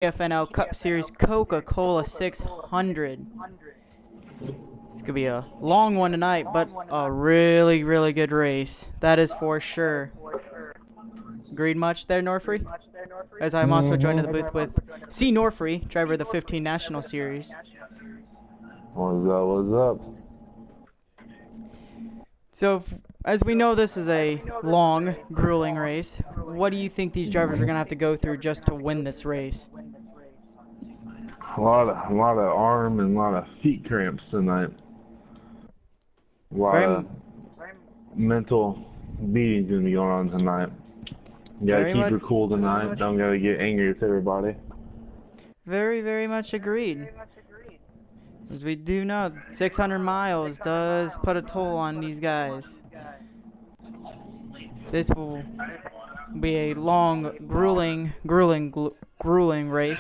CFNL Cup Series Coca-Cola 600. It's going to be a long one tonight, but a really, really good race. That is for sure. Agreed much there, Norfrey? As I'm also joined in the booth with C. Norfrey, driver of the 15 National Series. What's up? So, as we know, this is a long, grueling race. What do you think these drivers are going to have to go through just to win this race? A lot of arm and a lot of feet cramps tonight. A lot of mental beating's gonna be going on tonight. You gotta keep her cool tonight. Don't gotta get angry with everybody. Very, very much agreed. As we do know, 600 miles does put a toll on these guys. This will be a long, grueling race,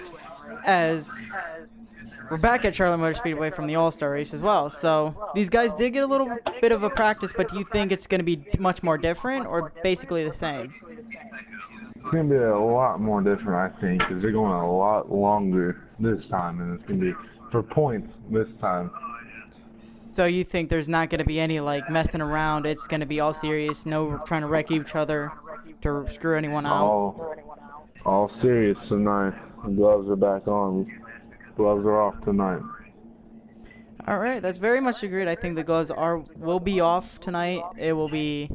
as we're back at Charlotte Motor Speedway from the All-Star race as well. So these guys did get a little bit of a practice, but do you think it's going to be much more different or basically the same? It's going to be a lot more different, I think, because they're going a lot longer this time, and it's going to be for points this time. So you think there's not going to be any, like, messing around, it's going to be all serious, no trying to wreck each other to screw anyone out? All serious tonight. The gloves are back on. Gloves are off tonight. Alright, that's very much agreed. I think the gloves will be off tonight. It will be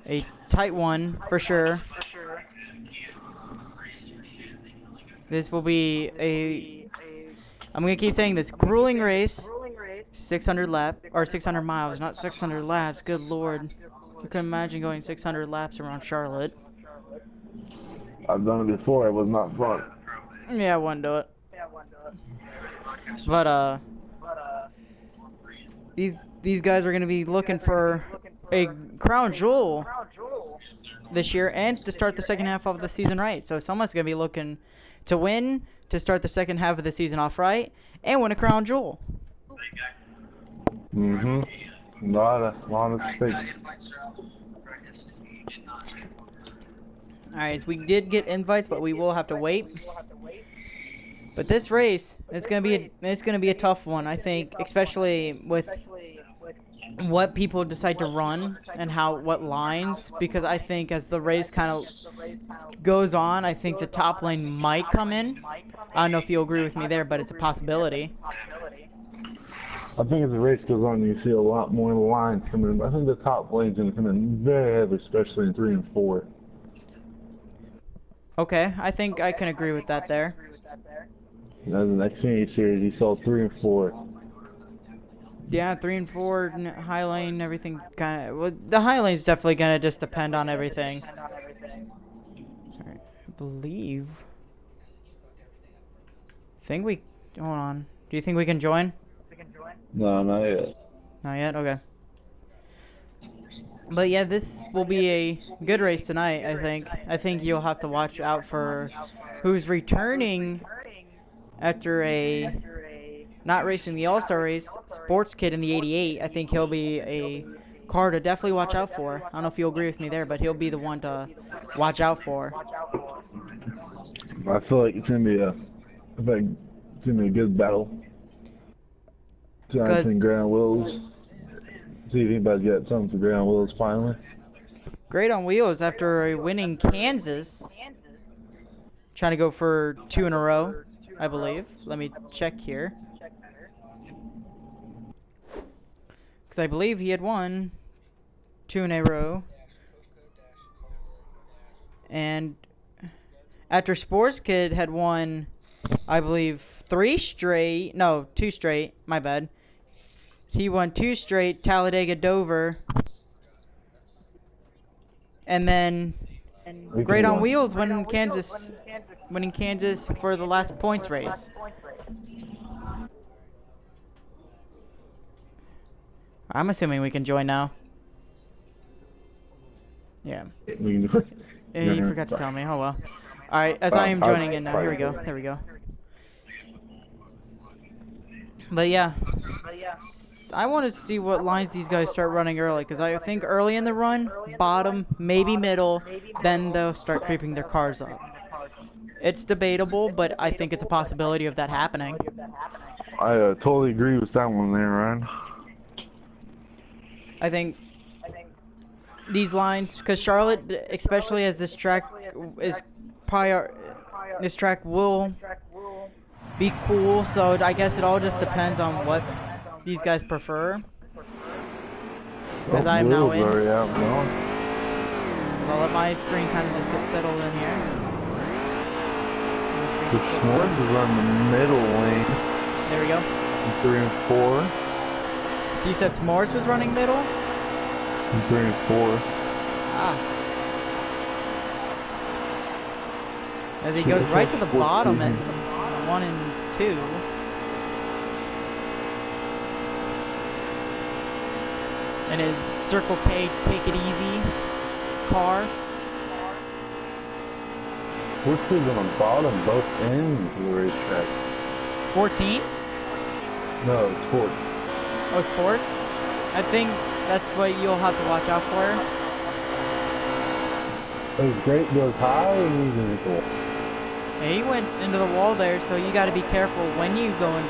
a tight one, for sure. This will be I'm going to keep saying this, grueling race. 600 miles, not 600 laps. Good lord. I couldn't imagine going 600 laps around Charlotte. I've done it before. It was not fun. Yeah, I wouldn't do it. But, these guys are going to be looking for a crown jewel this year and to start the second half of the season right. So someone's going to be looking to win, to start the second half of the season off right, and win a crown jewel. A lot of space. Alright, so we did get invites, but we will have to wait. But this race, it's gonna be a tough one, I think, especially with what people decide to run and what lines, because I think as the race kind of goes on, I think the top lane might come in. I don't know if you'll agree with me there, but it's a possibility. I think as the race goes on, you see a lot more lines coming in. I think the top lane's going to come in very heavy, especially in 3 and 4. Okay, I think I can agree with that there. As the Xfinity Series, you saw 3 and 4. Yeah, 3 and 4, high lane, everything kind of... Well, the high lane's definitely going to just depend on everything. Alright, I believe... Hold on. Do you think we can join? No, not yet. Not yet? Okay. But yeah, this will be a good race tonight, I think. I think you'll have to watch out for who's returning after not racing the All-Star race, Sports Kid in the 88. I think he'll be a car to definitely watch out for. I don't know if you'll agree with me there, but he'll be the one to watch out for. I feel like it's going to be a good battle. Jonathan Ground Wheels. See if anybody's got something for Ground Wheels finally. Great on wheels after winning Kansas. Trying to go for 2 in a row, I believe. Let me check here. Because I believe he had won 2 in a row. And after Sports Kid had won, I believe, 2 straight, my bad. He won 2 straight, Talladega, Dover. And then Great on Wheels winning Kansas for the last points race. I'm assuming we can join now. Yeah. You forgot to tell me. Oh well. Alright, as I am joining in now. Here we go. There we go. But yeah. I want to see what lines these guys start running early, because I think early in the run, bottom, maybe middle, then they'll start creeping their cars up. It's debatable, but I think it's a possibility of that happening. I totally agree with that one there, Ryan. I think these lines, because Charlotte, especially as this track is this track will be cool, so I guess it all just depends on what these guys prefer. Because I am now in. I'll let my screen kind of just get settled in here. The S'mores is on the middle lane. There we go. 3 and 4. You said S'mores was running middle? 3 and 4. Ah. As he goes right to the bottom at 1 and 2. And his Circle K Take It Easy car. Which is on the bottom, both ends of the racetrack. 14? No, it's 4. Oh, it's 4? I think that's what you'll have to watch out for. Those great goes high and he's in the wall. Yeah, he went into the wall there, so you got to be careful when you go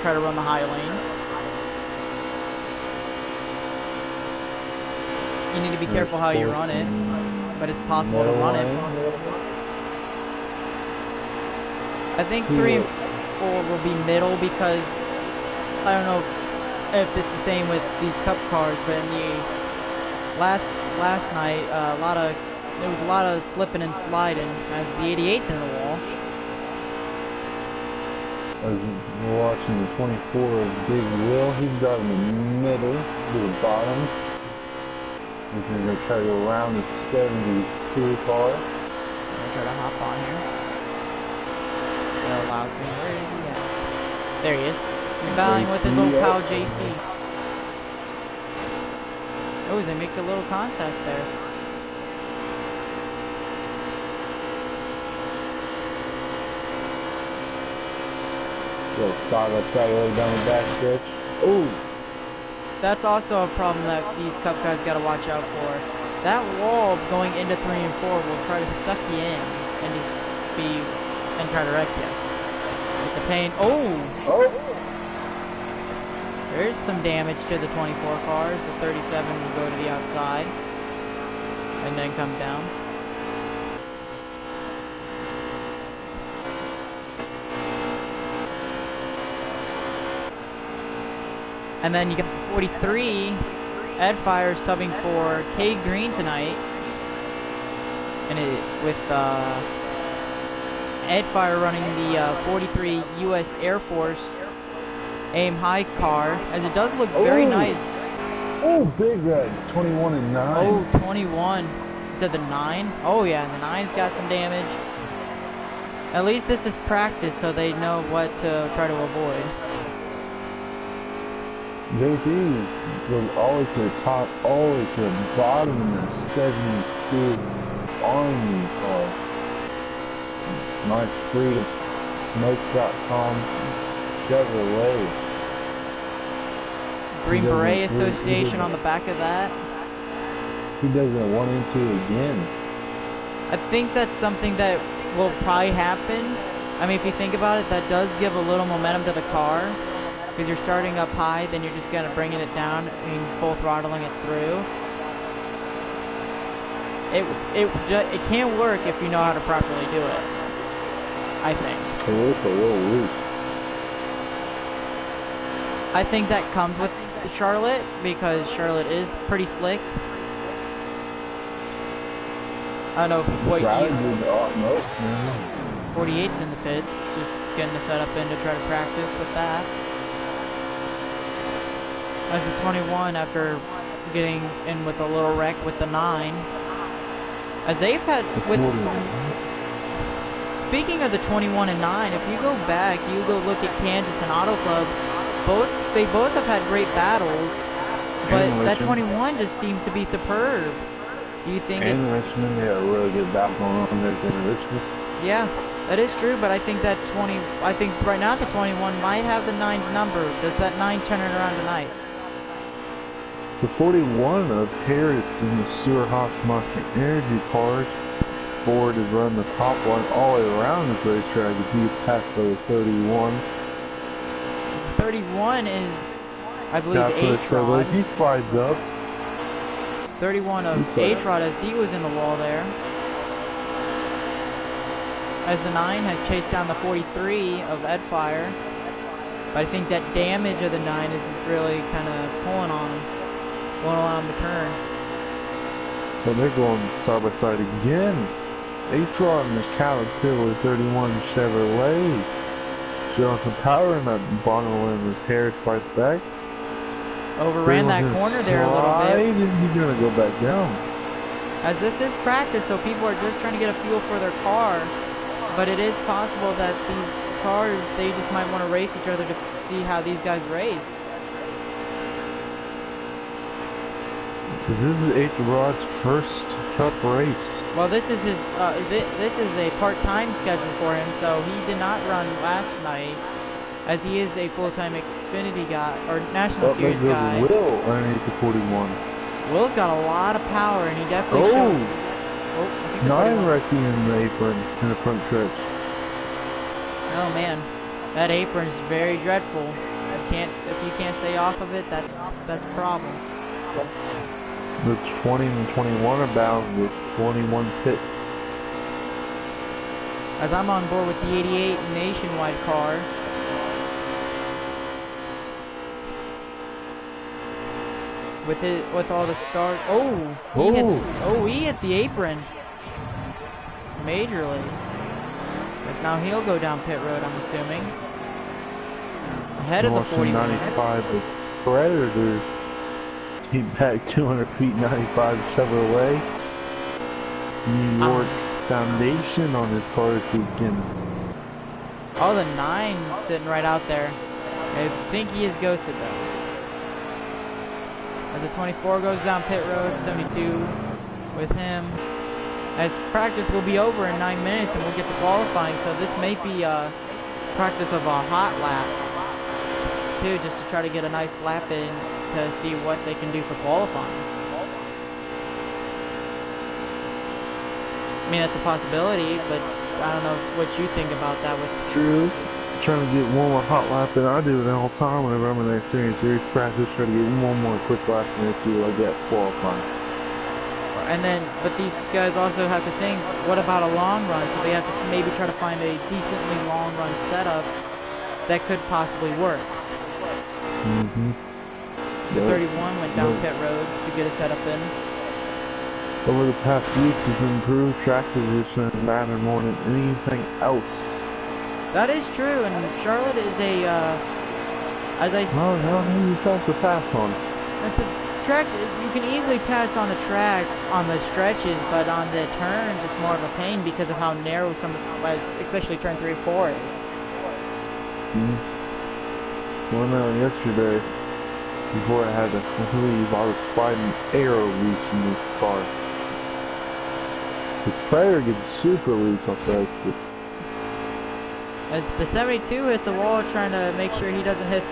try to run the high lane. You need to be careful how you run it, but it's possible to run it. I think 3 and 4 will be middle because I don't know if it's the same with these cup cars, but in the last night, there was a lot of slipping and sliding as the 88's in the wall. As we're watching the 24 of Big Will, he's got in the middle to the bottom. He's going to try to go around the 72 car. I'm going to try to hop on here. It allows me. Where is he at? There he is. He's battling with his little pal JC. Oh, they make a little contact there. Little start up that way down the back stretch. Ooh! That's also a problem that these cup guys got to watch out for. That wall going into 3 and 4 will try to suck you in and just and try to wreck you. With the pain. Oh! There's some damage to the 24 cars. The 37 will go to the outside and then come down. And then you got the 43, Ed Fire subbing for K Green tonight. And with Ed Fire running the 43 U.S. Air Force Aim High car, as it does look very nice. Oh, big red, 21 and 9. Oh, 21. You said the 9? Oh yeah, the 9's got some damage. At least this is practice, so they know what to try to avoid. JP was always to the top, always to the bottom in the 72 Army car. Nice free smokes.com Chevrolet. Green Beret Association on the back of that. He doesn't want into again. I think that's something that will probably happen. I mean, if you think about it, that does give a little momentum to the car. Because you're starting up high, then you're just kind of bringing it down and full throttling it through. It can work if you know how to properly do it, I think. It's a little loose. I think that comes with Charlotte, because Charlotte is pretty slick. I don't know what you... 48's in the pits, just getting the setup in to try to practice with that. As a 21, after getting in with a little wreck with the 9. As they've had with... Speaking of the 21 and 9, if you go back, you go look at Kansas and Auto Club, they both have had great battles, but that 21 just seems to be superb. Do you think And Richmond, they had a really good battle going on there in Richmond. Yeah, that is true, but I think that I think right now the 21 might have the 9's number. Does that 9 turn it around tonight? The 41 of Harris in the Sewer House Mustang Energy cars Ford is running the top line all the way around this racetrack. If he passed the 31. 31 is, I believe, That's H-Rod. he slides up. 31 of H-Rod as he was in the wall there. As the 9 has chased down the 43 of Edfire. But I think that damage of the 9 is really kind of pulling on him. Won't allow him to turn. Well, they're going side by side again. H-Rod and the Caterpillar 31 Chevrolet. Showing some power in that bottom limb as Harris fights back. Overran that corner there a little bit. He's going to go back down. As this is practice, so people are just trying to get a feel for their car. But it is possible that these cars, they just might want to race each other to see how these guys race. This is H-Rod's first Cup race. Well, this is his. This is a part-time schedule for him, so he did not run last night, as he is a full-time Xfinity guy or National Series guy. Will underneath the 41. Will's got a lot of power, and he definitely showed. Oh, 9 wrecking in the apron in the front stretch. Oh man, that apron's very dreadful. If you can't stay off of it, that's a problem. The 20 and 21 are bound with 21 pits. As I'm on board with the 88 nationwide car. With all the stars. He hit the apron. Majorly. But now he'll go down pit road, I'm assuming. Ahead of the 41. 95 with Predator. He back 200 feet, 95 Chevrolet. New York Foundation on his car this weekend. Oh, the 9 sitting right out there. I think he is ghosted though. As the 24 goes down pit road, 72 with him. As practice will be over in 9 minutes and we'll get to qualifying, so this may be a practice of a hot lap too, just to try to get a nice lap in to see what they can do for qualifying. I mean, that's a possibility, but I don't know what you think about that. True. Trying to get one more hot lap than I do all the time whenever I'm in that series practice. Try to get one more quick lap and then see what I get qualifying. And then, but these guys also have to think, what about a long run? So they have to maybe try to find a decently long run setup that could possibly work. The 31 went down pit road to get a setup in. Over the past week, he's improved track position and matter more than anything else. That is true, and Charlotte is a, No, he's tough to pass on. It's a track, you can easily pass on the track on the stretches, but on the turns, it's more of a pain because of how narrow some, especially turn 3 or 4 is. Well, no, yesterday, before I had to leave, I was sliding arrow loose in this car. The Predator gets super loose off the exit. As the 72 hit the wall trying to make sure he doesn't hit,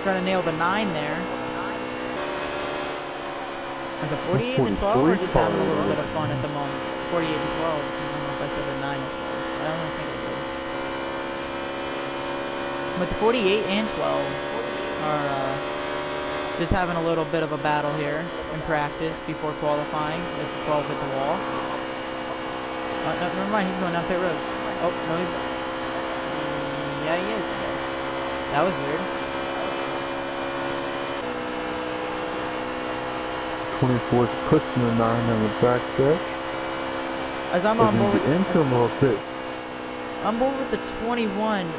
trying to nail the 9 there. As the 48 and 12 are just having a little bit of fun at the moment. 48 and 12. I don't know if I said the 9 and 12. I don't think I did. But the 48 and 12 are just having a little bit of a battle here in practice before qualifying. As the 12 hit the wall. No, never mind, he's going down pit road. Oh, no, he's... Yeah, he is. That was weird. 24's pushing the 9 on the back stretch. As I'm on board with into him a little bit. I'm board with the 21.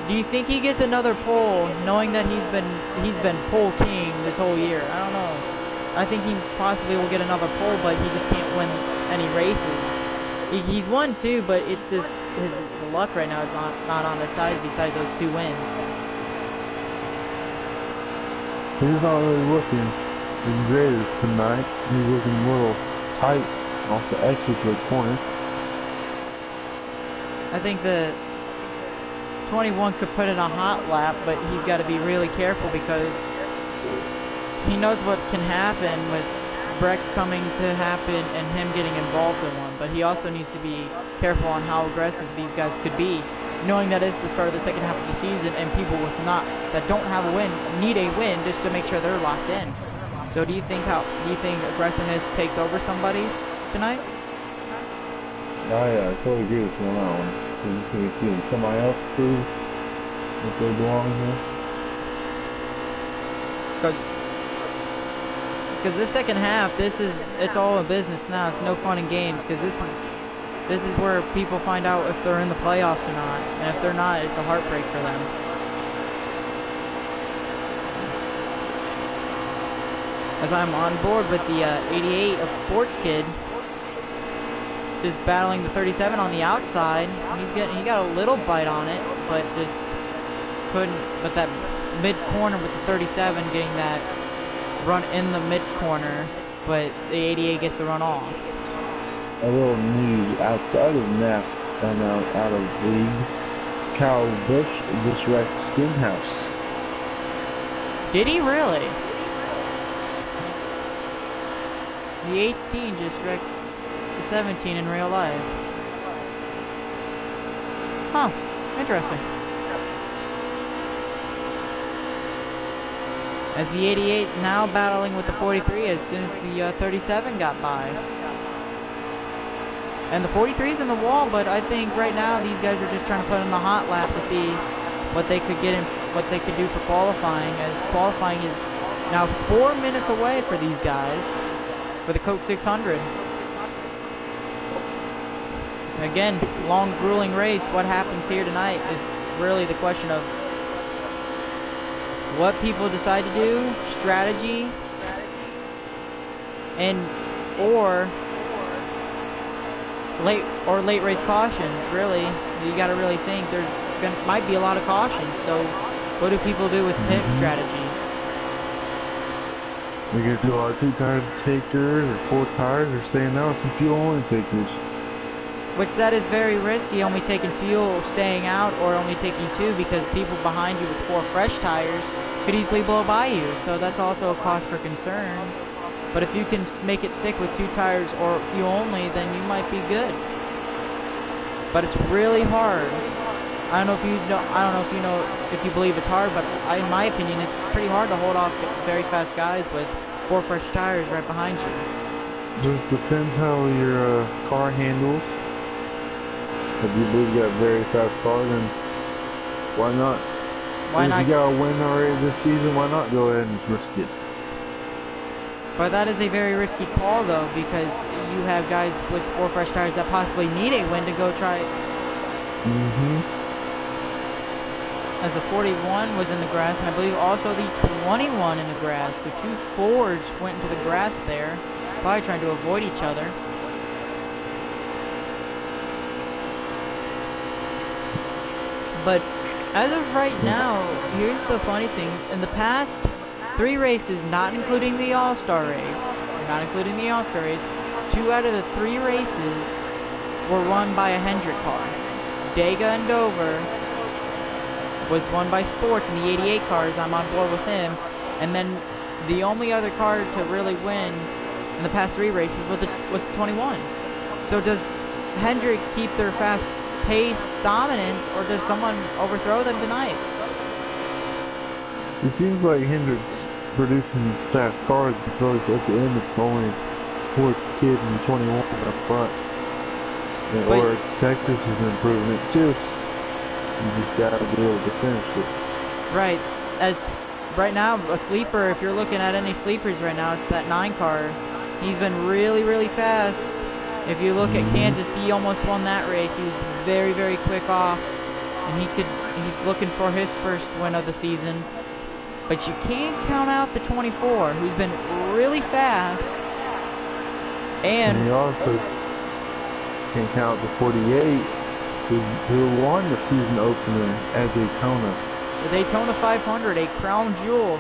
Do you think he gets another pole, knowing that he's been pole king this whole year? I don't know. I think he possibly will get another pole, but he just can't win any races. He's won 2, but it's just his luck right now is not on his side besides those 2 wins. He's not really looking the greatest tonight. He's looking a little tight off the exit to the corner. I think the 21 could put in a hot lap, but he's got to be really careful because he knows what can happen with Breck's coming to happen and him getting involved in one, but he also needs to be careful on how aggressive these guys could be, knowing that it's the start of the second half of the season and people that don't have a win need a win just to make sure they're locked in. So do you think aggressiveness takes over somebody tonight? I totally agree with you on that one. So you see somebody else prove that they belong here. Because this second half, it's all a business now. It's no fun and games because this is where people find out if they're in the playoffs or not, and if they're not, it's a heartbreak for them. As I'm on board with the 88 of Sports Kid, just battling the 37 on the outside. He got a little bite on it, but just couldn't. But that mid corner with the 37 getting that run in the mid corner, but the 88 gets the run off. A little news outside of NAF and out of league. Kyle Busch just wrecked Skinhouse. Did he really? The 18 just wrecked the 17 in real life. Huh, interesting. As the 88 now battling with the 43 as soon as the 37 got by. And the 43 is in the wall, but I think right now these guys are just trying to put in the hot lap to see what they could get in, what they could do for qualifying, as qualifying is now 4 minutes away for these guys for the Coke 600. Again, long, grueling race. What happens here tonight is really the question of what people decide to do, strategy, and or late race cautions. Really, you got to really think. Might be a lot of cautions. So, what do people do with pit strategy? We could do our 2 tire takers or 4 tires, or staying out with some fuel only takers. Which that is very risky, only taking fuel, staying out, or only taking 2, because people behind you with 4 fresh tires could easily blow by you. So that's also a cause for concern. But if you can make it stick with 2 tires or fuel only, then you might be good. But it's really hard. I don't know if you believe it's hard, but in my opinion, it's pretty hard to hold off very fast guys with 4 fresh tires right behind you. Just depends how your car handles. If you believe you got a very fast car, then why not? If you got a win already this season, why not go ahead and risk it? But that is a very risky call, though, because you have guys with 4 fresh tires that possibly need a win to go try it. As the 41 was in the grass, and I believe also the 21 in the grass. So 2 Fords went into the grass there, probably trying to avoid each other. But as of right now, here's the funny thing. In the past 3 races, not including the All-Star race, 2 out of the 3 races were won by a Hendrick car. Dega and Dover was won by Sports in the 88 cars. I'm on board with him. And then the only other car to really win in the past 3 races was the 21. So does Hendrick keep their fast pace dominance, or does someone overthrow them tonight? It seems like Hendrick's producing fast cars because at the end it's only Sports Kid and 21 up front. Or Texas is improving it too. You just gotta be able to finish it. Right. As right now, a sleeper, if you're looking at any sleepers right now, it's that 9 car. He's been really, really fast. If you look at Kansas, he almost won that race. He was very, very quick off, and he's looking for his first win of the season. But you can't count out the 24, who's been really fast. And you also can't count the 48, who won the season opener at Daytona. The Daytona 500, a crown jewel.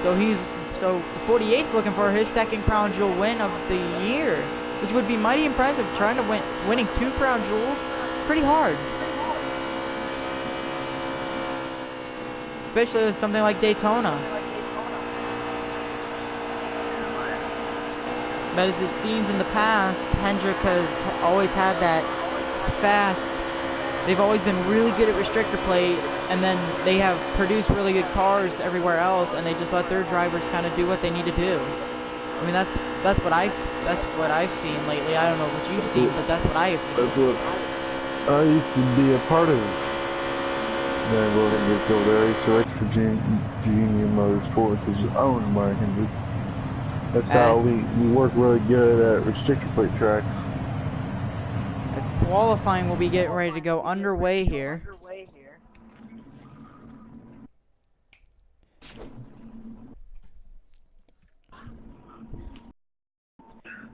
So the 48's looking for his second crown jewel win of the year, which would be mighty impressive. Trying to winning 2 crown jewels, it's pretty hard. Especially with something like Daytona. But as it seems in the past, Hendrick has always had that fast. They've always been really good at restrictor plate, and then they have produced really good cars everywhere else, and they just let their drivers kind of do what they need to do. I mean, that's what I've seen lately. I don't know what you've seen, but that's what I have seen. That's what I used to be a part of. Then we'll get over there. I used to race for Junior Motorsports, which is owned by Hendrick. That's how we work really good at restrictor plate tracks. As qualifying will be getting ready to go underway here.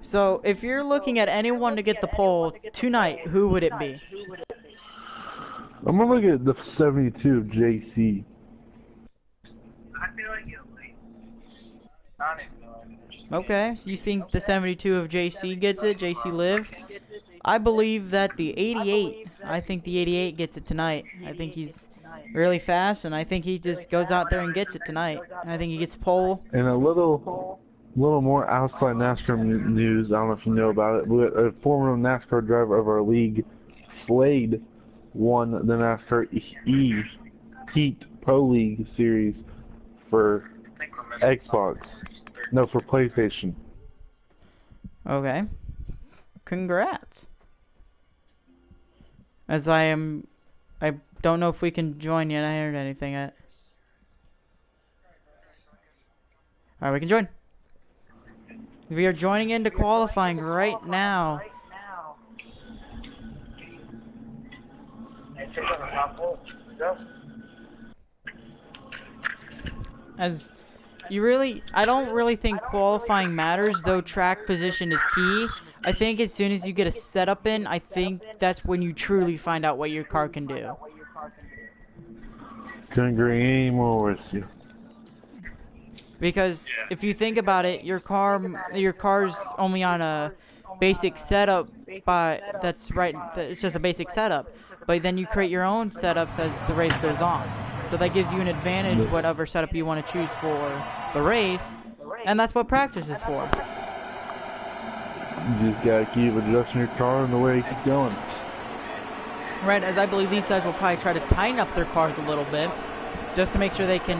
So, if you're looking at anyone to get the pole tonight, who would it be? I'm gonna look at the 72 of JC. Okay, so you think the 72 of JC gets it? JC Live? I believe that the 88, I think the 88 gets it tonight. I think he's really fast, and I think he just goes out there and gets it tonight. I think he gets pole. And a little more outside NASCAR news, I don't know if you know about it, but a former NASCAR driver of our league, Slade, won the NASCAR Heat Pro League series for Xbox. No, for PlayStation. Okay. Congrats. As I don't know if we can join yet. I heard anything yet. Alright, we can join. We are joining into qualifying right now. As I don't really think qualifying matters, though track position is key. I think as soon as you get a setup in, I think that's when you truly find out what your car can do. Couldn't agree any more with you. Because if you think about it, your car's only on a basic setup, it's just a basic setup. But then you create your own setups as the race goes on. So that gives you an advantage, whatever setup you want to choose for the race, and that's what practice is for. You just gotta keep adjusting your car and the way you keep going. Right, as I believe these guys will probably try to tighten up their cars a little bit, just to make sure they can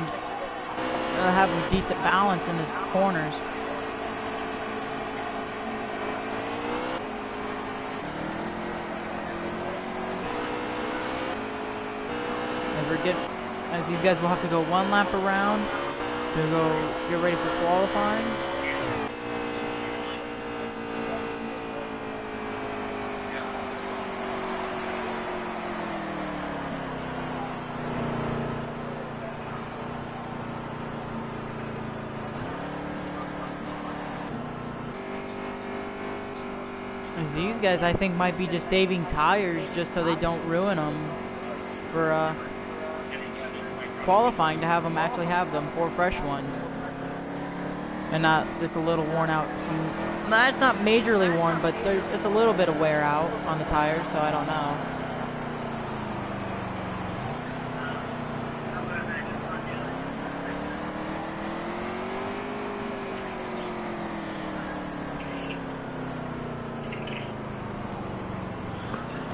have a decent balance in the corners. As these guys will have to go one lap around to go get ready for qualifying. And these guys, I think, might be just saving tires just so they don't ruin them for qualifying, to actually have them for fresh ones and not just a little worn out. It's not majorly worn, but it's a little bit of wear out on the tires, so I don't know.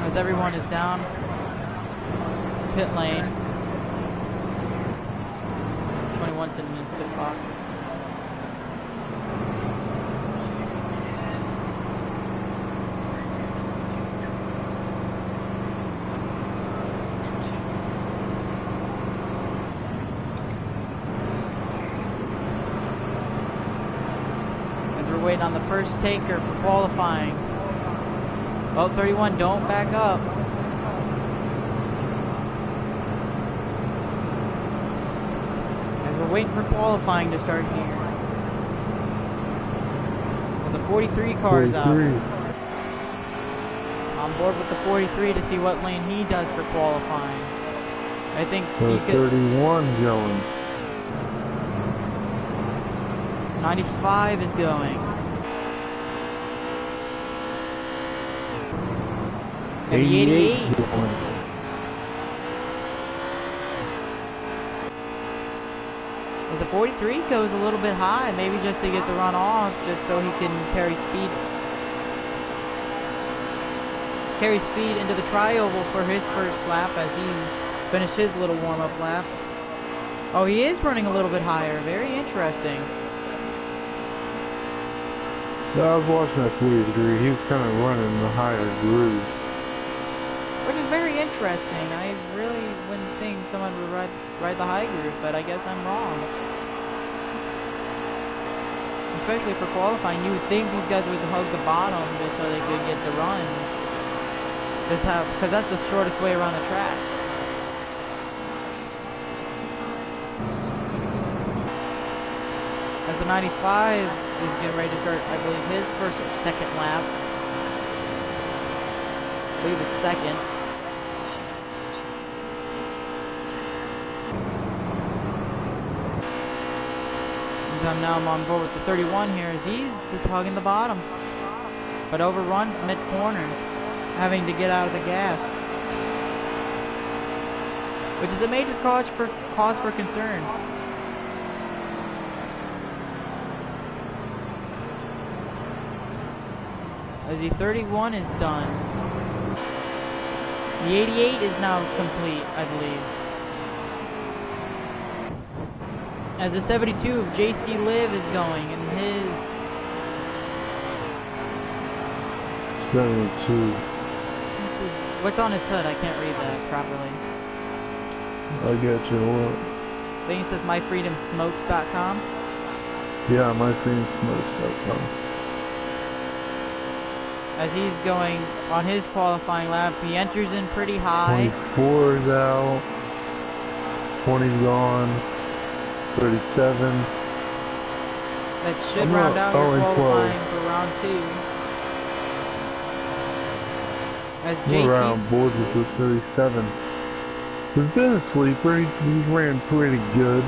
As everyone is down pit lane. 21 sitting in split box. As we're waiting on the first taker for qualifying. Oh, 31, don't back up. We're waiting for qualifying to start here. Well, the 43 car is out. On board with the 43 to see what lane he does for qualifying. I think the 31 going. 95 is going. 88 going. But the 43 goes a little bit high, maybe just to get the run off, just so he can carry speed into the tri-oval for his first lap as he finished his little warm-up lap. Oh, he is running a little bit higher. Very interesting. Yeah, I was watching that 43. He was kind of running the higher groove. Which is very interesting. I really wouldn't think someone would ride the high groove, but I guess I'm wrong. Especially for qualifying, you would think these guys would hug the bottom just so they could get the run. Because that's the shortest way around the track. As the 95 is getting ready to start, I believe, his first or second lap. I believe it's second. And now I'm on board with the 31 here as he's just hugging the bottom. But overruns mid-corner, having to get out of the gas. Which is a major cause for concern. As the 31 is done. The 88 is now complete, I believe. As the 72 of JC Liv is going, and his 72. What's on his hood? I can't read that properly. I get you. What? I think it says myfreedomsmokes.com. Yeah, myfreedomsmokes.com. As he's going on his qualifying lap, he enters in pretty high. 24 is out. 20's gone. 37. That should round out your qualifying 12. for round 2. As We're around board with the 37. He's been a sleeper. He's ran pretty good.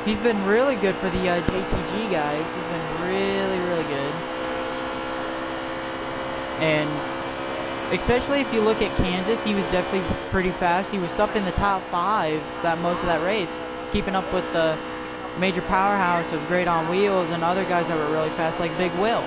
He's been really good for the JTG guys. He's been really, really good. And especially if you look at Kansas, he was definitely pretty fast. He was up in the top 5 most of that race, keeping up with the major powerhouse of Great on Wheels and other guys that were really fast, like Big Will.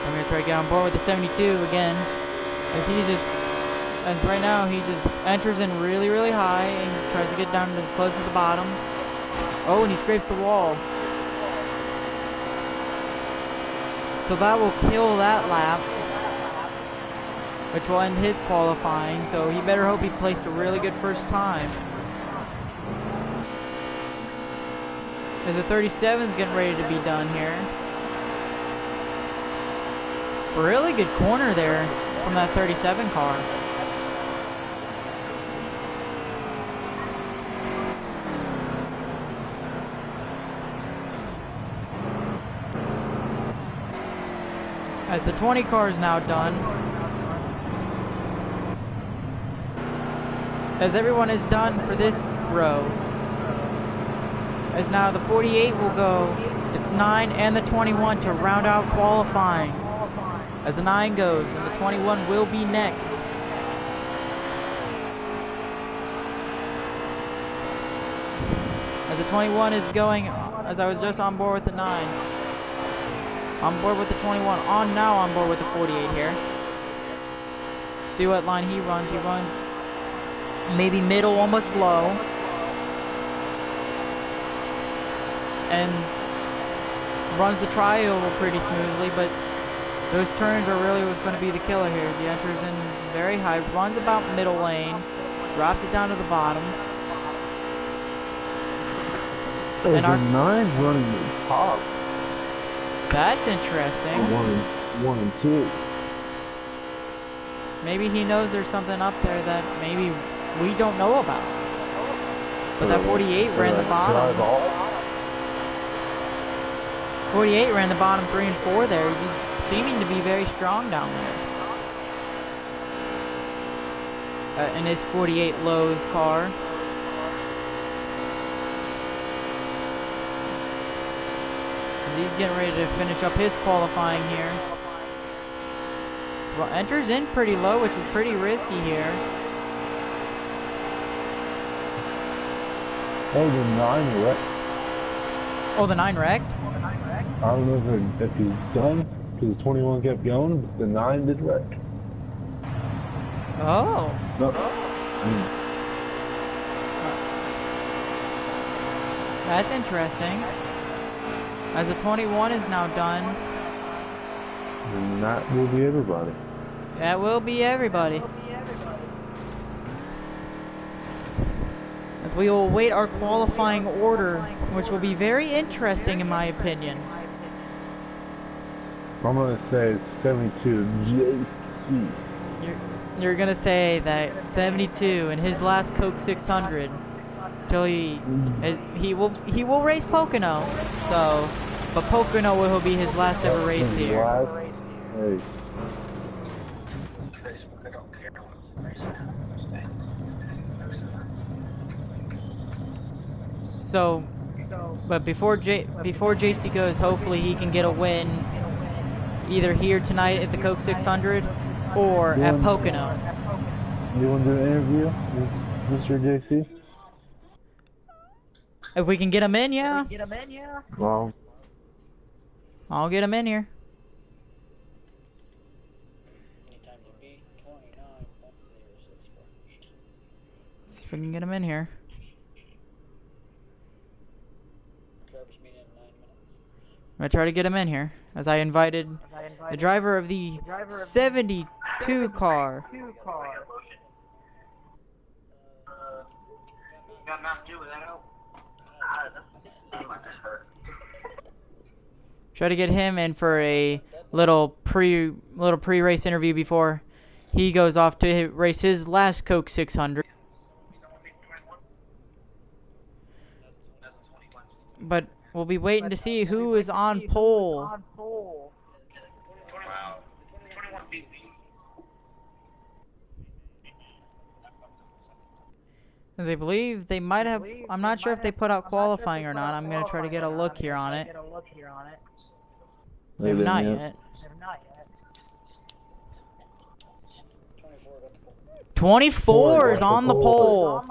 I'm gonna try to get on board with the 72 again, and right now he just enters in really, really high and tries to get down to close to the bottom. Oh, and he scrapes the wall. So that will kill that lap, which will end his qualifying, so he better hope he placed a really good first time. As the 37 is getting ready to be done here. Really good corner there from that 37 car. As the 20 car is now done. As everyone is done for this row. As now the 48 will go, the 9 and the 21 to round out qualifying. As the 9 goes, and the 21 will be next. As the 21 is going, as I was just on board with the 9. On board with the 21, now on board with the 48 here. See what line he runs. He runs maybe middle, almost low. And runs the tri-oval pretty smoothly, but those turns are really what's going to be the killer here. He enters in very high, runs about middle lane, drops it down to the bottom. And our 9's running the top. That's interesting. 1 and 2. Maybe he knows there's something up there that maybe we don't know about. But that 48 ran the bottom. 48 ran the bottom 3 and 4 there. He's seeming to be very strong down there. In his 48 Lowe's car. He's getting ready to finish up his qualifying here. Well, enters in pretty low, which is pretty risky here. Oh, the 9 wrecked. Oh, the 9 wrecked? I don't know if he's done, because the 21 kept going, but the 9 did wreck. Oh. No. That's interesting. As the 21 is now done. And that will be everybody. That will be everybody. As we will await our qualifying order, which will be very interesting in my opinion. I'm going to say it's 72 JC. You're going to say that 72 in his last Coke 600 till he will race Pocono. So, but Pocono will be his last ever race here. Hey. So, but before JC goes, hopefully he can get a win either here tonight at the Coke 600 or at Pocono. You want to do an interview with Mr. JC? If we can get him in, yeah. Well, I'll get him in here. See if we can get him in here. I'm gonna try to get him in here, as I invited the driver of the 72 car. Try to get him in for a little pre-race interview before he goes off to race his last Coke 600. But we'll be waiting to see who is on pole. They believe they might have. I'm not sure if they put out qualifying or not. I'm gonna try to get a look here on it. They have not yet. 24 is on the pole.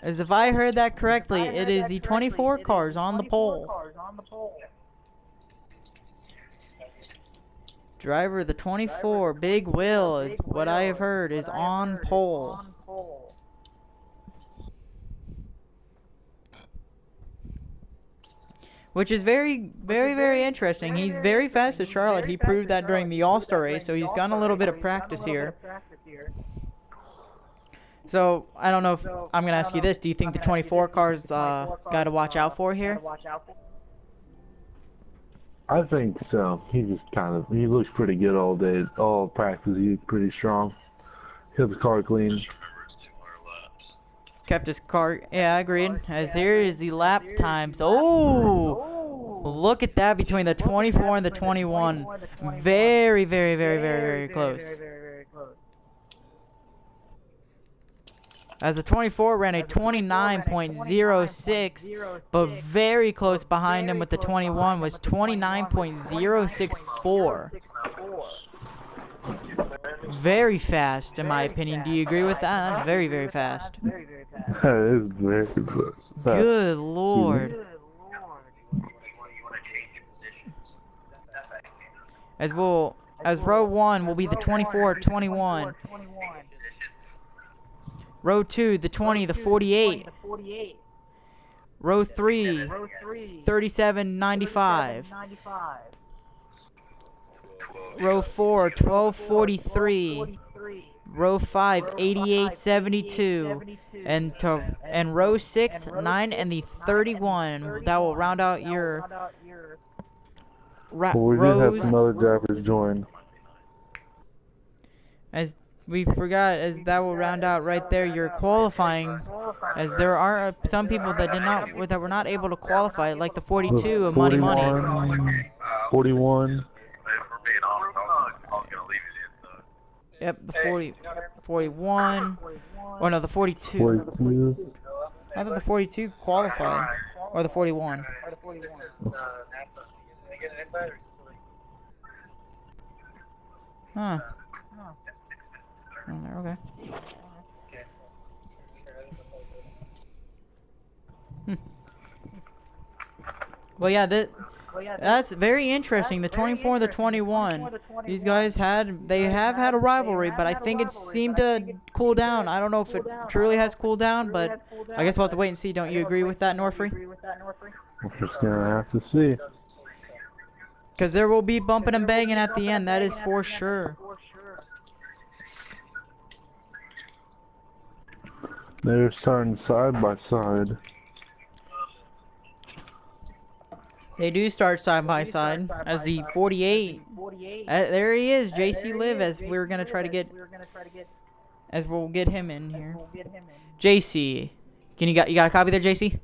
As if I heard that correctly, it is the 24 cars on the pole. Driver of the 24, Big Will, is what I have heard, is on pole. Which is very, very interesting. He's very fast at Charlotte. He proved that during the All-Star race, so he's gotten a little bit of practice here. So, I don't know if, I'm going to ask you this, do you think the 24 cars got to watch out for here? I think so. He just he looks pretty good all day. All practice, he's pretty strong. Kept the car clean. Kept his car, yeah, agreed. As here is the lap times. Oh! Look at that between the 24 and the 21. Very, very close. As the 24 ran a 29.06, but very close behind him with the 21 was 29.064. Very fast, in my opinion. Do you agree with that? That's very, very fast. That is very close. Good Lord. As row 1 will be the 24-21. Row 2, the 20, the 48. Row 3, 37.95. Row 4, 12.43. Row 5, 88.72. And row 6, 9, and the 31. That will round out your well, we did have some other drivers join. As we forgot, as that will round out right there your qualifying, as there are some people that were not able to qualify, like the 42 of Money. 41. Yep, the 41. Oh no, the 42. 42. I thought the 42 qualified. or the 41? Huh. Oh, there, okay. Well, yeah, that's very interesting. The 24 and the 21. These guys have had a rivalry, but I think it seemed to cool down. I don't know if it truly has cooled down, but I guess we'll have to wait and see. Don't you agree with that, Norfree? We're just gonna have to see. Because there will be bumping and banging at the end, that is for sure. They're starting side by side. They do start side by side as the 48. There he is, JC Live, as we're gonna try to get, as we'll get him in here. JC, you got a copy there, JC?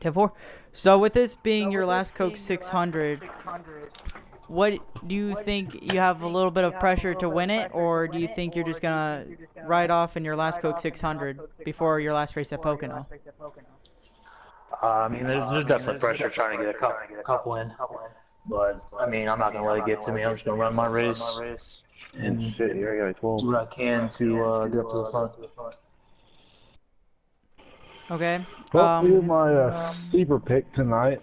10-4. So with this being your last Coke 600, what do you think? You have a little bit of pressure to win it, or do you think you're just gonna ride off in your last Coke 600 before your last race at Pocono? I mean, there's definitely pressure trying to get a cup win, but I mean, I'm not gonna let it get to me. I'm just gonna run my race and do what I can to get up to the front. Okay. Well, you're my sleeper pick tonight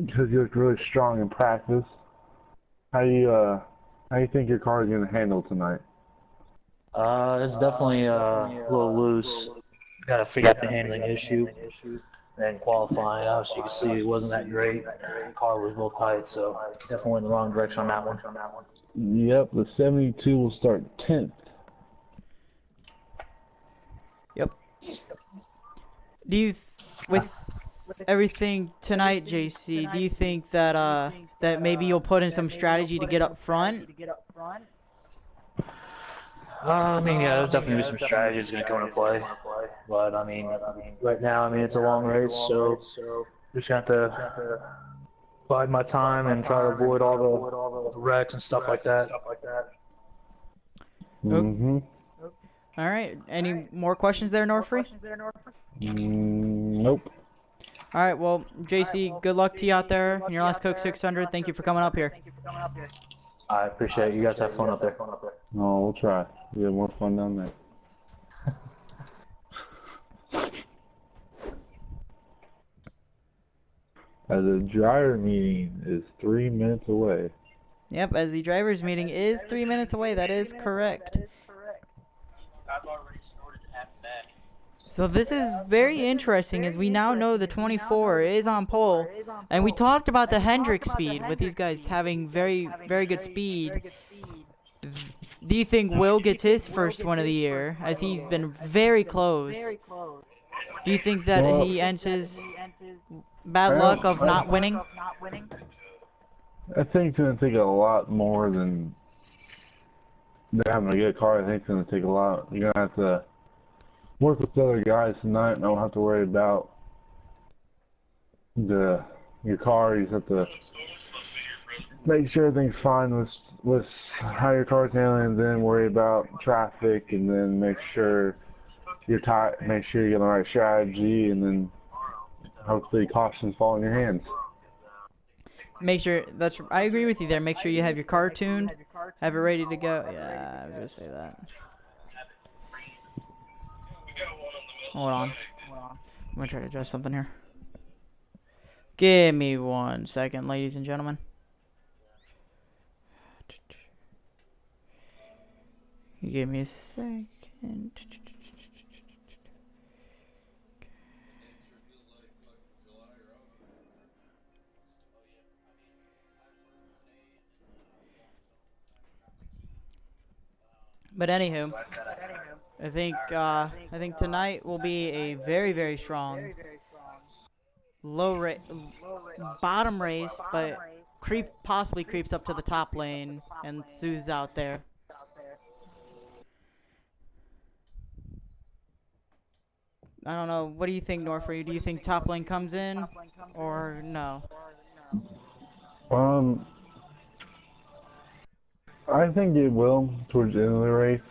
because you look really strong in practice. How do you think your car is gonna handle tonight? It's definitely a little loose. Got to figure out the handling issue. And qualifying, obviously, you can see it wasn't that great. The car was real tight, so definitely went in the wrong direction on that one. Yep, the 72 will start 10th. Yep. Do you, with everything tonight, JC, do you think that that maybe you'll put in some strategy to get up front? I mean, yeah, there's definitely some strategies going to come into play. But, I mean, right now, I mean, it's a long race, so just got to bide my time and try to avoid all the wrecks and stuff like that. Mm-hmm. All right. Any more questions there, Norfree? Nope. All right. Well, JC, good luck to you out there in your last Coke 600. Thank you for coming up here. I appreciate it. You guys have fun up there. No, we'll try. We have more fun down there. As the driver meeting is 3 minutes away. Yep, as the driver's meeting is 3 minutes away. That is correct. So this is very interesting, as we now know the 24 is on pole, and we talked about the Hendrick speed with these guys having very, very good speed. Do you think Will gets his first one of the year, as he's been very close? Do you think that he ends his bad luck of not winning? I think it's going to take a lot more than having a good car. I think it's going to take a lot. You're going to have to work with the other guys tonight, and don't have to worry about your car. You just have to make sure everything's fine with how your car's handling, and then worry about traffic, and then make sure you're tight, make sure you get the right strategy, and then hopefully cautions fall in your hands. Make sure, I agree with you there. Make sure you have your car tuned, have it ready to go. Yeah, I was going to say that. Hold on. I'm going to try to adjust something here. Give me 1 second, ladies and gentlemen. You give me a second. But anywho, I think tonight will be a very, very strong bottom race, but possibly creeps up to the top lane and soothes out there. I don't know. What do you think, Norfree? Do you think top lane comes in, or no? I think it will towards the end of the race.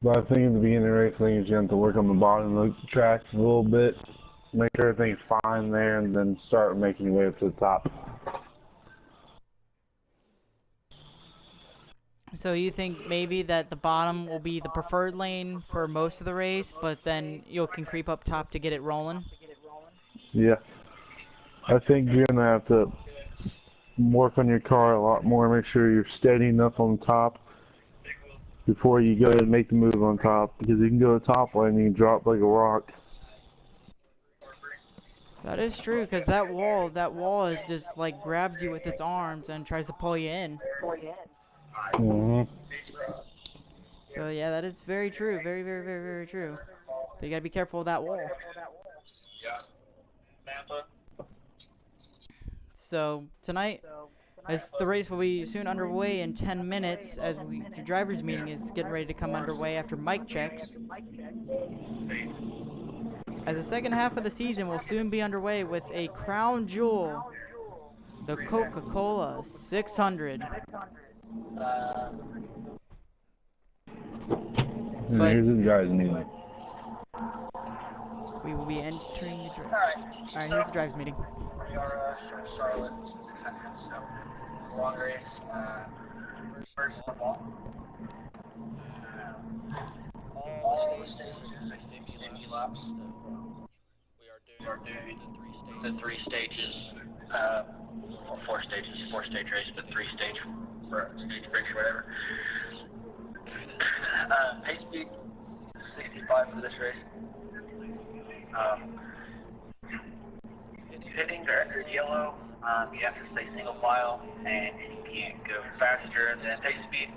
But I think in the beginning of the race, I think you have to work on the bottom of the tracks a little bit, make sure everything's fine there, and then start making your way up to the top. So you think maybe that the bottom will be the preferred lane for most of the race, but then you can creep up top to get it rolling? Yeah. I think you're going to have to work on your car a lot more, make sure you're steady enough on top before you go and make the move on top, because you can go to the top lane and you can drop like a rock. That is true, because that wall is just like grabs you with its arms and tries to pull you in. So yeah, that is very true, very, very, very, very true. But you gotta be careful of that wall. So tonight, as the race will be soon underway in 10 minutes, as the drivers' meeting is getting ready to come underway after mic checks. As the second half of the season will soon be underway with a crown jewel, the Coca-Cola 600. Here's the guys' meeting. We will be entering the drive. Alright, here's the drivers' meeting. We are Charlotte 600, so long race. First of all, all stages are 50 laps. We are doing the three stages, well, four-stage race, but three-stage for stage bridge or whatever. Pace speed 65 for this race. Hitting or yellow, you have to stay single file, and you can't go faster than pace speed.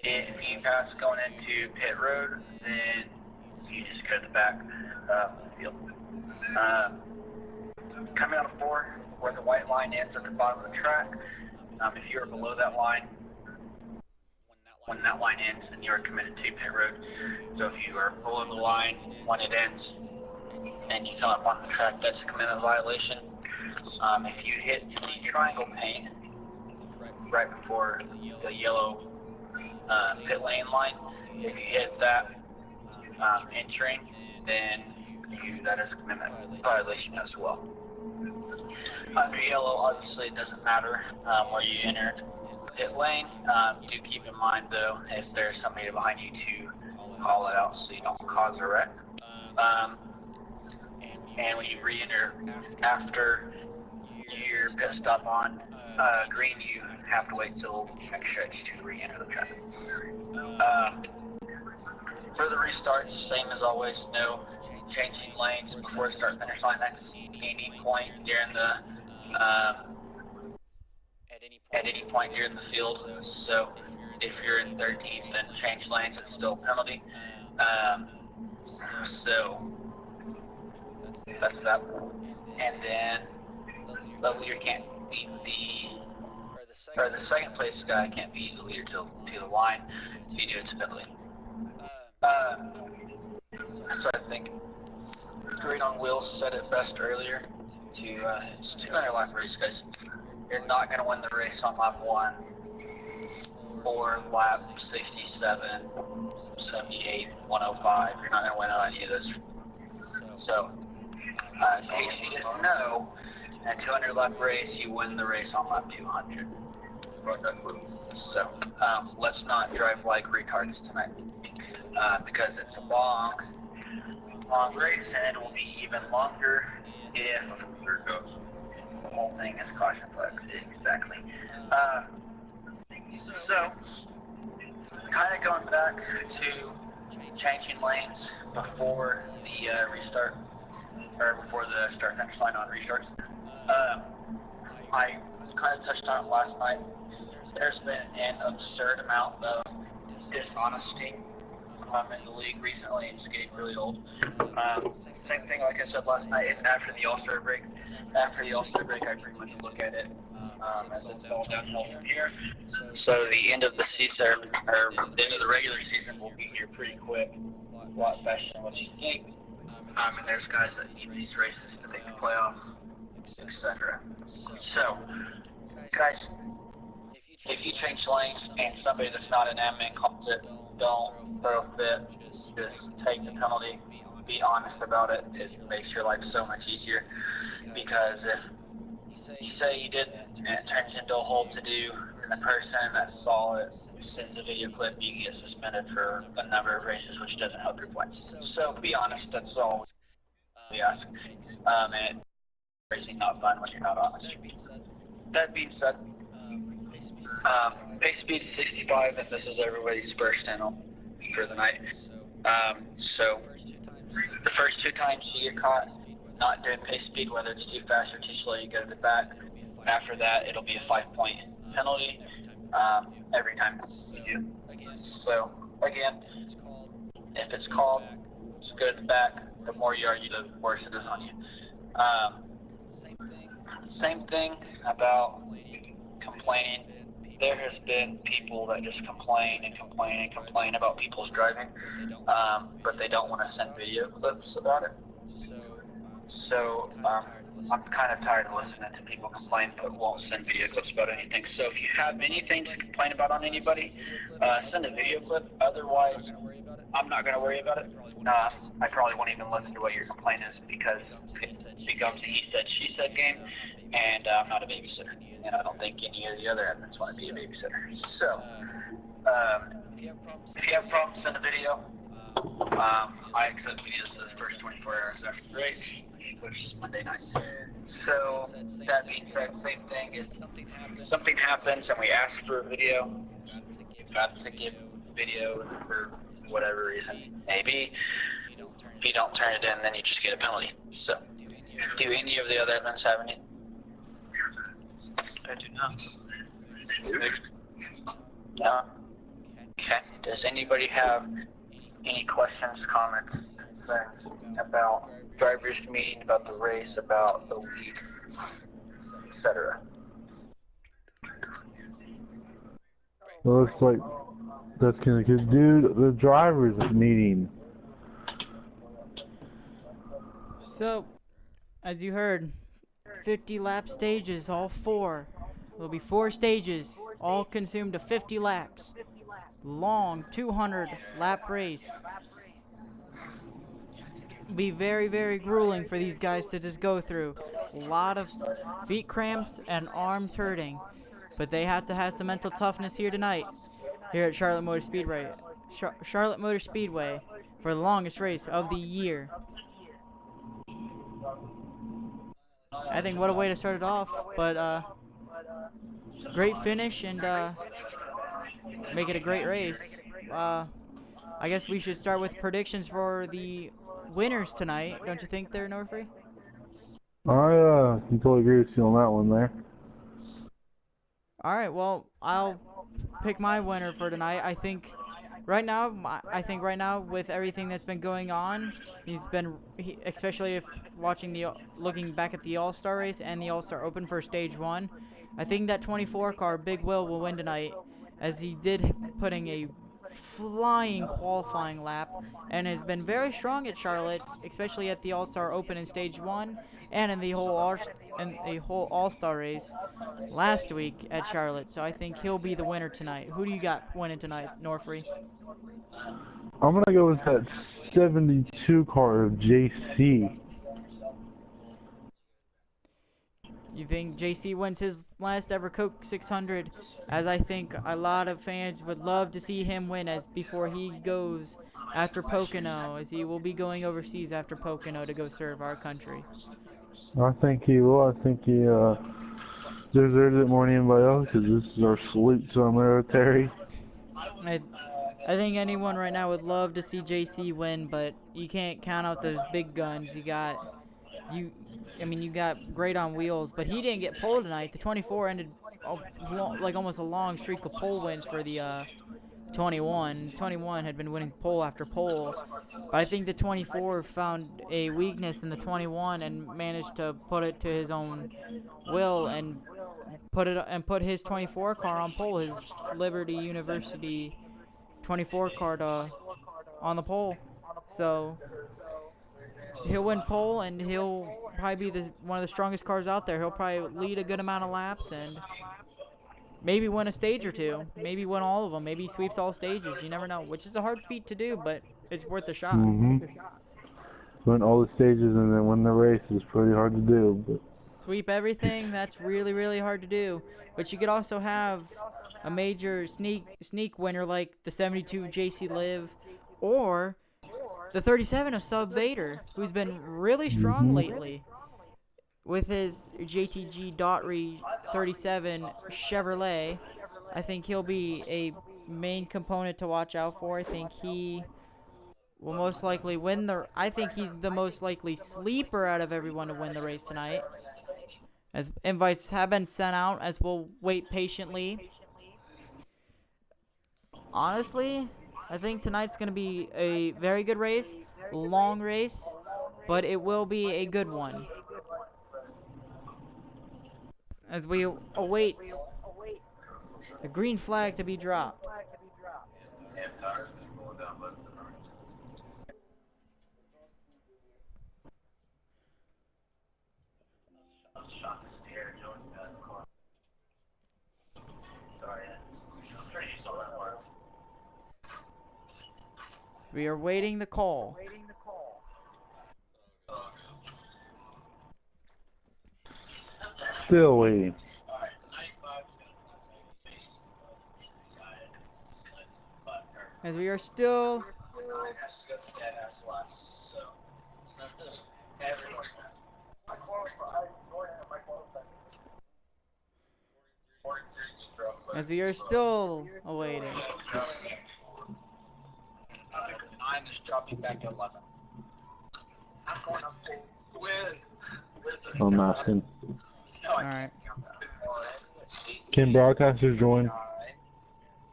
If you pass going into pit road, then you just go to the back of the field. Coming out of 4, where the white line ends at the bottom of the track, if you're below that line, when that line ends, then you are committed to pit road. So if you are below the line when it ends, and you come up on the track, that's a commitment violation. If you hit the triangle pane right before the yellow pit lane line, if you hit that entering, then that is a commitment violation as well. Under yellow, obviously it doesn't matter where you enter the pit lane. Do keep in mind though, if there's somebody behind you, to call it out so you don't cause a wreck. And when you re-enter after you're pit stop on green, you have to wait till next stretch to re-enter the track. For the restarts, same as always, no changing lanes before the start-finish line at any point during the at any point during the field. So if you're in 13th, then change lanes, it's still a penalty. So that's that. And then the leader can't beat the second place guy can't beat the leader to the line. So you do it to penalty. So I think Great on Wheels said it best earlier. It's 200 lap race, guys. You're not going to win the race on lap 1 or lap 67, 78, 105. You're not going to win on any of those. So, in case you didn't know, in a 200 lap race, you win the race on lap 200. So, let's not drive like retards tonight, because it's a long race, and it will be even longer if the whole thing is caution flags. Exactly. So, kind of going back to changing lanes before the restart, or before the start-finish line on restarts. I kind of touched on it last night. There's been an absurd amount of dishonesty in the league recently. It's getting really old. Same thing, like I said last night, after the All-Star break. After the All-Star break, I pretty much look at it as it's all downhill from here. So the end of the season, or the end of the regular season, will be here pretty quick. A lot faster than what you think. And there's guys that need these races to make the playoffs, etc. So, guys, if you change lanes and somebody that's not an admin calls it, don't throw a fit. Just take the penalty. Be honest about it. It makes your life so much easier. Because if you say you didn't and it turns into a whole to-do, and the person that saw it sends a video clip, you can get suspended for a number of races, which doesn't help your points. So be honest, that's all we ask. And racing not fun when you're not honest. That being said, pace speed is 65, and this is everybody's first channel for the night. So the first 2 times you get caught not doing pace speed, whether it's too fast or too slow, you go to the back. After that, it'll be a 5-point penalty every time you do. So again, if it's called, just go to the back. The more you argue, the worse it is on you. Same thing about complaining. There has been people that just complain and complain and complain about people's driving, but they don't want to send video clips about it. So I'm kind of tired of listening to people complain but won't send video clips about anything. So if you have anything to complain about on anybody, send a video clip. Otherwise, I'm not going to worry about it. I probably won't even listen to what your complaint is, because it becomes a he said, she said game, and I'm not a babysitter. And I don't think any of the other admins want to be a babysitter. So, if you have problems, send a video. I accept videos for the first 24 hours after the race, which is Monday night. So, that being said, same thing. If something happens and we ask for a video, you've got to give video for whatever reason. Maybe if you don't turn it in, then you just get a penalty. So, do any of the other admins have any? I do not. No? Okay. Does anybody have any questions, comments, concerns about drivers' meeting, about the race, about the week, etc.? Well, looks like that's gonna do the drivers' meeting. So, as you heard, 50 lap stages, all 4. There'll be 4 stages, all consumed to 50 laps. Long 200 lap race. Be very, very grueling for these guys to just go through. A lot of feet cramps and arms hurting. But they have to have some mental toughness here tonight, here at Charlotte Motor Speedway. Charlotte Motor Speedway for the longest race of the year. I think what a way to start it off, but great finish and make it a great race. I guess we should start with predictions for the winners tonight, don't you think there, Norfree? I can totally agree with you on that one there. Alright, well, I'll pick my winner for tonight. I think right now with everything that's been going on, especially if looking back at the All-Star race and the All-Star Open for Stage 1, I think that 24 car, Big Will win tonight, as he did putting a flying qualifying lap and has been very strong at Charlotte, especially at the All-Star Open in Stage 1 and in the whole All-Star race last week at Charlotte. So I think he'll be the winner tonight. Who do you got winning tonight, Norfree? I'm gonna go with that 72 car of JC. You think JC wins his last ever Coke 600? As I think a lot of fans would love to see him win before he goes after Pocono, as he will be going overseas after Pocono to go serve our country. I think he will. I think he deserves it more than anybody else, because this is our salute to our military. I think anyone right now would love to see JC win, but you can't count out those big guns. You got great on wheels, but he didn't get pole tonight. The 24 ended like almost a long streak of pole wins for the 21. 21 had been winning pole after pole, but I think the 24 found a weakness in the 21 and managed to put it to his own will and put his 24 car on pole, his Liberty University 24 car on the pole. So he'll win pole, and he'll probably be one of the strongest cars out there. He'll probably lead a good amount of laps, and maybe win a stage or two. Maybe win all of them. Maybe he sweeps all stages. You never know, which is a hard feat to do, but it's worth a shot. Win all the stages and then win the race is pretty hard to do. But Sweep everything, that's really, really hard to do. But you could also have a major sneak winner like the 72 JC Live or the 37 of Sub Vader, who's been really strong lately with his JTG Daughtry 37 Chevrolet. I think he'll be a main component to watch out for. I think he will most likely win the... I think he's the most likely sleeper out of everyone to win the race tonight. As invites have been sent out, as we'll wait patiently. Honestly, I think tonight's going to be a very good race, long race, but it will be a good one. As we await the green flag to be dropped. We are waiting the call. still waiting. As we are still... As we are still awaiting. 9 is dropping back to 11. I'm going up with I'm asking. Alright. Can broadcasters join?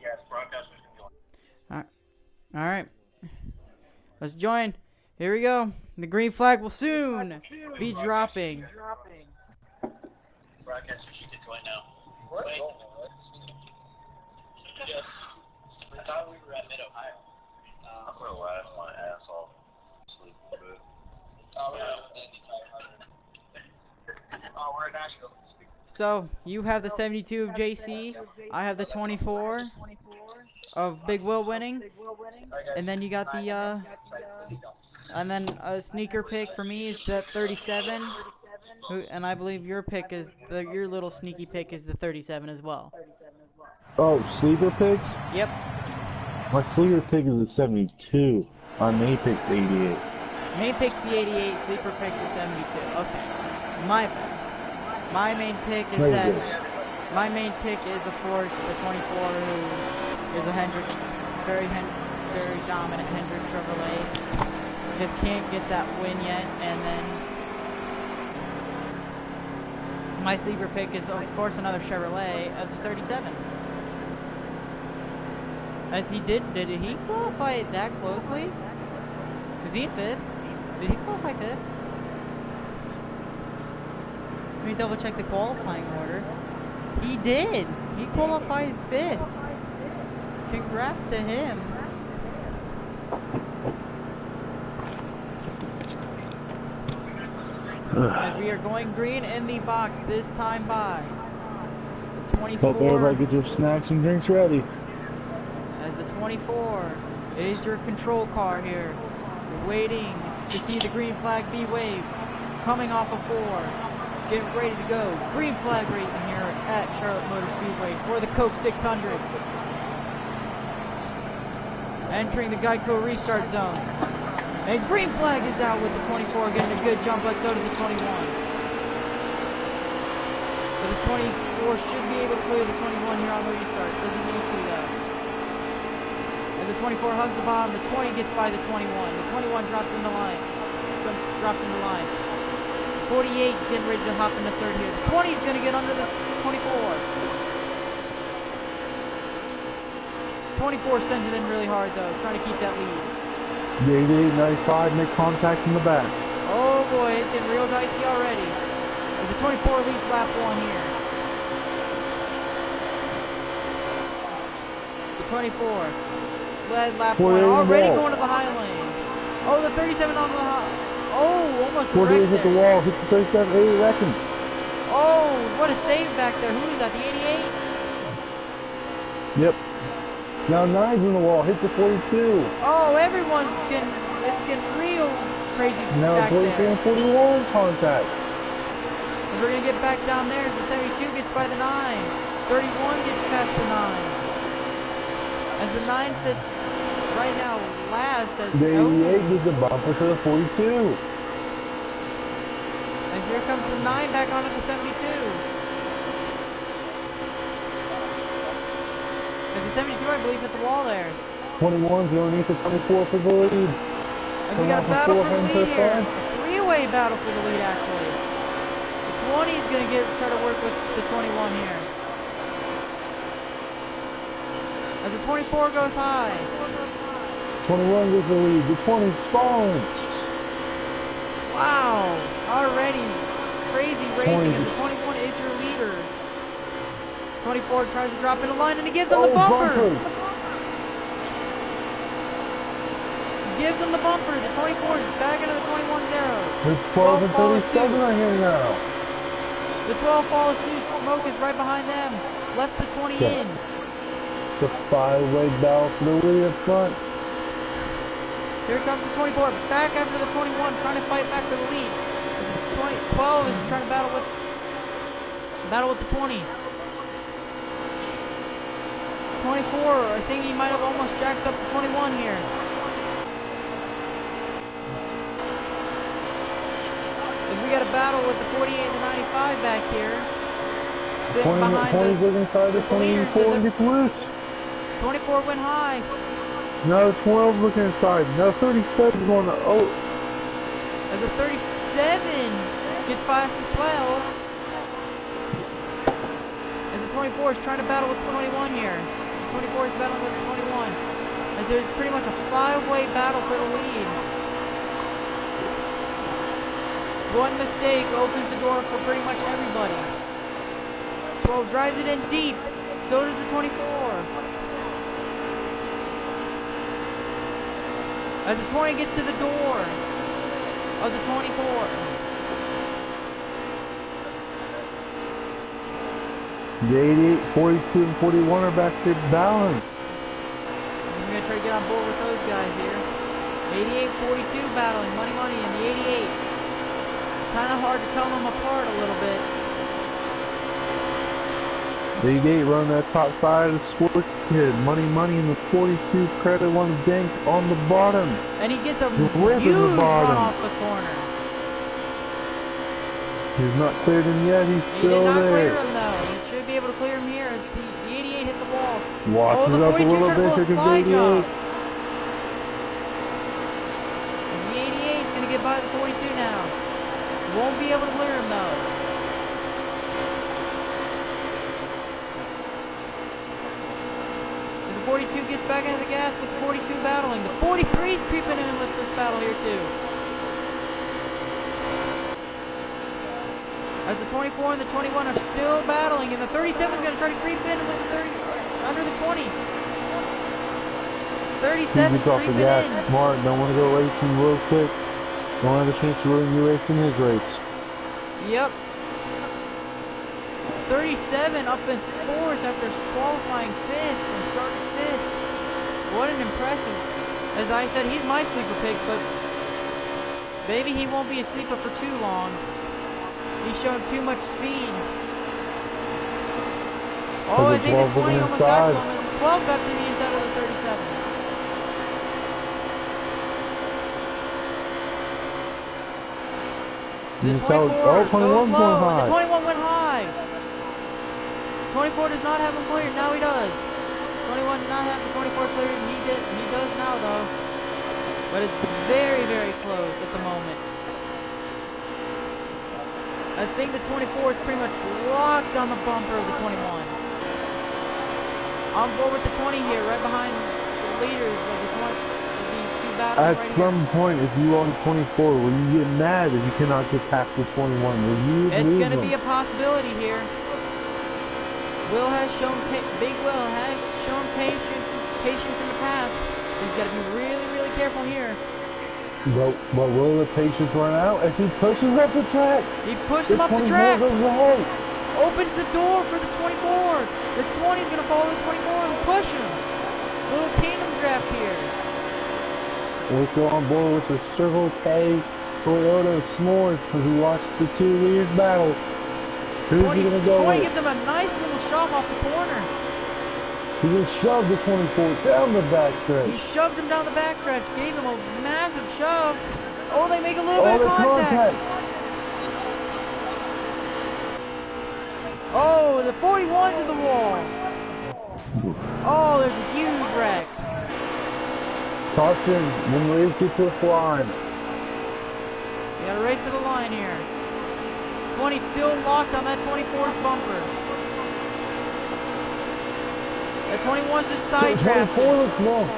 Yes, broadcasters can join. Alright. Let's join. Here we go. The green flag will soon be dropping. Broadcasters, you can join now. Wait. I thought we were at Mid-Ohio. I'm going to laugh my ass off. Sleep a bit. We're at Nashville. So, you have the 72 of JC. I have the 24 of Big Will winning. And then you got the, and then a sneaker pick for me is the 37. And I believe your pick is, your little sneaky pick is the 37 as well. Oh, sleeper picks? Yep. My sleeper pick is the 72. My main pick's the 88. Main pick's the 88, sleeper pick the 72. Okay. My bad. My main pick is that. My main pick is, of course, the 24, who is a Hendrick, very dominant Hendrick Chevrolet. Just can't get that win yet, and then my sleeper pick is, of course, another Chevrolet of the 37. As he did he qualify that closely? Is he 5th? Did he qualify 5th? Let me double check the qualifying order. He did! He qualified 5th! Congrats to him! As we are going green in the box this time by the 24. Hope everybody get your snacks and drinks ready. As the 24, it is your control car here. We're waiting to see the green flag be waved. Coming off of 4. Getting ready to go. Green flag racing here at Charlotte Motor Speedway for the Coke 600. Entering the Geico restart zone. And green flag is out with the 24 getting a good jump, but so does the 21. So the 24 should be able to clear the 21 here on the restart. Doesn't need to though. As the 24 hugs the bottom, the 20 gets by the 21. The 21 drops in the line. 48 getting ready to hop in the third here. The 20 is going to get under the 24. 24 sends it in really hard though, trying to keep that lead. The 8895 make contact in the back. Oh boy, it's getting real dicey already. As the 24 leads lap 1 here. The 24 led lap 1, already going to the high lane. Oh, the 37 on the high. Oh, almost 48 hit the wall, hit the 37, 80 seconds. Oh, what a save back there. Who is that, the 88? Yep. Now 9's in the wall. Hit the 42. Oh, everyone's getting, it's getting real crazy Now back 43 there. and 41 contact. And we're going to get back down there as the 72 gets by the 9. 31 gets past the 9. As the 9 sits right now last. As The 88 gives a bumper to the 42. And here comes the 9 back onto the 72. And the 72, I believe, hit the wall there. 21's underneath the 24 for the lead. And we got a battle for the lead here. A three-way battle for the lead, actually. The 20 is going to try to work with the 21 here. As the 24 goes high. 21 gets the lead. The 20's falling. Wow. Already crazy racing. And the 21 is your leader. 24 tries to drop in the line and he gives them the bumper. He gives them the bumper. The 24 is back into the 21-0. There's 12 and 37 right here now. The 12 follows suit. Smoke is right behind them. Left the 20 in. The 5-way battle for the lead up front. Here comes the 24. Back after the 21, trying to fight back for the lead. The 12 is trying to battle with the 20. 24, I think he might have almost jacked up the 21 here. And we got a battle with the 48 and the 95 back here. 20's looking inside the 24 and gets loose. 24 went high. Now 12 looking inside. Now 37 is going to As the 37 gets past the 12. As the 24 is trying to battle with the 21 here. 24 is battling with the 21. As there's pretty much a 5-way battle for the lead. One mistake opens the door for pretty much everybody. 12 drives it in deep. So does the 24. As the 20 gets to the door of the 24. The 88, 42, and 41 are back to balance. We're going to try to get on board with those guys here. 88, 42 battling, money, and the 88. Kind of hard to tell them apart a little bit. The 88 running that top side of the sports kid. Money, and the 42 credit one dank on the bottom. And he gets a huge run off the corner. He's not cleared him yet. He's still there. He did not there. clear him though. He should be able to clear him here as the 88 hit the wall. Watch it up a little bit. Here comes the 88. The 88 is going to get by the 42 now. Won't be able to clear him though. As the 42 gets back into the gas with the 42 battling. The 43 is creeping in with this battle here too. As the 24 and the 21 are still battling, and the 37 is going to try to creep in with the 30, under the 20. 37 Keep off the gas. Smart. Don't want to go racing real quick. Don't have a chance to ruin your race in his race. Yep. 37 up in 4th after qualifying 5th and starting 5th. What an impressive. As I said, he's my sleeper pick, but maybe he won't be a sleeper for too long. He's showing too much speed. Oh, I think the 20 almost got to him, and the 12 got to the inside of the 37. The 24 21's going high. The 21 went high. 24 does not have him cleared. Now he does. 21 did not have the 24 cleared, and he does now though. But it's very, very close at the moment. I think the 24 is pretty much locked on the bumper of the 21. On board with the 20 here, right behind the leaders of the 20. At some point, if you own 24, will you get mad if you cannot get past the 21? Will you It's going to be a possibility here. Big Will has shown patience in the past. He's got to be really, really careful here. But will the patience run out as he pushes up the track? He pushed him up the track. Goes ahead. Opens the door for the 24. The 20 is going to follow the 24. The push him. Little tandem draft here. Let's go on board with the Circle K Toyota S'mores because we watched the 2 leaders battle. Who's he going to go 20 with? gives him a nice little shove off the corner. He just shoved the 24 down the backstretch. He shoved him down the backstretch, gave him a massive shove. Oh, they make a little bit of contact. Oh, the 41's in the wall. Oh, there's a huge wreck. Caution, when we get to the line. You gotta race to the line here. 20 still locked on that 24's bumper. That 21's just side trapped. 24 looks long.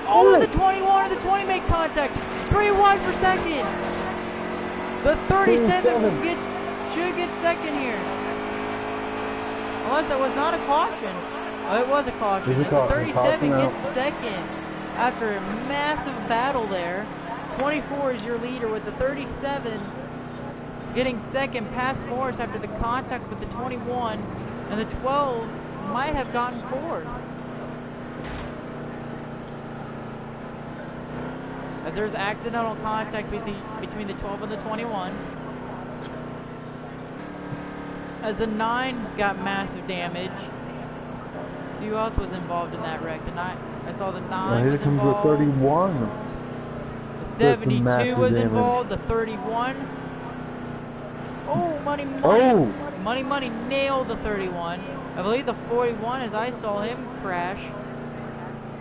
Oh, the 21 and the 20 make contact. 3 wide per second. The 37 should get second here. Unless that was not a caution. Oh, it was a caution. The 37 gets second after a massive battle there. 24 is your leader with the 37 getting second past Morris after the contact with the 21, and the 12 might have gotten fourth. As there's accidental contact between the 12 and the 21. As the 9 got massive damage. See who else was involved in that wreck? The 9. I saw the 9 Here was comes involved. the 31. The 72 was involved. The 31. Oh, money. Oh! Money nailed the 31. I believe the 41, as I saw him crash.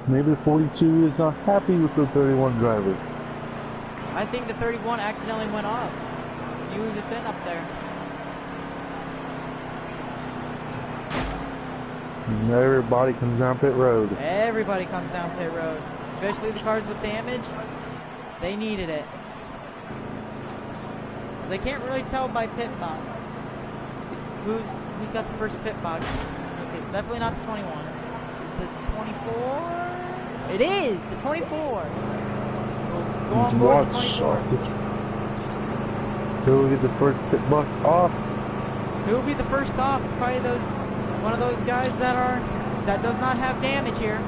Maybe the 42 is not happy with the 31 driver. I think the 31 accidentally went off. He was just sitting up there. And everybody comes down pit road. Everybody comes down pit road. Especially the cars with damage. They needed it. They can't really tell by pit box who's got the first pit box. Okay, it's definitely not the 21. It's the 24. It is the 24. We'll go on board the 24. Who will get the first pit box off? Who will be the first off? It's probably one of those guys that does not have damage here.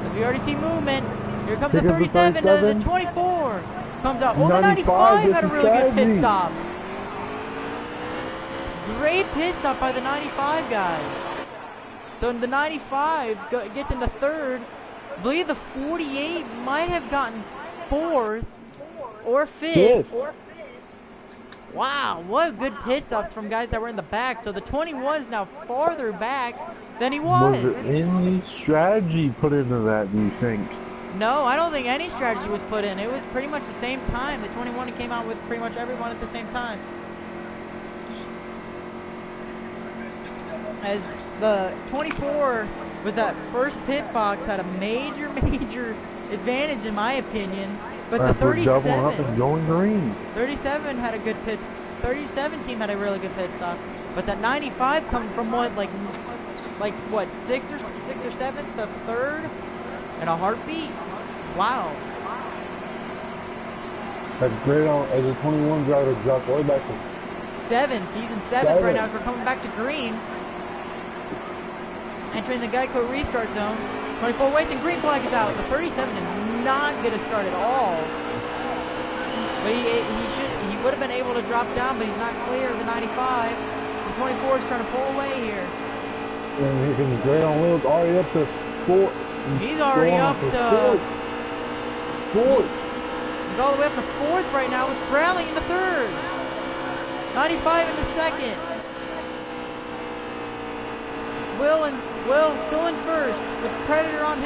As we already see movement. Here comes the 37 to the 24. Comes out. Oh, the 95 had a really good pit stop. Great pit stop by the 95 guys. So the 95 gets into third. I believe the 48 might have gotten fourth or fifth. Wow, what good pit stops from guys that were in the back. So the 21 is now farther back than he was. Was there any strategy put into that, do you think? No, I don't think any strategy was put in. It was pretty much the same time. The 21 came out with pretty much everyone at the same time. As the 24 with that first pit box had a major advantage in my opinion. But the 37 doubling up and going green. 37 had a good pit. 37 team had a really good pit stop. But that 95 coming from what, like what, sixth or seventh, the third, and a heartbeat. Wow. That's great as a 21 driver dropped way back to 7th. He's in 7th right now as we're coming back to green. Entering the Geico restart zone. 24 waits and green flag is out. The 37 is not going to start at all. But he would have been able to drop down, but he's not clear of the 95. The 24 is trying to pull away here. And here comes Gray on wheels, already up to 4. He's already up to fourth. He's all the way up to 4th right now with Bradley in the 3rd. 95 in the 2nd. Will still in 1st with Predator on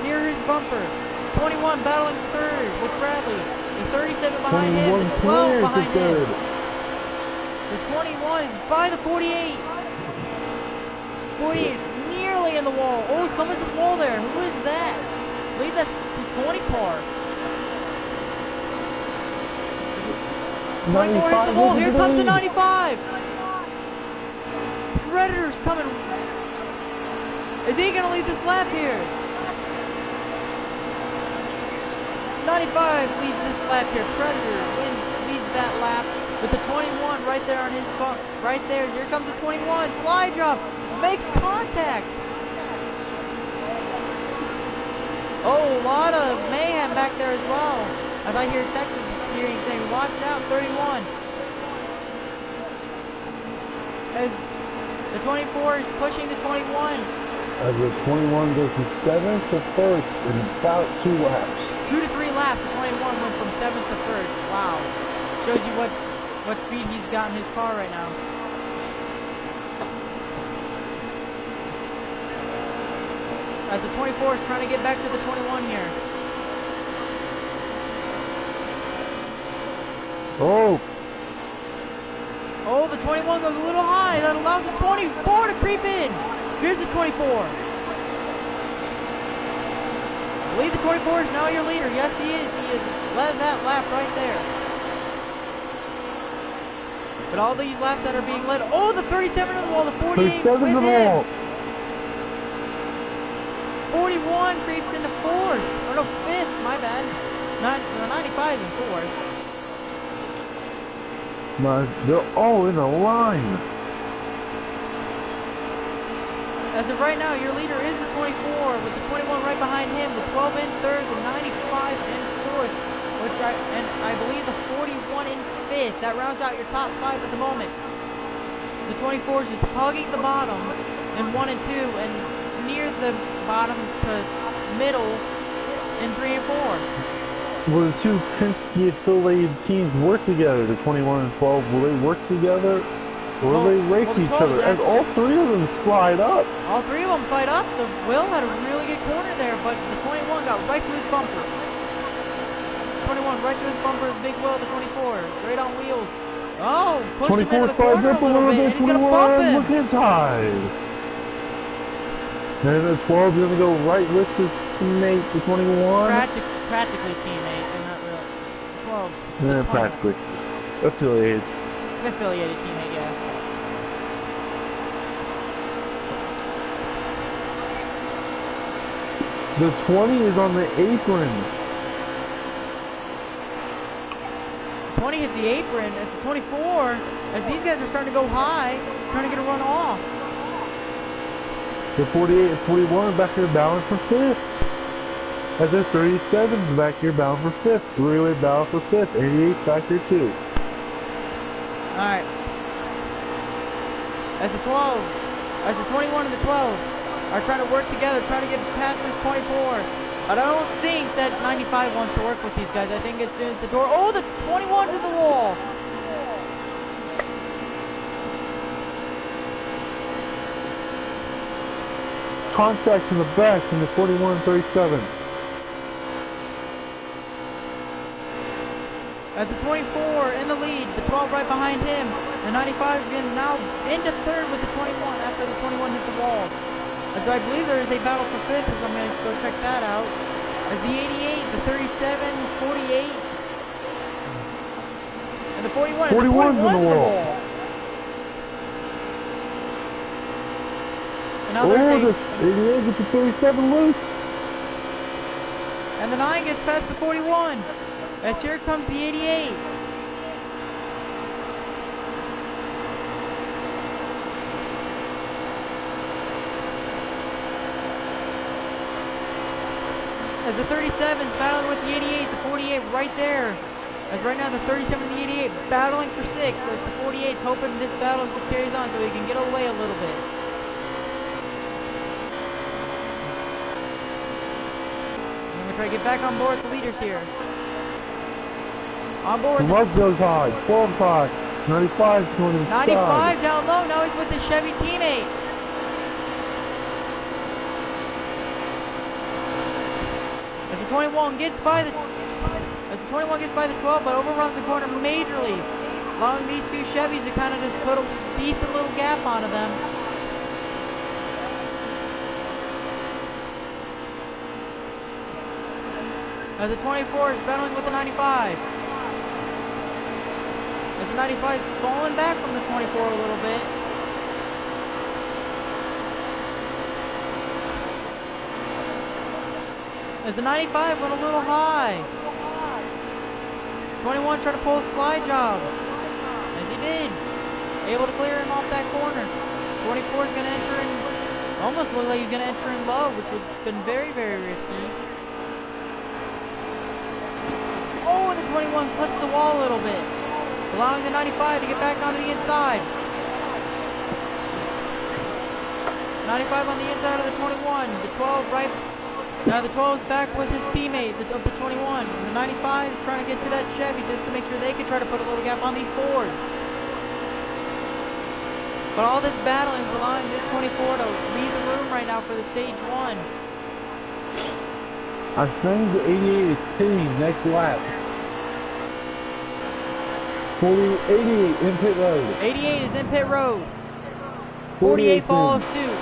near his bumper. 21 battling 3rd with Bradley. The 37 behind him. The 12 behind him. The 21 is by the 48. 48 nearly in the wall. Oh, someone's in the wall there. Who is that? I believe that's the 20 car. 24 hits the wall. Here comes the 95. Predator's coming. Is he going to lead this lap here? 95 leads this lap here. Predator leads that lap. with the 21 right there on his front. Right there. Here comes the 21. Slide job. Makes contact. Oh, a lot of mayhem back there as well. As I hear Texas hearing saying, watch out, 31. As the 24 is pushing the 21. As the 21 goes from 7th to 1st in about 2 laps. 2 to 3 laps, the 21 went from 7th to 1st. Wow. Shows you what speed he's got in his car right now. As the 24 is trying to get back to the 21 here. Oh! Oh, the 21 goes a little high. That allows the 24 to creep in. Here's the 24. I believe the 24 is now your leader. Yes, he is. He has led that lap right there. But all these laps that are being led. Oh, the 37 on the wall. The 48 with him. 41 creeps into 4th. Or no, 5th. My bad. The 95 is in 4th. They're all in a line. As of right now, your leader is the 24, with the 21 right behind him, the 12 in 3rd, the 95 in 4th, and I believe the 41 in 5th. That rounds out your top 5 at the moment. The 24 is just hugging the bottom in 1 and 2, and near the bottom to middle in 3 and 4. Will the two Penske affiliated teams work together? The 21 and 12, will they work together? Or will they race each other? As all 3 of them slide up. All 3 of them slide up. The Will had a really good corner there, but the 21 got right to his bumper. 21 right to his bumper, big Will, the 24. Straight on wheels. Oh, pushed him into the corner a little bit, and he's going to bump him. Looking tied. And the 12 is going to go right with his teammate, the 21. Practically teammate, and not really. 12. Yeah, practically. Affiliated. Affiliated teammate, yeah. The 20 is on the apron. 20 hit the apron. As the 24, as these guys are starting to go high, trying to get a run off. The 48 and 41 back here bound for 5th. As the 37 is back here bound for 5th. 3-way bound for 5th. 88 back here too. Alright. As the 21 and the 12 are trying to work together, trying to get past this 24. But I don't think that 95 wants to work with these guys. I think as soon as the door... Oh, the 21's in the wall! Contact in the back from the 41 and 37. As the 24 in the lead, the 12 right behind him. The 95 again now into 3rd with the 21 after the 21 hit the wall. As I believe there is a battle for 5th, as I'm going to go check that out. As the 88, the 37, 48, and the 41. 41's in the wall. And now Oh, there's the 88 gets the 37 loose. and the 9 gets past the 41. As here comes the 88. As the 37's battling with the 88, the 48 right there. As right now the 37 and the 88 battling for 6. So it's the 48 hoping this battle just carries on so he can get away a little bit. I'm going to try to get back on board with the leaders here. On board. Love goes high. 12 high. 95 going inside. 95 down low. Now he's with his Chevy teammate. As the 21 gets by the 12, but overruns the corner majorly, allowing these two Chevys to kind of just put a decent little gap onto them. As the 24 is battling with the 95. As the 95 is falling back from the 24 a little bit. As the 95 went a little high. 21 trying to pull a slide job. As he did. Able to clear him off that corner. 24 is going to enter in, almost looked like he's going to enter in low, which would have been very, very risky. Oh, and the 21 clips the wall a little bit, allowing the 95 to get back onto the inside. 95 on the inside of the 21. The 12 right. Now the 12 is back with his teammate of the 21. And the 95 is trying to get to that Chevy just to make sure they can try to put a little gap on these Fords. But all this battling is allowing this 24 to leave the room right now for the stage 1. I think the 88 is pitting next lap. 88 in pit road. 88 is in pit road. 48 follows suit.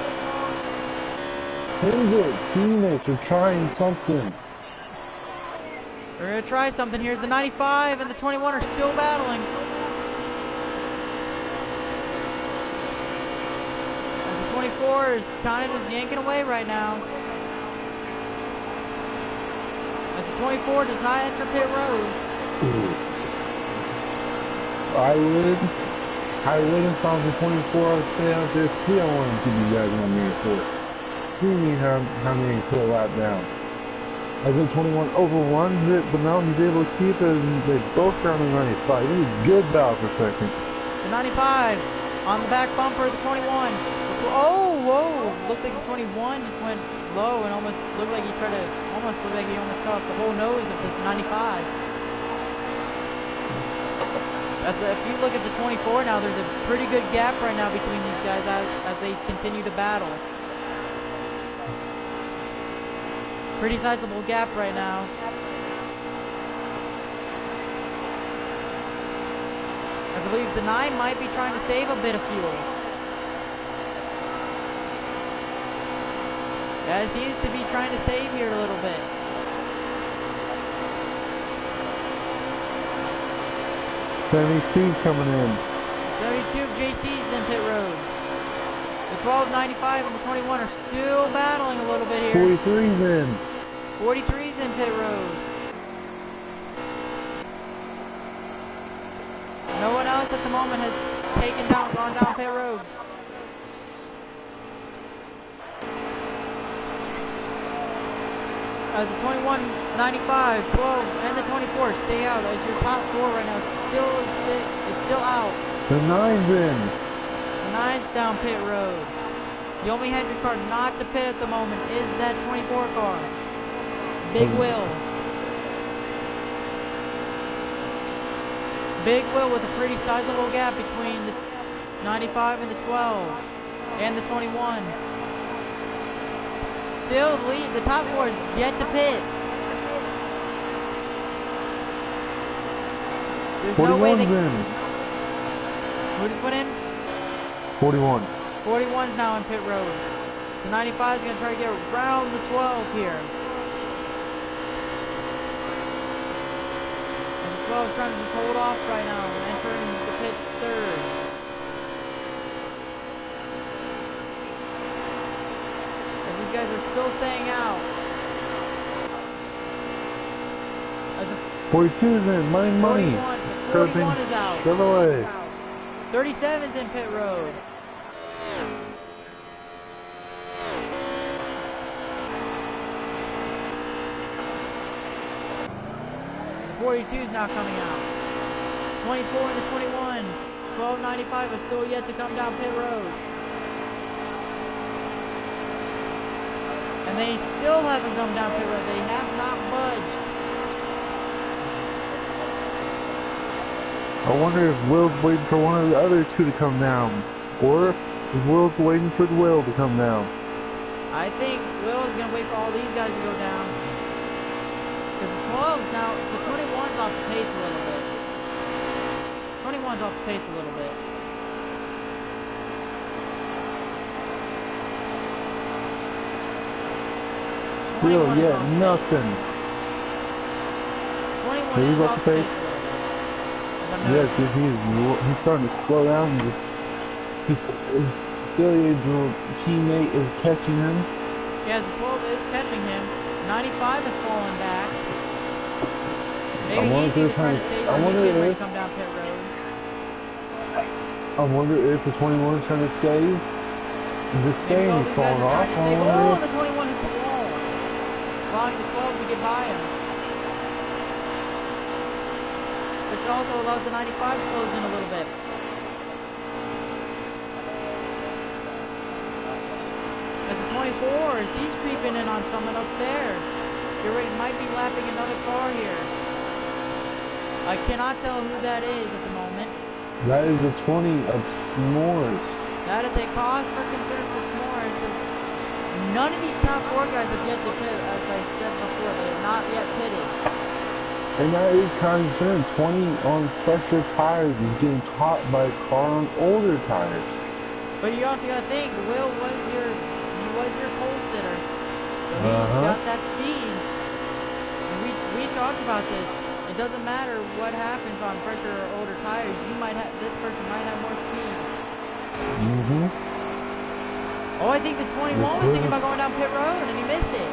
Hendrick teammates are trying something. We're going to try something here. The 95 and the 21 are still battling. And the 24 is kind of just yanking away right now. As the 24 does not enter pit road. I wouldn't found the 24 stay out there. See, I wanted to be guys on there for it. See me how many put a lap down. As the 21 overruns it, but now he's able to keep it, and they both are on the 95. It was good battle for a second. The 95 on the back bumper of the 21. Oh, whoa! Looks like the 21 just went low and almost looked like he almost cut off the whole nose of this 95. If you look at the 24 now, there's a pretty good gap right now between these guys as they continue to battle. Pretty sizable gap right now. I believe the 9 might be trying to save a bit of fuel. Yeah, he seems to be trying to save here a little bit. '72 coming in. 72 JC's in pit road. The 12, 95, and the 21 are still battling a little bit here. 43's in. 43's in pit road. No one else at the moment has gone down pit road. The 21, 95, 12, and the 24 stay out. As your top 4 right now is still out. The 9's in. The 9's down pit road. The only Hendrick car not to pit at the moment is that 24 car. Big Will. Big Will with a pretty sizable gap between the 95 and the 12 and the 21. Still lead. The top 4 is yet to pit. There's no way they... Who did you put in? 41. 41's now in pit road. The 95 is going to try to get around the 12 here. And the 12 is trying to just hold off right now, entering the pit third. And these guys are still staying out. 42's in, money. 41 is out. Get away. 37's in pit road. The 42 is now coming out. 24 and the 21. 1295 is still yet to come down pit road. And they still haven't come down pit road. They have not budged. I wonder if Will's waiting for one of the other two to come down. Or if Will's waiting for the Will to come down. I think Will is going to wait for all these guys to go down. Because the 12's now, the 21's off the pace a little bit. 21's off the pace a little bit. Will, yeah, nothing. 21 He's is off off the the pace. pace. Yes, he's starting to slow down. His teammate is catching him. Yeah, the 12 is catching him. 95 is falling back. Maybe I wonder if they're trying to save him. I wonder He's getting ready if to come down pit road. I wonder if the 21's trying to save. The staying is falling off. Oh, the 21 is the wall. Allowing the 12 to get by him. Which also allows the 95 to close in a little bit. As the 24, he's creeping in on someone up there. He might be lapping another car here. I cannot tell who that is at the moment. That is the 20 of S'mores. That is a cause for concern for S'mores. None of these top 4 guys have yet to pit, as I said before. They have not yet pitted. And that is kind of concerned. 20 on fresher tires is getting caught by a car on older tires. But you also got to think, Will was your pole sitter. So he's got that speed. And we talked about this. It doesn't matter what happens on fresher or older tires. This person might have more speed. Oh, I think the 21 was thinking about going down pit road and he missed it.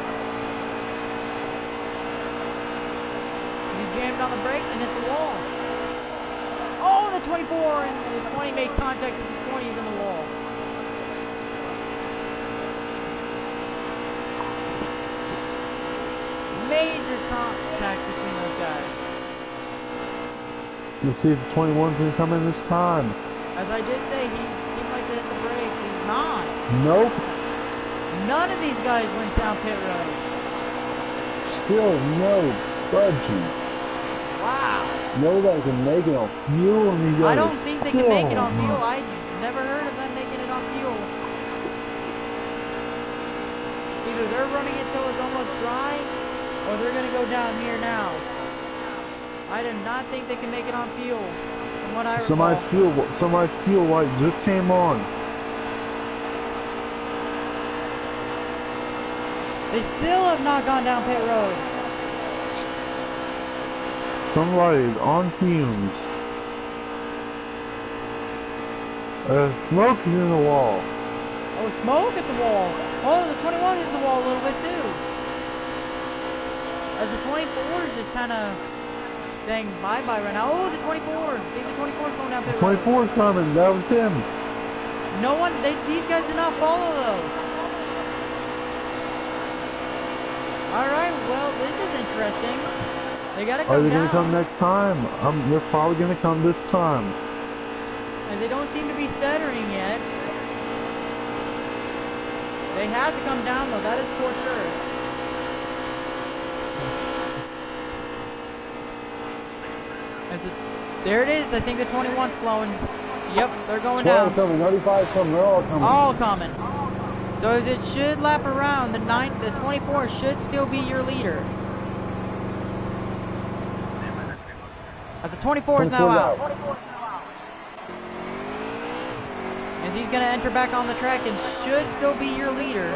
He jammed on the brakes and hit the wall. Oh, the 24 and the 20 made contact with the 20s in the wall. Major contact between those guys. Let's see if the 21's going to come in this time. As I did say, he seemed like to hit the brakes. He's not. Nope. None of these guys went down pit road. Still no budgie. Wow. Nobody can make it on fuel. And I don't think they can make it on fuel. I never heard of them making it on fuel. Either they're running it till it's almost dry, or they're going to go down here now. I do not think they can make it on fuel, from what I recall. Somebody's fuel light just came on. They still have not gone down pit road. Somebody's on fumes. Smoke is in the wall. Oh, smoke at the wall. Oh, the 21 hits the wall a little bit too. As the 24 is just kind of saying bye-bye right now. Oh, the 24. I think the 24 is going down pit road. 24's coming. That was him. No one, these guys did not follow though. Alright, well, this is interesting. They gotta come down. Are they going to come next time? They're probably going to come this time. And they don't seem to be stuttering yet. They have to come down though, that is for sure. There it is, I think the 21's flowing. Yep, they're going down. 12 coming, 95 coming, they're all coming. All coming. So as it should lap around, the 24 should still be your leader. As the 24 is now out. As he's going to enter back on the track and should still be your leader.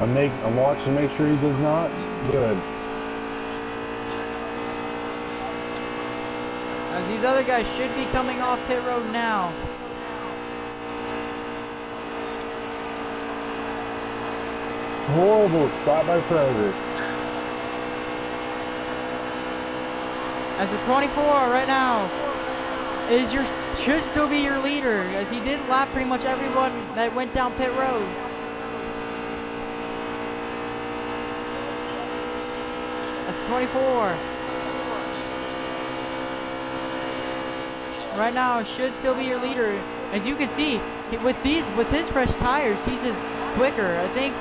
I'm watching to make sure he does not. Good. As these other guys should be coming off pit road now. Horrible spot by Predator. As the 24 right now should still be your leader, as he did lap pretty much everyone that went down pit road. That's 24. Right now should still be your leader. As you can see, with his fresh tires, he's just quicker. I think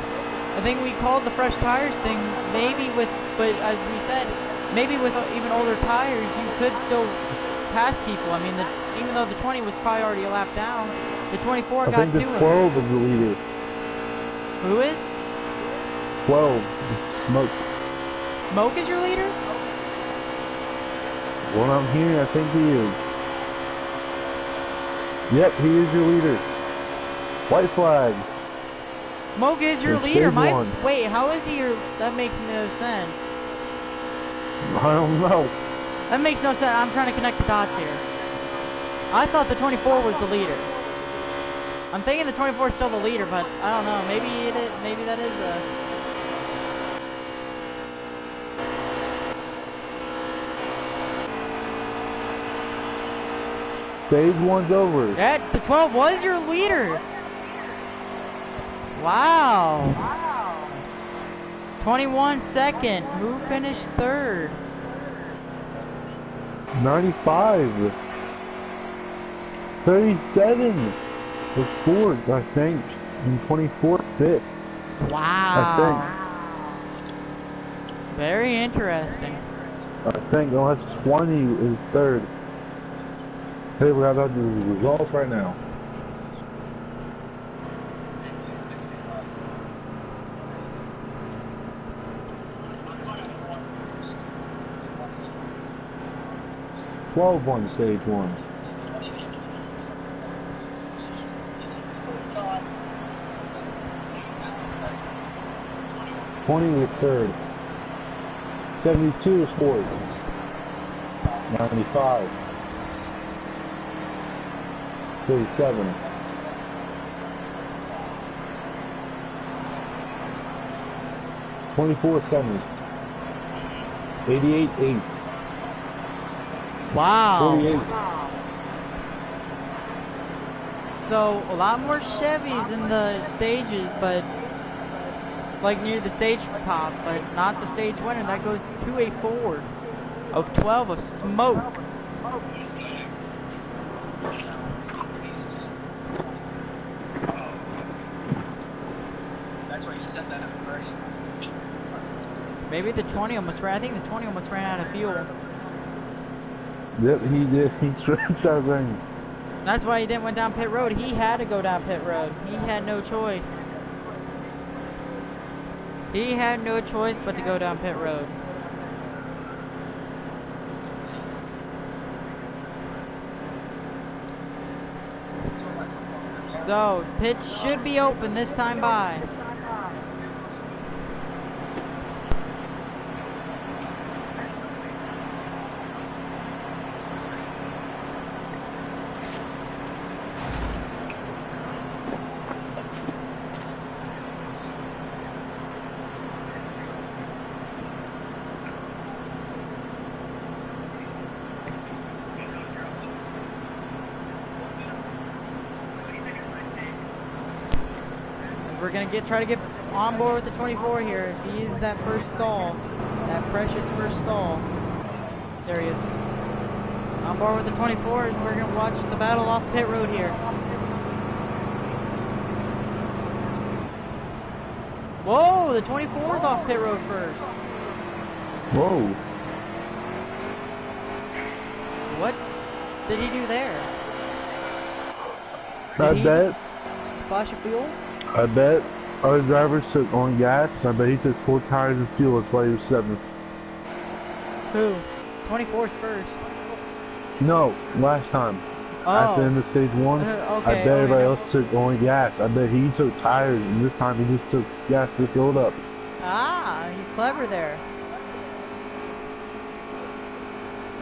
we called the fresh tires thing but as we said, maybe with even older tires, you could still pass people. I mean, even though the 20 was probably already a lap down, the 24 got to him. I think the 12 is the leader. Who is? 12. Smoke. Smoke is your leader? Well, I'm here. I think he is. Yep, he is your leader. White flag. Smoke is your leader. Wait, how is he your? That makes no sense. I don't know. That makes no sense. I'm trying to connect the dots here. I thought the 24 was the leader. I'm thinking the 24 is still the leader, but I don't know. Maybe it is. Maybe that is Stage 1's over. That the 12 was your leader. Wow. 21 second. Who finished third? 95. 37 was fourth, I think. And 24 fifth. Wow. Very interesting. I think unless 20 is third. Hey, we have the results right now. Twelve won stage 1. $20 was third. 72 is fourth. 95. 37. 24 seventh. 88 eighth. Wow. 48. So a lot more Chevys in the stages, but like near the stage top, but not the stage winner. That goes to a Ford of 12 of smoke. Maybe the 20 almost ran. I think the 20 almost ran out of fuel. Yep, he did. He tripped that thing. That's why he didn't went down pit road. He had to go down pit road. He had no choice. He had no choice but to go down pit road. So, pit should be open this time by. We're gonna try to get on board with the 24 here. He is that first stall, that precious first stall. There he is. On board with the 24, and we're gonna watch the battle off pit road here. Whoa, the 24 is off pit road first. Whoa. What did he do there? I bet. Splash of fuel? I bet other drivers took on gas. I bet he took 4 tires of fuel. That's why he was 7th. Who? 24's first. No, last time. Oh. At the end of stage 1, Okay, I bet everybody else took only gas. I bet he took tires, and this time he just took gas to fill it up. Ah, he's clever there.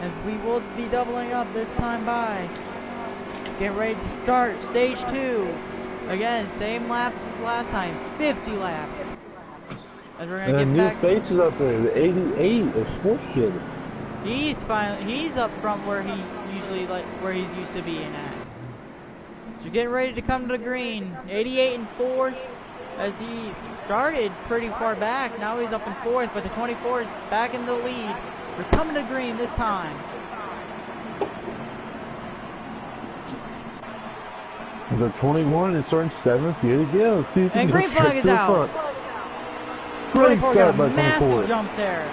As we will be doubling up this time by. Get ready to start stage 2. Again, same laps as last time, 50 laps. As we're gonna and get new back. faces up there, the 88 of Sports Kid. He's up front where he usually where he's used to being at. So getting ready to come to the green. 88 in 4th, as he started pretty far back. Now he's up in 4th, but the 24 is back in the lead. We're coming to green this time. The 21 is starting 7th. Here he goes. See if he And can green get flag is to the out. front. Great 24 start got a by massive 24. jump there.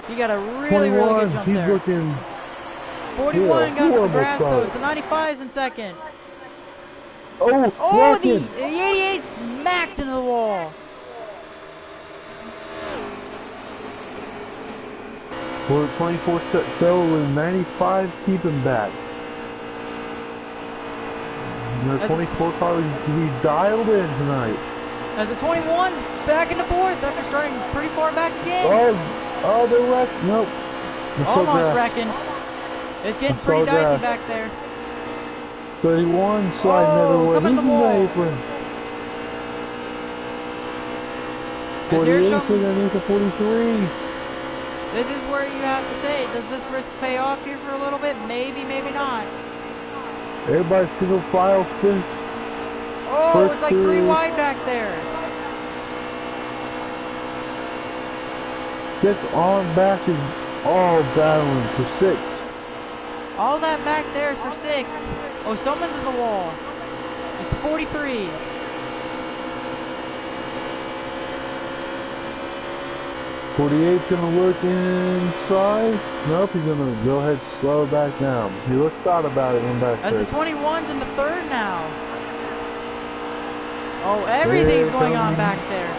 He got a really 21, good jump he's there. looking 41 got to the horrible grass start. coast. The 95's in second. Oh, Oh, the second. 88 smacked into the wall. For 24 so with 95 keep him back. And the 24 car is to be dialed in tonight. As the 21 back into 4th after starting pretty far back again. Oh, they're wrecked. Nope. Almost wrecking. It's getting pretty dicey back there. 31 sliding another way. coming He's to in the the wall. apron. And here 48 comes- underneath the 43. This is where you have to say, does this risk pay off here for a little bit? Maybe, maybe not. Everybody single file fifth. Oh, it's like 3 wide back there. 6 on back is all battling for 6. All that back there is for 6. Oh, someone's in the wall. It's 43. Gonna look inside. Nope, he's gonna go ahead and slow back down. He looked thought about it when back As there. the 21's in the 3rd now. Oh, everything's going on back there.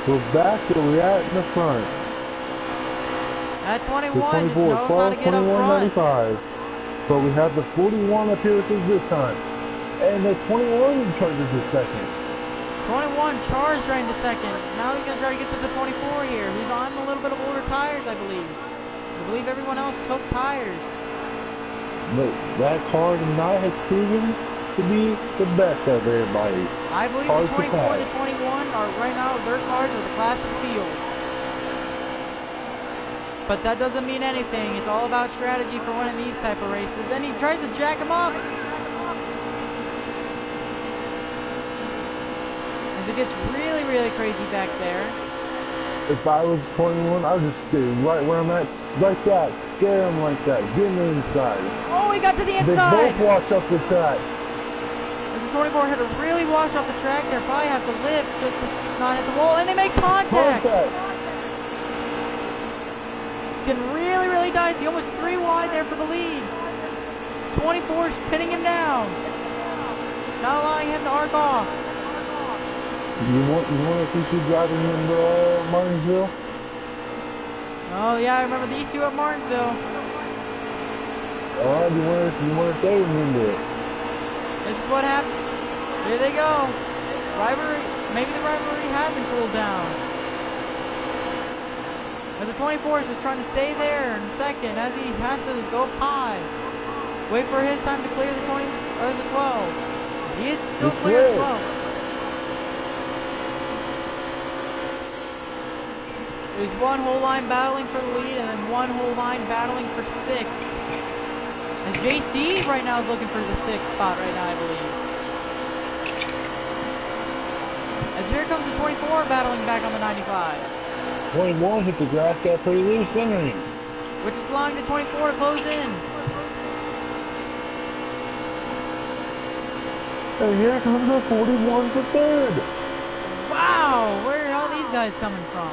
We're back where we're at in the front. That 21 just 24, knows how to get up 21, front. 95. But we have the 41 up here with us this time. And the 21 charges the second. 21 charged right in the second. Now he's going to try to get to the 24 here, who's on a little bit of older tires, I believe. I believe everyone else took tires. But that car tonight has proven to be the best out of everybody. I believe Cars the 24 to and the 21 are right now, their cars are the class of the field. But that doesn't mean anything. It's all about strategy for winning these type of races. Then he tries to jack him up. As it gets really, really crazy back there. If I was 21, I would just stay right where I'm at, like that. Scare him like that. Get him inside. Oh, he got to the They inside. both wash up the track. As the 24 had to really wash off the track there. Probably have to lift just to not hit the wall. And they make contact. Getting really, really dicey. Almost 3 wide there for the lead. 24's pinning him down. Not allowing him to arc off. You want to think you driving in Martinsville? Oh yeah, I remember these two at Martinsville. Oh, you want to stay remember it. This is what happens. Here they go. Rivalry. Maybe the rivalry hasn't cooled down. But the 24 is just trying to stay there in second as he has to go up high. Wait for his time to clear the 20 or the 12. He is still clear as well. There's one whole line battling for the lead and then one whole line battling for 6. And JC right now is looking for the 6th spot right now, I believe. As here comes the 24 battling back on the 95. 21 hit the grass, got pretty loose entering. Which is allowing the 24 to close in. And here comes the 41 for 3rd. Wow, where are all these guys coming from?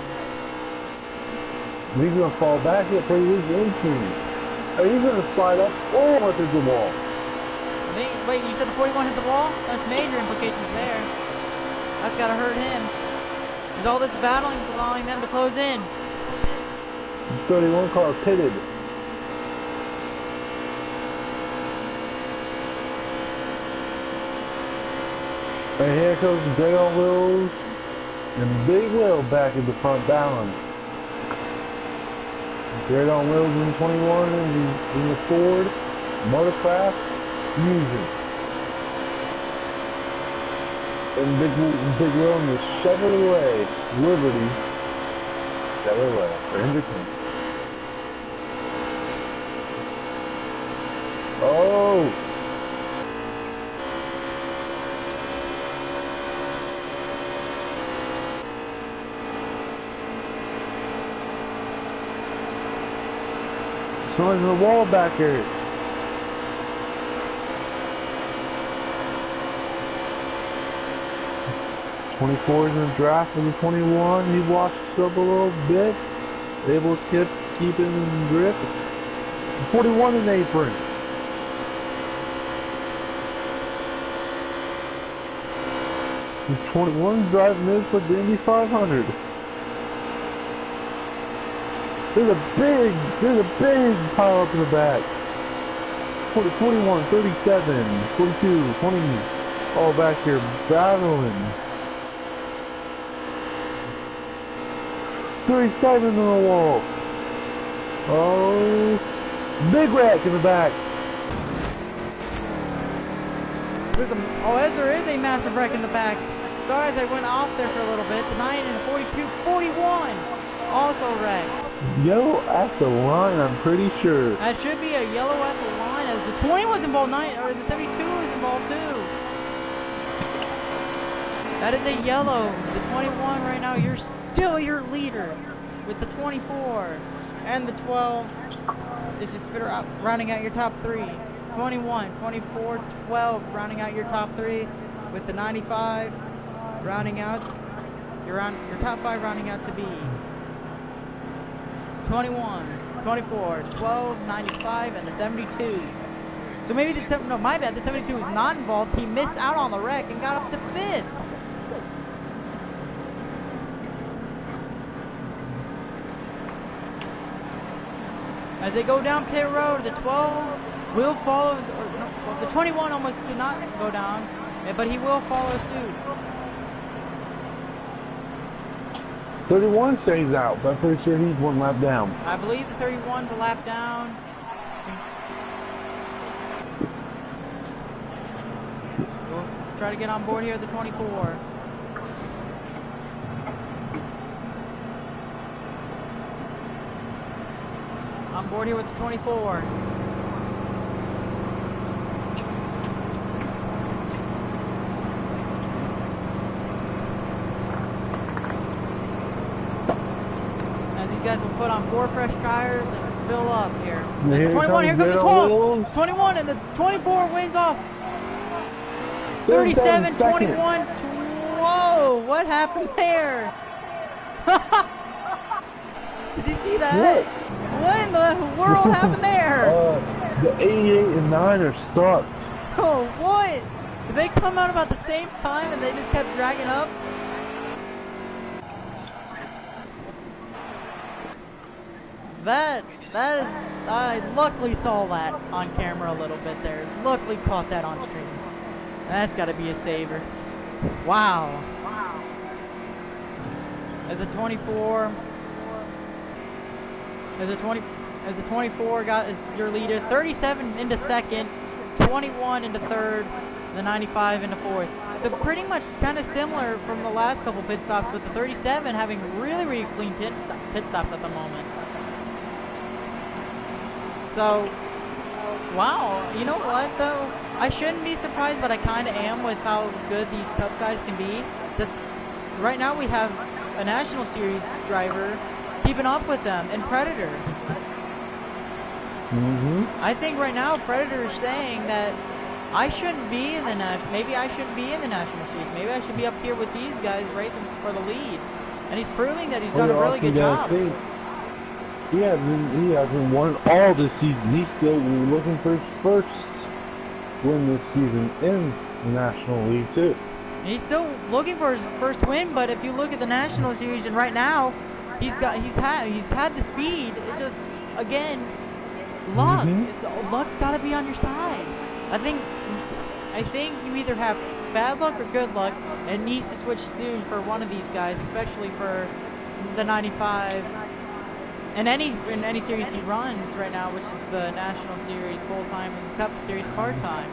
He's going to fall back, get pretty loose entering. And he's going to slide up or hit the wall. Wait, you said the 41 hit the wall? That's major implications there. That's got to hurt him. Because all this battling is allowing them to close in. 31 car pitted. And here comes Big on Wheels and Big Will back in the front balance. Great on Wheels in 21 in the Ford, Motorcraft, Fusion. And Big Will in the Chevrolet, Liberty, Chevrolet, or Hendrickson. Oh! Someone's in the wall back here. '24 is in the draft in the 21. He washed up a little bit. Able to keep him in grip. 41 in the apron. The 21's driving this with the Indy 500. There's a big pile up in the back. 41, 37, 42, 20, all back here battling. 37 in the wall. Oh, big wreck in the back. There is a massive wreck in the back. Sorry, I went off there for a little bit. The 9 and 42, 41 also wrecked. Yellow at the line, I'm pretty sure. That should be a yellow at the line, as the 20 was involved, or the 72 was involved too. That is a yellow. The 21 right now, you're still your leader with the 24 and the 12. Is rounding out your top 3. 21, 24, 12 rounding out your top 3 with the 95 rounding out your top 5 rounding out to be 21, 24, 12, 95, and the 72. So maybe no, my bad, the 72 was not involved. He missed out on the wreck and got up to 5th. As they go down pit road, the 12 will follow, well, the 21 almost did not go down, but he will follow suit. 31 stays out, but I'm pretty sure he's 1 lap down. I believe the 31's a lap down. We'll try to get on board here at the 24. On board here with the 24. As these guys will put on 4 fresh tires and fill up here. Here 21, here comes the 12. 21 and the 24 wins off. 37, 21. Whoa, what happened there? Did you see that? What in the world happened there? The 88 and 9 are stuck. Oh, what? Did they come out about the same time and they just kept dragging up? That is, I luckily saw that on camera a little bit there. Luckily caught that on stream. That's gotta be a saver. Wow. As a 24. As the 24 is your leader, 37 into 2nd, 21 into 3rd, the 95 into 4th. So pretty much kind of similar from the last couple pit stops, with the 37 having really clean pit stops at the moment. So, wow, you know what though? I shouldn't be surprised, but I kind of am with how good these Cup guys can be. Right now we have a National Series driver keeping up with them, and Predator. I think right now Predator is saying that I shouldn't be in the maybe I shouldn't be in the National Series. Maybe I should be up here with these guys racing for the lead. And he's proving that he's done a really good job. He hasn't won all this season. He's still looking for his first win this season in the National League too. He's still looking for his first win, but if you look at the National Series, and right now he's had the speed. It's just, again, luck. Luck's got to be on your side. I think you either have bad luck or good luck, and needs to switch soon for one of these guys, especially for the 95. And in any series he runs right now, which is the National Series full-time and the Cup Series part-time.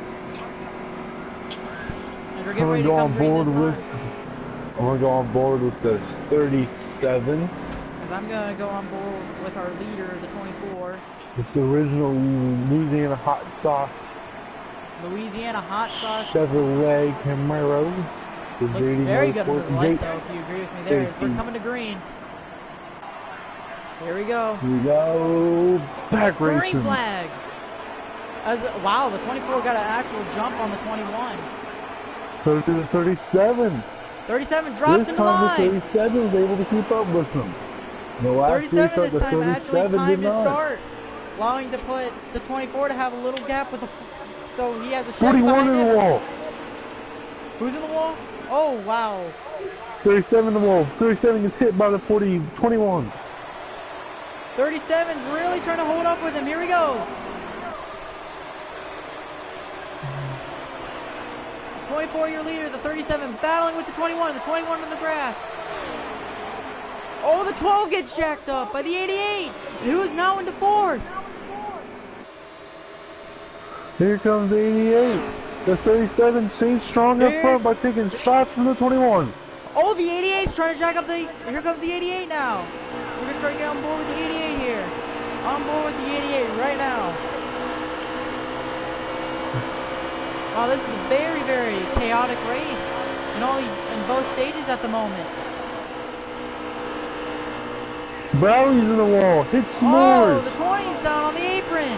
And we're getting ready to come green this time. I'm gonna go on board with the 37. Because I'm gonna go on board with our leader, the 24. It's the original Louisiana hot sauce. Louisiana hot sauce. Chevrolet Camaro. Looks very good under the light, though, if you agree with me there. As we're coming to green. Here we go. Here we go. Back racing. Green flag. Wow, the 24 got an actual jump on the 21. So to the 37. 37 drops in the line. The 37 was able to keep up with them. The last 37 this time actually timed to start, allowing to put the 24 to have a little gap with the. So he has a 41 in the wall. Who's in the wall? Oh wow. 37 in the wall. 37 gets hit by the 21. 37's really trying to hold up with him. Here we go. 24 your leader, the 37 battling with the 21. The 21 in the grass. Oh, the 12 gets jacked up by the 88, who is now into 4th. Here comes the 88. The 37 stays strong up front by taking shots from the 21. Oh, the 88's trying to jack up the... Here comes the 88 now. We're going to try to get on board with the 88 here. On board with the 88 right now. Wow, this is a very, very chaotic race in both stages at the moment. Brownie's in the wall. Hit Oh, s'mores. the 20's down on the apron.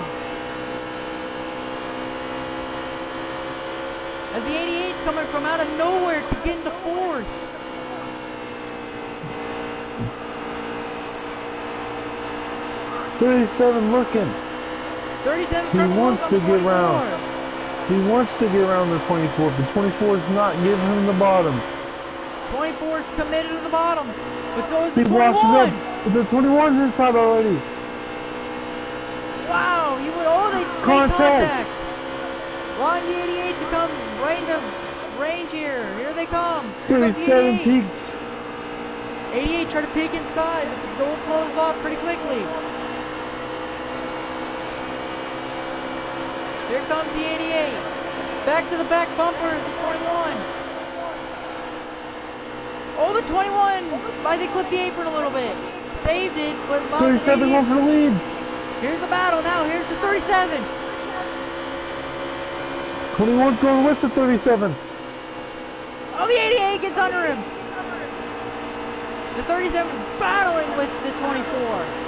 As the 88's coming from out of nowhere to get into fourth. $37 looking. 37 He wants to get around. He wants to get around the 24, but 24 is not giving him the bottom. 24 is committed to the bottom, but so is the He 21. washes up, but the 21's inside already. Wow, you would they make contact. Allowing the 88 to come right into range here. Here they come. 37 peaks. 88 try to peek inside, but the door closed off pretty quickly. Here comes the 88. Back to the back bumper is the 21. Oh, the 21! I think clipped the apron a little bit. Saved it, but 37 going for the lead. Here's the battle now. Here's the 37. 21's going with the 37. Oh, the 88 gets under him. The 37 battling with the 24.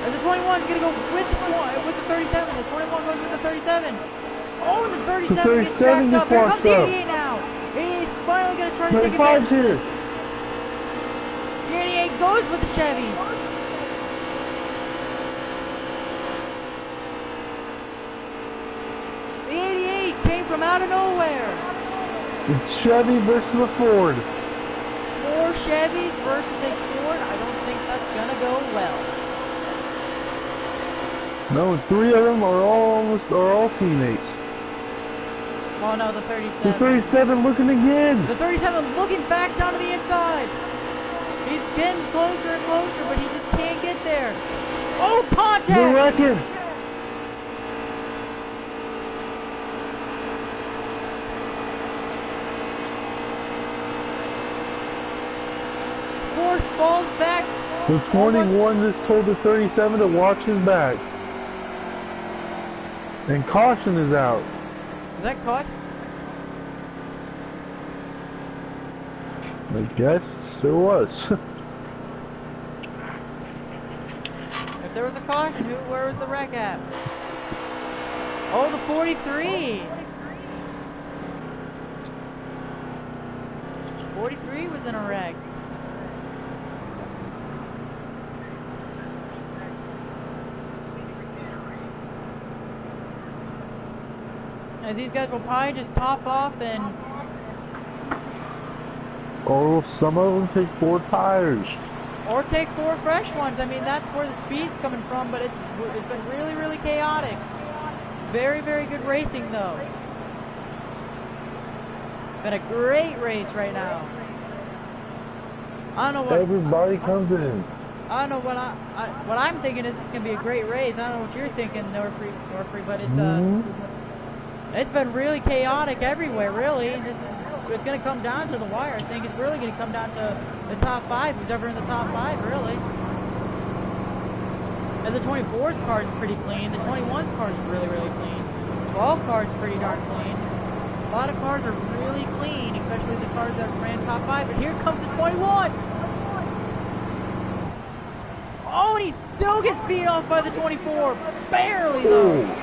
And the 21 is going to go with the 37. The 21 goes with the 37. Oh, and the 37 gets jacked up. Here comes the 88 now. 88 is finally going to try to take advantage. here. The 88 goes with the Chevy. The 88 came from out of nowhere. It's Chevy versus a Ford. 4 Chevys versus a Ford. I don't think that's going to go well. No, 3 of them are all teammates. Oh no, the 37. The 37 looking again. The 37 looking back down to the inside. He's getting closer and closer, but he just can't get there. Oh, contact! They're wrecking. Force falls back. The 21 just told the 37 to watch his back. And caution is out. Is that caught? I guess there was. If there was a caution, where was the wreck at? Oh, the 43. 43 was in a wreck. As these guys will probably just top off and... Oh, some of them take 4 tires. Or take 4 fresh ones. I mean, that's where the speed's coming from, but it's been really, really chaotic. Very, very good racing, though. Been a great race right now. I don't know what... Everybody comes in. I don't know what I'm thinking is it's going to be a great race. I don't know what you're thinking, Norfree, but it's, it's been really chaotic everywhere, really. It's going to come down to the wire. I think it's really going to come down to the top 5, who's ever in the top 5, really. And the 24's car is pretty clean. The 21's car is really, really clean. 12 car is pretty darn clean. A lot of cars are really clean, especially the cars that ran top 5. But here comes the 21! Oh, and he still gets beat off by the 24. Barely, though.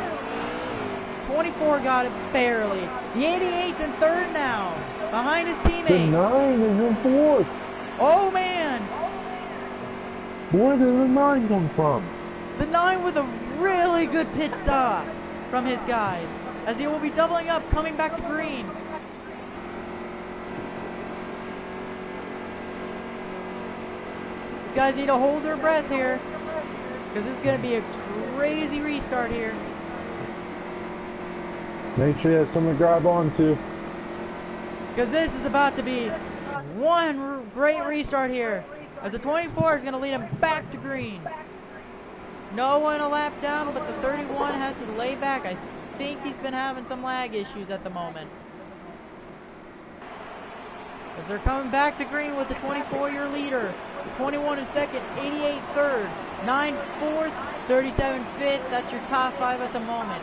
24 got it barely. The 88's in 3rd now, behind his teammate. The 9 is in 4th. Oh, man. Where did the 9 come from? The 9 with a really good pit stop from his guys, as he will be doubling up, coming back to green. These guys need to hold their breath here, because this is going to be a crazy restart here. Make sure you have something to grab onto. Because this is about to be one great restart here, as the 24 is going to lead him back to green. No one a lap down, but the 31 has to lay back. think he's been having some lag issues at the moment. As they're coming back to green with the 24-year leader. 21 in second, 88 third, 9 fourth, 37 fifth. That's your top 5 at the moment.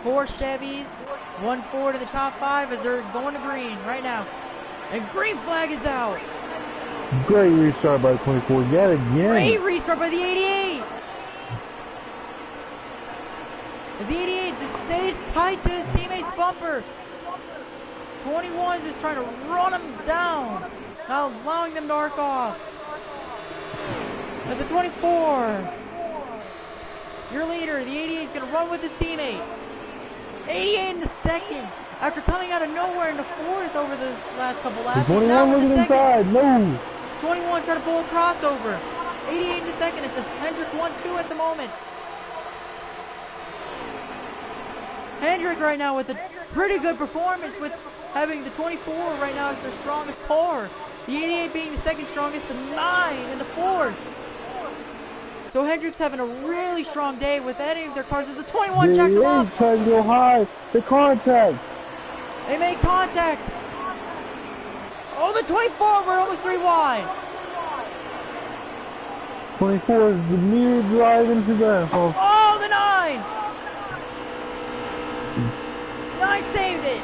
4 Chevys, 1 Ford in the top 5 as they're going to green right now. And green flag is out. Great restart by the 24 yet again. Great restart by the 88. The 88 just stays tight to his teammate's bumper. 21 is just trying to run him down, not allowing them to arc off. At the 24, your leader, the 88 is going to run with his teammate. 88 in the second, after coming out of nowhere in the 4th over the last couple laps. The 21 looking inside, no! 21 trying to pull a crossover. 88 in the second, it's a Hendrick 1-2 at the moment. Hendrick right now with a pretty good performance with having the 24 right now as their strongest car. The 88 being the second strongest, the 9 in the 4th. So Hendrick's having a really strong day with any of their cars as the 21 checks them up. Trying to go high. The contact. They made contact. Oh, the 24, we're almost 3 wide. 24 is the near drive into the... Oh, the 9. 9 saved it.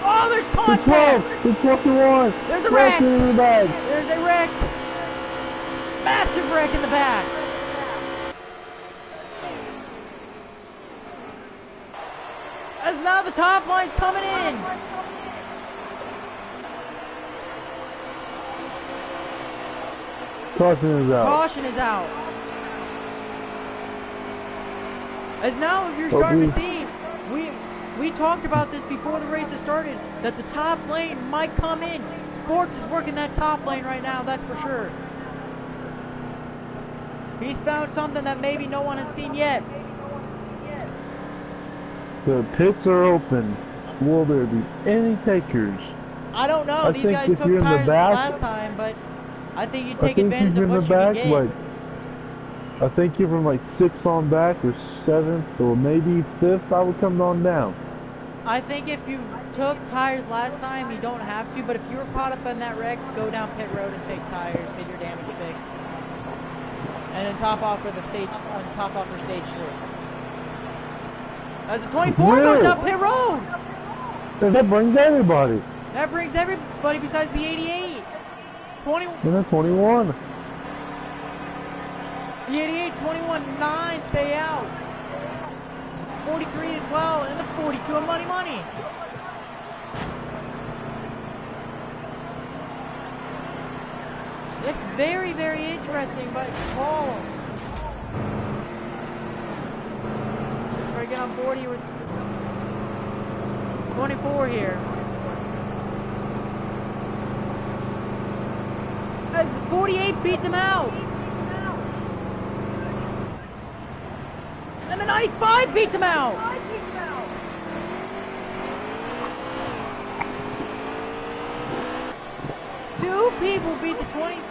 Oh, there's contact. The 21. There's a wreck. In the back. There's a wreck. Massive wreck in the back. As now the top line's coming in. Caution is out. Caution is out. As now you're starting to see, we talked about this before the race has started, that the top lane might come in. Sports is working that top lane right now, that's for sure. He's found something that maybe no one has seen yet. The pits are open. Will there be any takers? I don't know. These guys took tires last time, but I think you take advantage of what you can get. Like, I think you're from like 6th on back or 7th or maybe 5th. I would come on down. I think if you took tires last time, you don't have to. But if you were caught up in that wreck, go down pit road and take tires, get your damage fixed, and then top off for stage 3. As the 24 goes down pit road. That brings everybody. That brings everybody besides the 88. 20. And the 21. The 88, 21, 9 stay out. 43 as well, and the 42 of money. It's very, very interesting, but Paul. Try to get on 40 with 24 here. As the 48 beats him out. And the 95 beats him out.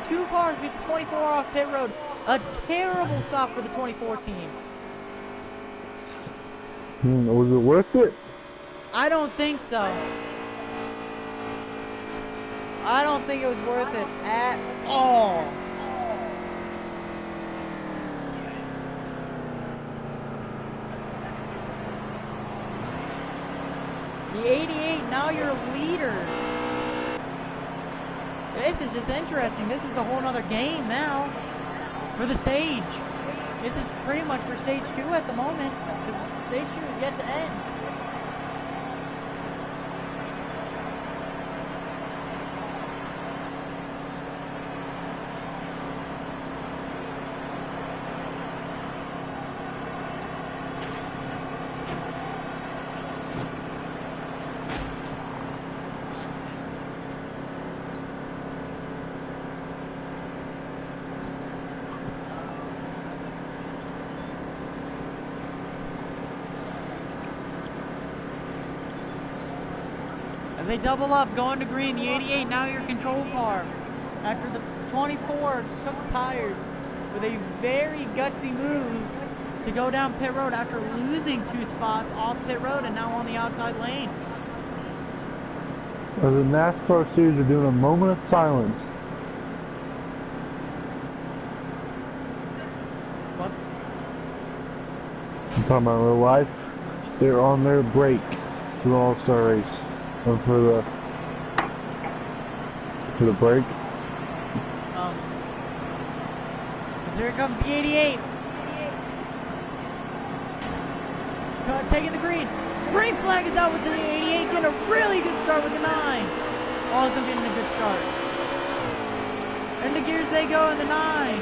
Two cars beat the 24 off pit road. A terrible stop for the 24 team. Was it worth it? I don't think so. I don't think it was worth it at all. The 88, now you're a leader. This is just interesting. This is a whole nother game now for the stage. This is pretty much for stage 2 at the moment. Stage 2 is yet to end. They double up, going to green. The 88, now your control car. After the 24 took tires with a very gutsy move to go down pit road after losing 2 spots off pit road and now on the outside lane. The NASCAR series are doing a moment of silence. What? I'm talking about real life. They're on their break for the All-Star race. Or for the break. Here comes the 88. Taking the green. Green flag is out with the 88. Getting a really good start with the 9. Also getting a good start. And the gears they go in the 9.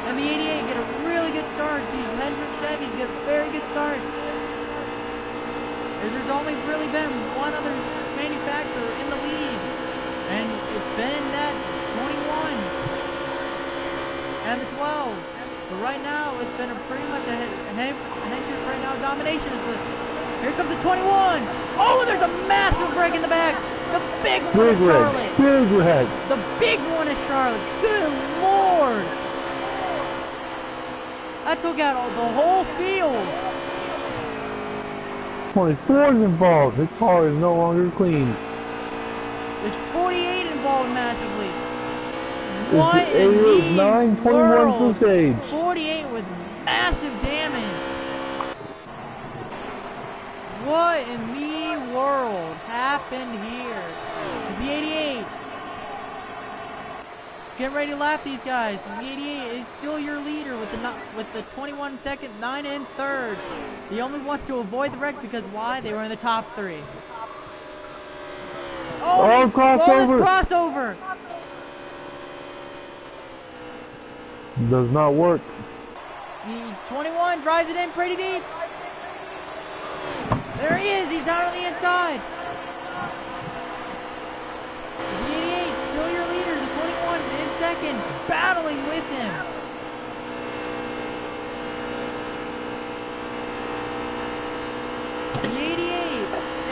And the 88 get a really good start. These Hendrick Chevys get a very good start. There's only really been one other manufacturer in the lead. And it's been that 21. And the 12. But right now, it's been a pretty much a Hendrick right now. Domination is this. Here comes the 21. Oh, there's a massive wreck in the back. The big one is Charlotte. Big wreck. The big one is Charlotte. Good Lord. That took out the whole field. 24 is involved. This car is no longer clean. There's 48 involved massively. It's What in the 9, 21 world? for stage. 48 with massive damage. What in the world happened here? The 88. Get ready to lap these guys. The 88 is still your leader with the 21 second, 9 in third. He only wants to avoid the wreck because why? They were in the top 3. Oh, crossover. Crossover. Does not work. The 21 drives it in pretty deep. There he is. He's down on the inside. The 88 still your leader. The 21 in second, battling with him. The 88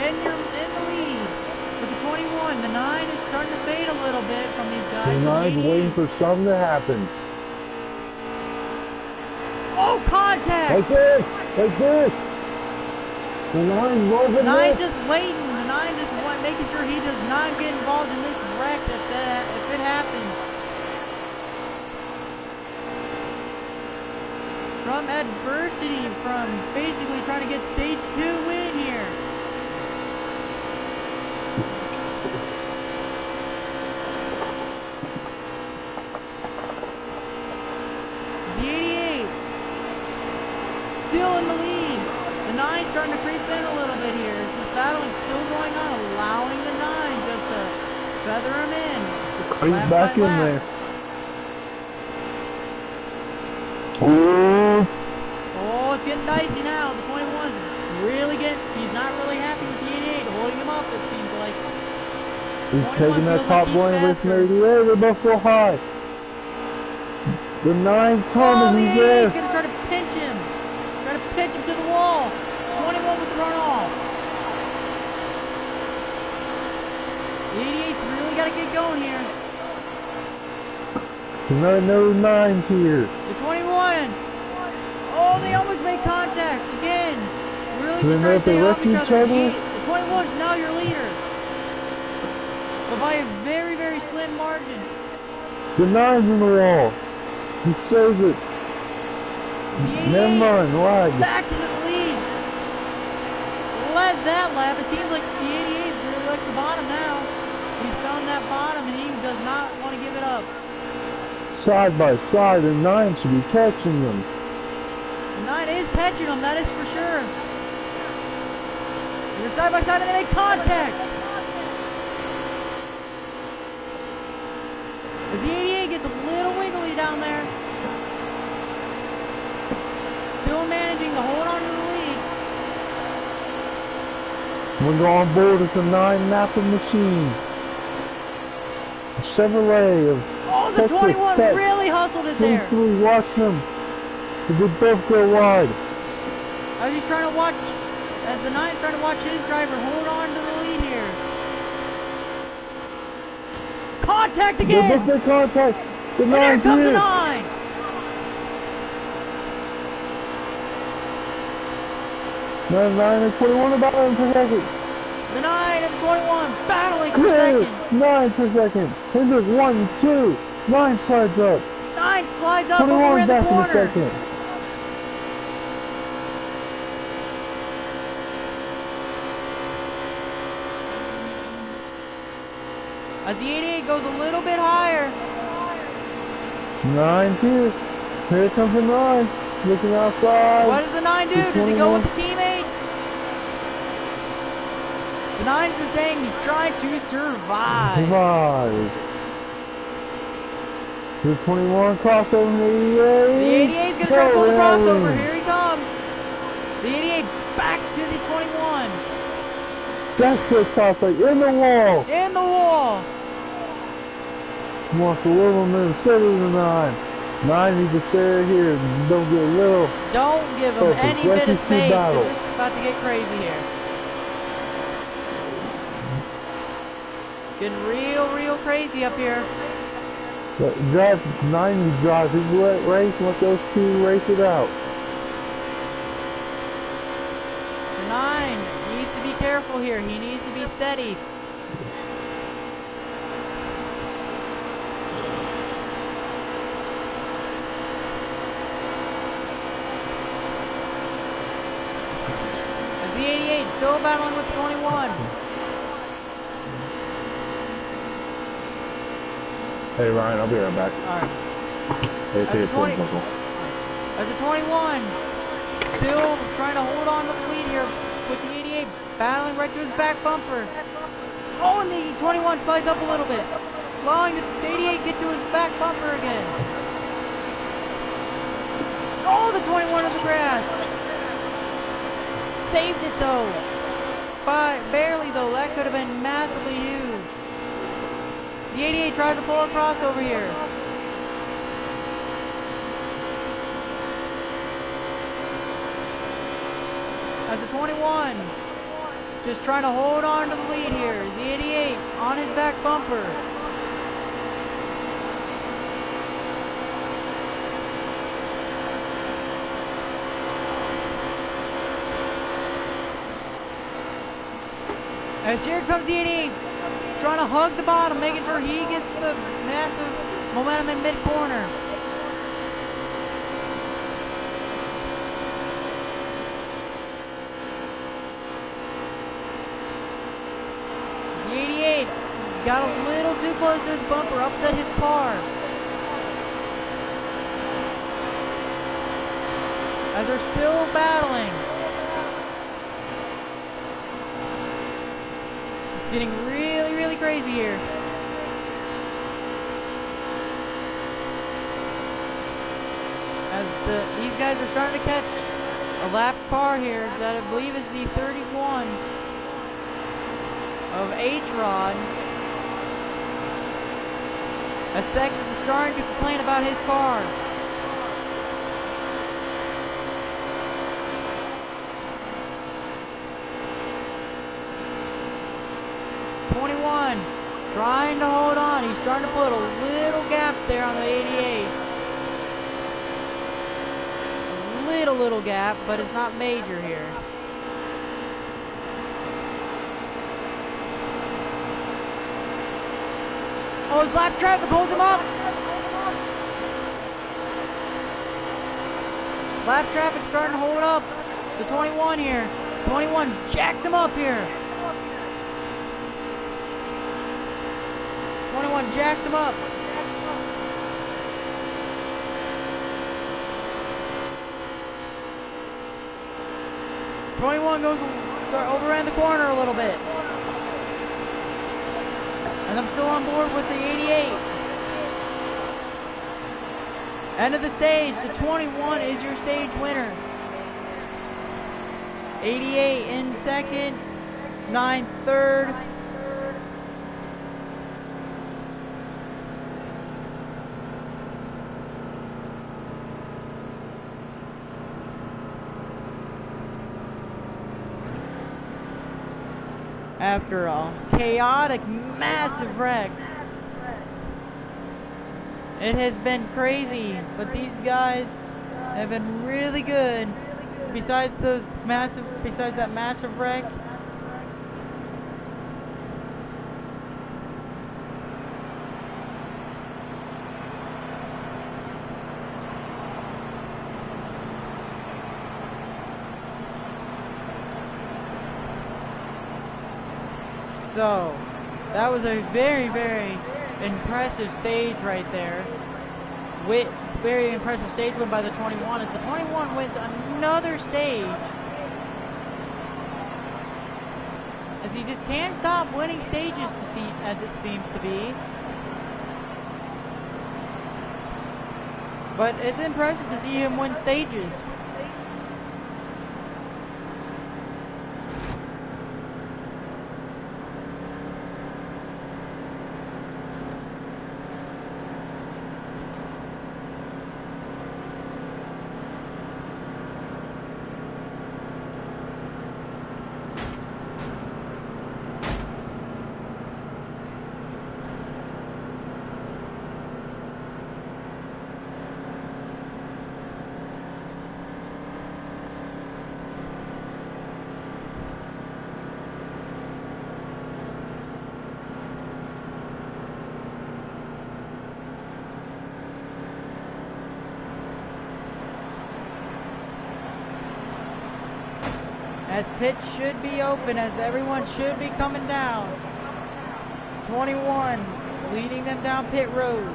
in the lead with the 21. The 9 is starting to fade a little bit from these guys. The 9's waiting for something to happen. Oh, contact! Like this! Like this! The 9's moving. The 9's just waiting. The 9 just making sure he does not get involved in this wreck if it happens. From adversity, from basically trying to get stage 2 win here. The 88 still in the lead. The 9 starting to creep in a little bit here. The battling still going on, allowing the 9 just to feather him in. He's back in there. Oh, it's getting dicey now. The 21's really he's not really happy with the 88, holding him up, it seems like. he's taking that top line with me. Yeah, they're both so high. The 9's coming, he's there. He's gonna try to pinch him. Try to pinch him to the wall. 21 with the runoff. The 88's really gotta get going here. There's no 9's here. The 21. Oh, they almost made contact again. Really Do they know if they just trying to wrecked stay off each each other? other. The 21 is now your leader. But by a very, very slim margin. The 9's in the wall. He shows it. Never mind, lag. Back to the lead. Led that lap. It seems like the 88 really likes the bottom now. He's found that bottom and he does not want to give it up. Side by side, the 9 should be catching them. The 9 is catching them, that is for sure. They're side by side and they make contact. The 88 gets a little wiggly down there. Still managing to hold on to the lead. We'll go on board with the 9 mapping machine. A Chevrolet of Oh, the 21 really hustled it there. Watch them. They both go wide. As he's trying to watch, as the 9's trying to watch his driver hold on to the lead here. Contact again! They both make contact. The And here 9's comes the here. 9! 9 and 21 are battling for second. The 9 and the 21 battling for Clear. second. 9 for second. Hendrick 1, 2. 9 slides up. 9 slides up over 21 in the back in the corner. second. As the 88 goes a little bit higher. 9 here. Here comes the 9. Looking outside. What does the 9 do? Does he go with the teammate? The 9 is saying he's trying to survive. Survive. The 21 crossover in the 88. The 88 is going to try to pull the crossover. Here he comes. The 88 back to the 21. That's the crossover in the wall. In the wall. Wants a little bit instead of the 9. 9 needs to stay here. Don't get little. Don't give him Perfect. any bit of Let's space. battle. This is about to get crazy here. Getting real crazy up here. Drive 9 drives his race. Let those two race it out. The 9 needs to be careful here. He needs to be steady. As the 88 still battling with 21. Hey Ryan, I'll be right back. Alright. Hey, As the 21 still trying to hold on to the lead here with the 88 battling right to his back bumper. Oh, and the 21 slides up a little bit, allowing the 88 get to his back bumper again. Oh, the 21 on the grass. Saved it though. Barely though, that could have been massively huge. The 88 tries to pull across over here. As the 21 just trying to hold on to the lead here. The 88 on his back bumper. As here comes the 88, trying to hug the bottom, making sure he gets the massive momentum in mid-corner. The 88 got a little too close to his bumper, upset his car. As they're still battling. Getting really crazy here. As these guys are starting to catch a lap car here that I believe is the 31 of H-Rod. As Texas is starting to complain about his car. Trying to hold on. He's starting to put a little gap there on the 88. A little gap, but it's not major here. Oh, his lap traffic holds him up. Lap traffic starting to hold up the 21 here. 21 jacks him up here. 21 jacked him up. Overran the corner a little bit. And I'm still on board with the 88. End of the stage. The 21 is your stage winner. 88 in second. 9 third. After a chaotic, massive wreck. It has been crazy, but these guys have been really good besides that massive wreck? So, that was a very, very impressive stage right there. Very impressive stage win by the 21. As the 21 wins another stage. As he just can't stop winning stages as it seems to be. But it's impressive to see him win stages. As pits should be open, as everyone should be coming down. 21 leading them down pit road.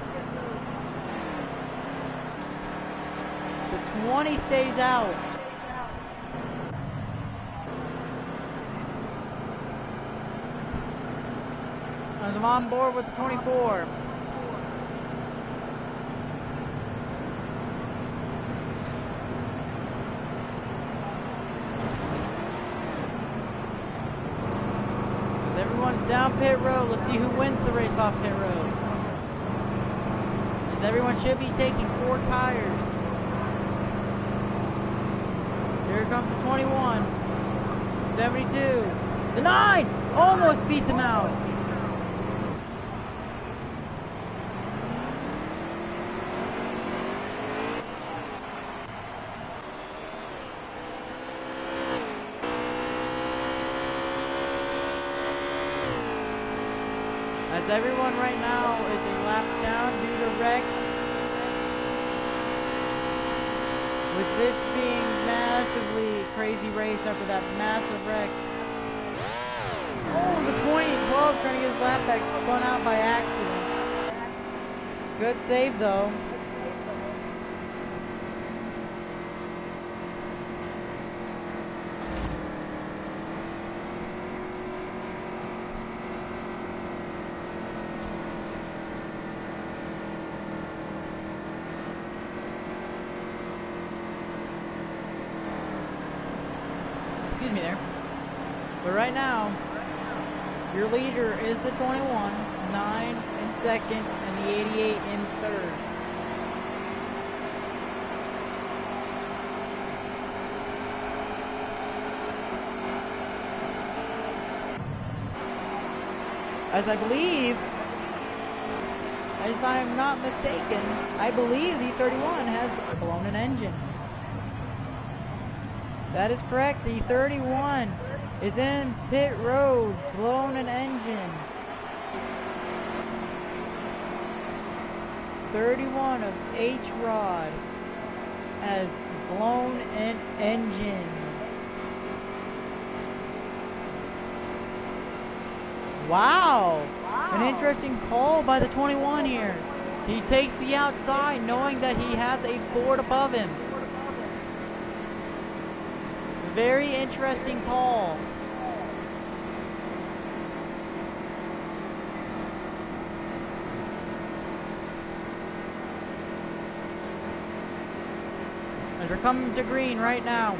The 20 stays out. As I'm on board with the 24. Down pit road. Let's see who wins the race off pit road. As everyone should be taking 4 tires. Here comes the 21. 72. The 9! Almost beats him out. As everyone right now is a lap down due to wreck. With this being massively crazy race after that massive wreck. Oh, the 2012 trying to get his lap back, spun out by accident. Good save though. Excuse me there. But right now, your leader is the 21, 9 in second, and the 88 in third. As I believe, if I'm not mistaken, I believe the 31 has blown an engine. That is correct. The 31 is in pit road, blown an engine. 31 of H-Rod has blown an engine. Wow! An interesting call by the 21 here. He takes the outside knowing that he has a Ford above him. Very interesting call. As we're coming to green right now.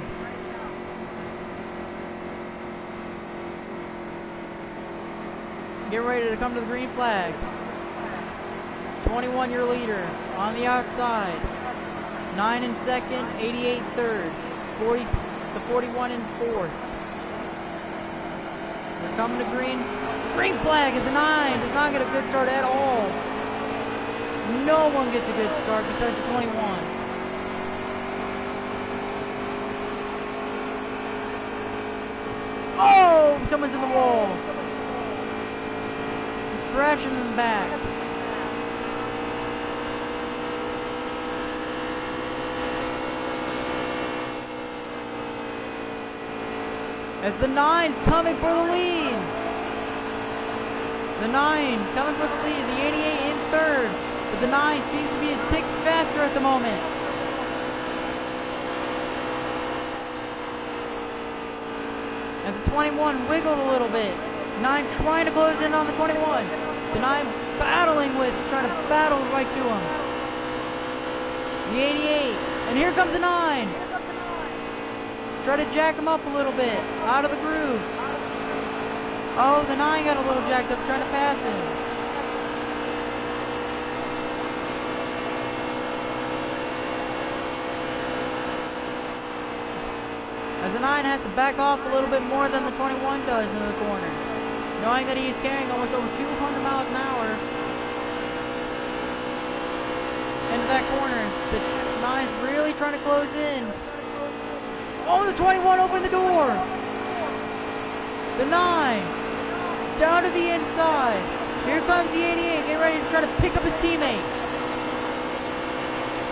Get ready to come to the green flag. 21 your leader on the outside. 9 in second, 88 third. 40 the 41 in fourth. They're coming to green. Green flag is the 9. Does not get a good start at all. No one gets a good start besides the 21. Oh, someone's in the wall. Crashing them back. As the 9's coming for the lead. The 9 coming for the lead. The 88 in third. But the 9 seems to be a tick faster at the moment. As the 21 wiggled a little bit. 9 trying to close in on the 21. The 9 battling with, trying to battle right to him. The 88. And here comes the 9. Try to jack him up a little bit. Out of the groove. Oh, the 9 got a little jacked up trying to pass him. As the 9 has to back off a little bit more than the 21 does in the corner. Knowing that he's carrying almost over 200 miles an hour into that corner. The 9's really trying to close in. Oh, the 21 opened the door. The 9 down to the inside. Here comes the 88, getting ready to try to pick up his teammate.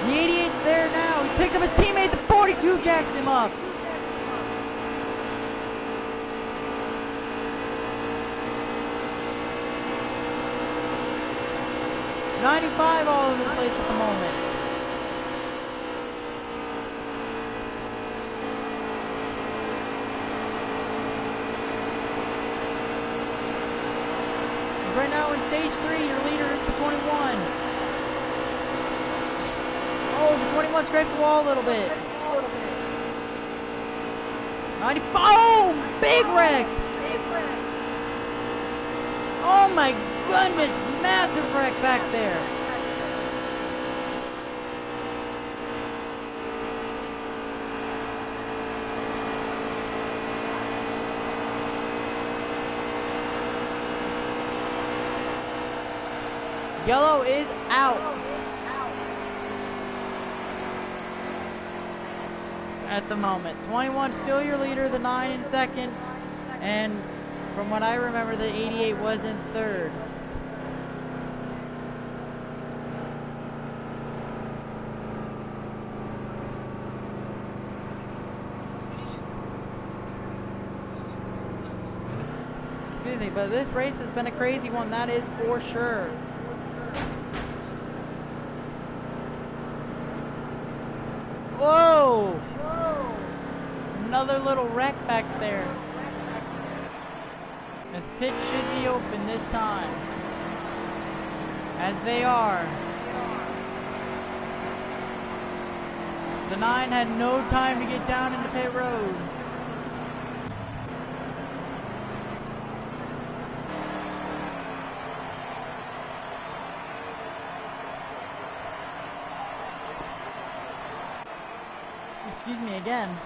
The 88's there now. He picked up his teammate. The 42 jacks him up. $95 all over the place at the moment. Right now in stage 3, your leader is the 21. Oh, the 21 scraped the wall a little bit. 95. Oh, big wreck. Oh my goodness, massive wreck back there. Yellow is out. At the moment. 21 still your leader, the 9 in second, and from what I remember, the 88 was in third. Excuse me, but this race has been a crazy one, that is for sure. Whoa! Another little wreck back there. This pit should be open this time. As they are. The 9 had no time to get down into pit road. Excuse me again.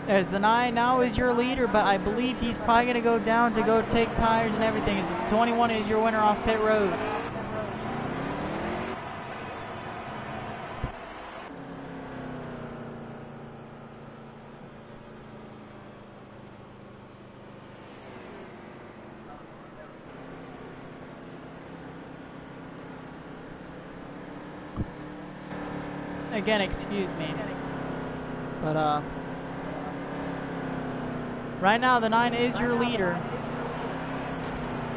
As the 9 now is your leader, but I believe he's probably going to go down to go take tires and everything. As the 21 is your winner off pit road. Again, excuse me. But, right now, the 9 is your leader.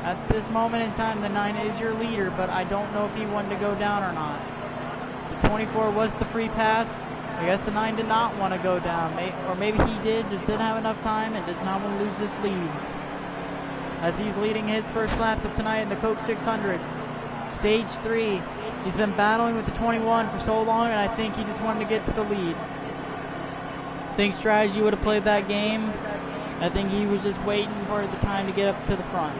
At this moment in time, the 9 is your leader, but I don't know if he wanted to go down or not. The 24 was the free pass. I guess the 9 did not want to go down. Or maybe he did, just didn't have enough time and does not want to lose this lead. As he's leading his first lap of tonight in the Coke 600. Stage 3. He's been battling with the 21 for so long, and I think he just wanted to get to the lead. I think strategy would have played that game. I think he was just waiting for the time to get up to the front.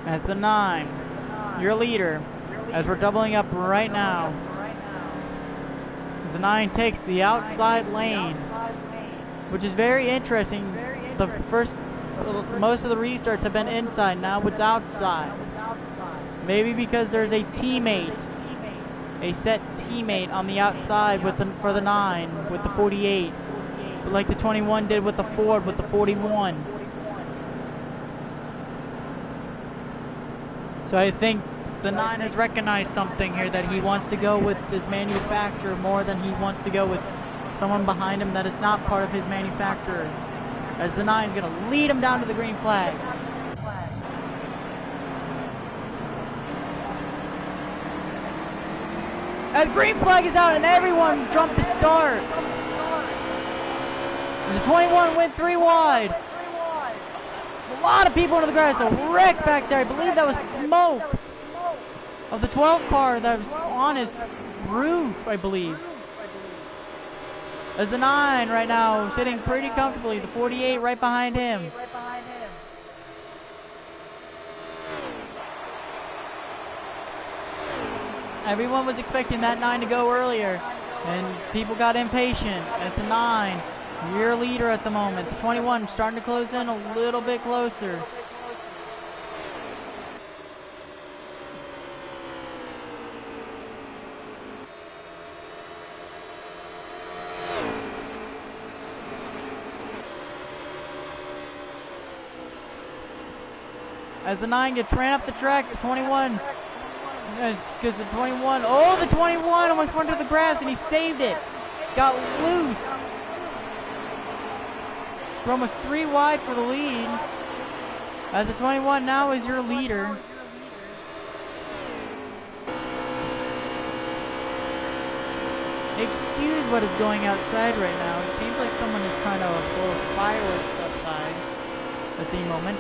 as the 9, your leader, as we're doubling up right now. The 9 takes the outside lane, which is very interesting. Most of the restarts have been inside, now it's outside. Maybe because there's a teammate, a set teammate on the outside for the 9 with the 48, like the 21 did with the Ford with the 41. So I think the 9 has recognized something here, that he wants to go with his manufacturer more than he wants to go with someone behind him that is not part of his manufacturer. As the 9 is going to lead him down to the green flag. As green flag is out and everyone jumped to start. And the 21 went 3 wide. A lot of people into the grass. A wreck back there. I believe that was smoke of the 12 car that was on his roof, I believe. As the 9 right now sitting pretty comfortably. The 48 right behind him. Everyone was expecting that 9 to go earlier, and people got impatient. As the 9, your leader at the moment. The 21 starting to close in a little bit closer. As the 9 gets ran up the track, the 21, because the 21, oh, the 21 almost went to the grass and he saved it. Got loose. We're almost 3 wide for the lead. As the 21 now is your leader. Excuse what is going outside right now. It seems like someone is trying to blow fireworks outside at the moment.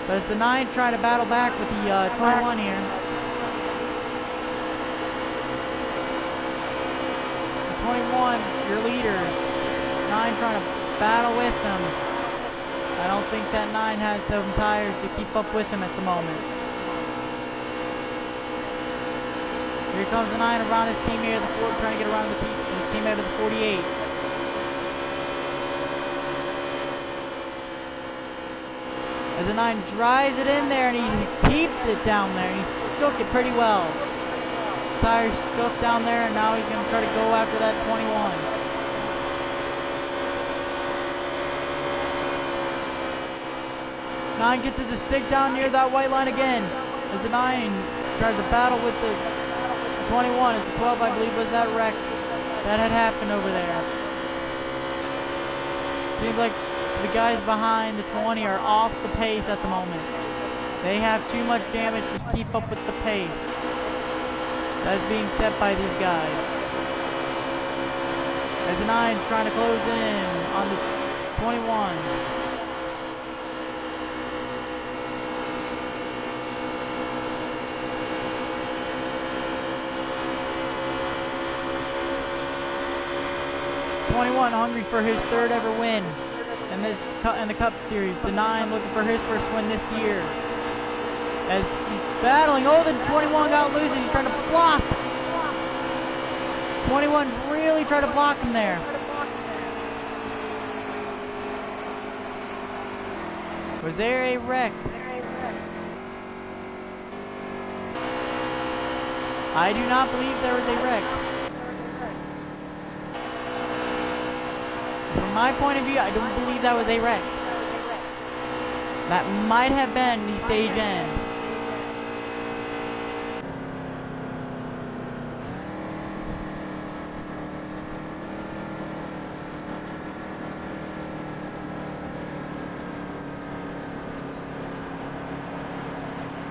But it's the 9 trying to battle back with the 21 here. The 21, your leader. 9 trying to battle with them. I don't think that 9 has some tires to keep up with him at the moment. Here comes the 9 around his teammate of the 4, trying to get around his teammate of the 48. As the 9 drives it in there and he keeps it down there. He shook it pretty well. Tires stuck down there and now he's going to try to go after that 21. Nine gets it to stick down near that white line again. As the 9 tries to battle with the 21. As the 12, I believe, was that wreck that had happened over there. Seems like the guys behind the 20 are off the pace at the moment. They have too much damage to keep up with the pace that's being set by these guys. As the 9's trying to close in on the 21. Hungry for his 3rd ever win in the Cup Series. The 9 looking for his first win this year. As he's battling, oh, the 21 got loose and he's trying to block. 21 really tried to block him there. Was there a wreck? I do not believe there was a wreck. From my point of view, I don't believe that was a wreck. That might have been the stage end.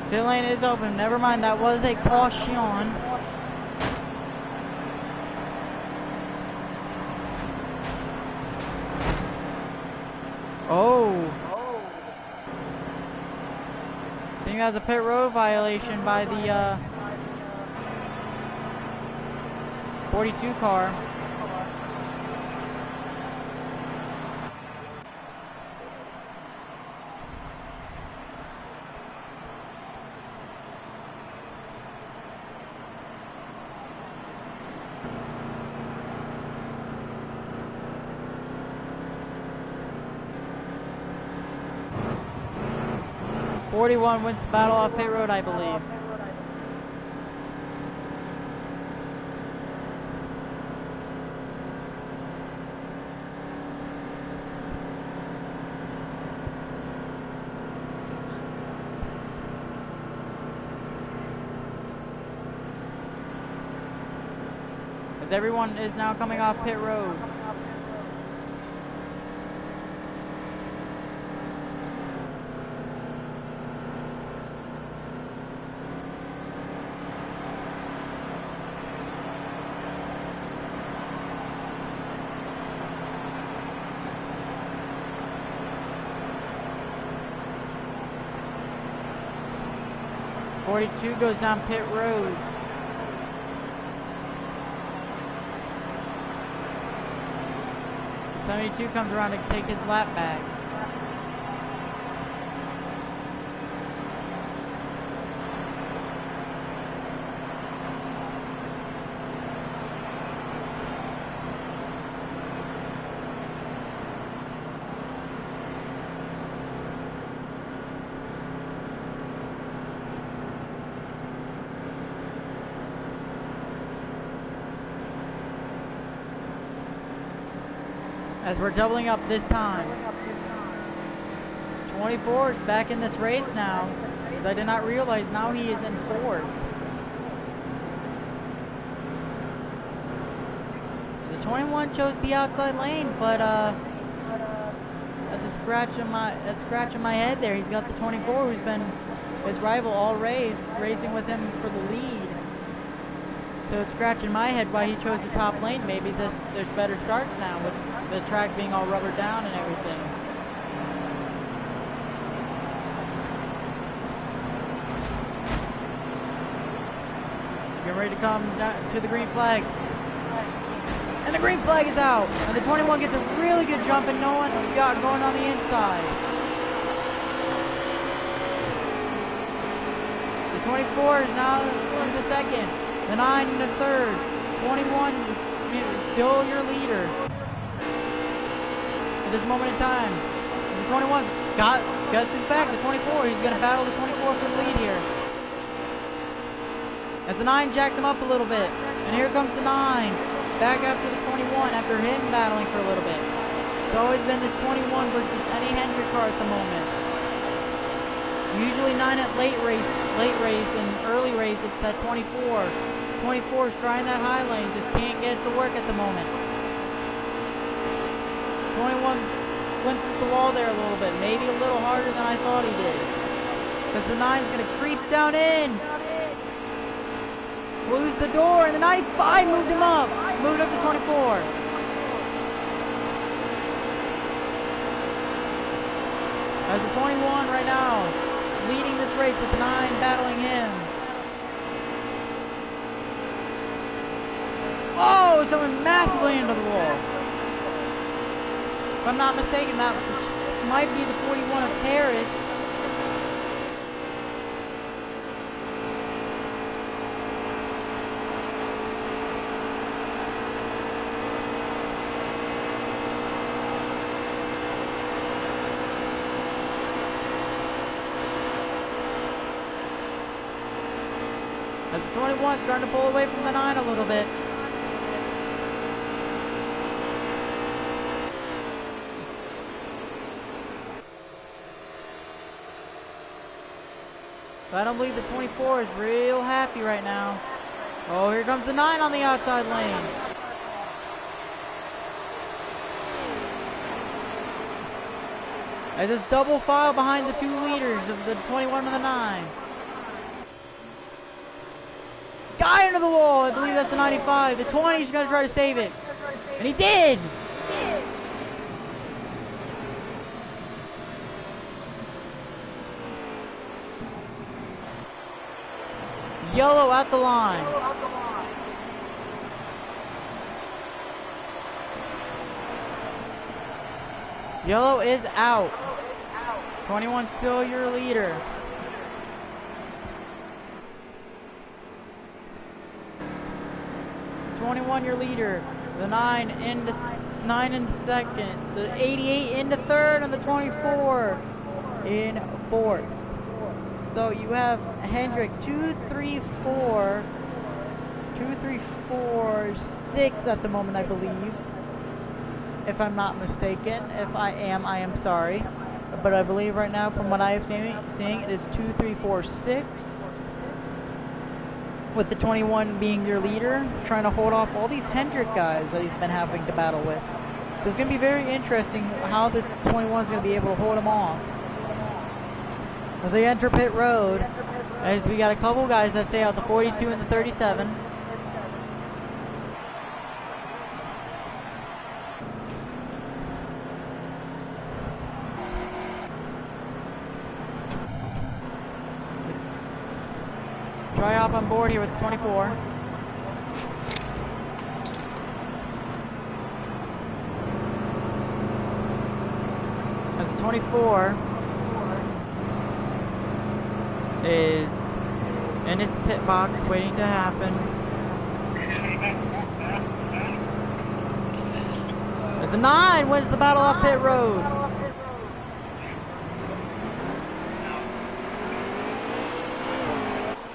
Pit lane is open. Never mind, that was a caution. Oh. I think that's a pit road violation by the 42 car. 41 wins the battle off pit road, I believe. As everyone is now coming off pit road. Goes down pit road. '72 comes around to take his lap back. As we're doubling up this time. 24 is back in this race now, because I did not realize now he is in fourth. The 21 chose the outside lane, but that's a scratch in my head there. He's got the 24, who's been his rival all race, racing with him for the lead. So it's scratching my head why he chose the top lane. Maybe there's better starts now with the track being all rubber down and everything. Getting ready to come down to the green flag. And the green flag is out. And the 21 gets a really good jump and no one got going on the inside. The 24 is now in the second. The 9 in the third. 21 still your leader at this moment in time. The 21 got his back. The 24, he's going to battle the 24 for the lead here. As the 9 jacked him up a little bit. And here comes the 9. Back after the 21 after him battling for a little bit. It's always been this 21 versus any Hendrick car at the moment. Usually 9 at late race and early race, it's that 24. 24 is trying that high lane, just can't get it to work at the moment. 21 went through the wall there a little bit, maybe a little harder than I thought he did. Because the 9's going to creep down in. Lose the door, and the 95 moved him up. Moved up to 24. As the 21 right now, leading this race with the 9 battling him. Oh, someone massively into the wall. If I'm not mistaken, that might be the 41 of Paris. As the 21 starting to pull away from the 9 a little bit. But I don't believe the 24 is real happy right now. Oh, here comes the 9 on the outside lane. As it's double file behind the 2 leaders of the 21 and the 9. Guy under the wall, I believe that's the 95. The 20 is going to try to save it. And he did! Yellow at the line. Yellow is out. 21 still your leader. Your leader. The 9 into second. The 88 into third, and the 24 in fourth. So you have Hendrick 2, 3, 4, 2, 3, 4, 6 at the moment, I believe. If I'm not mistaken. If I am sorry. But I believe right now, from what I have seeing, it is 2, 3, 4, 6. With the 21 being your leader, trying to hold off all these Hendrick guys that he's been having to battle with. So it's going to be very interesting how this 21 is going to be able to hold him off. As they enter pit road, as we got a couple guys that stay out, the 42 and the 37. Try off on board here with the 24. As the 24 is in his pit box waiting to happen. As the 9 wins the battle off pit road.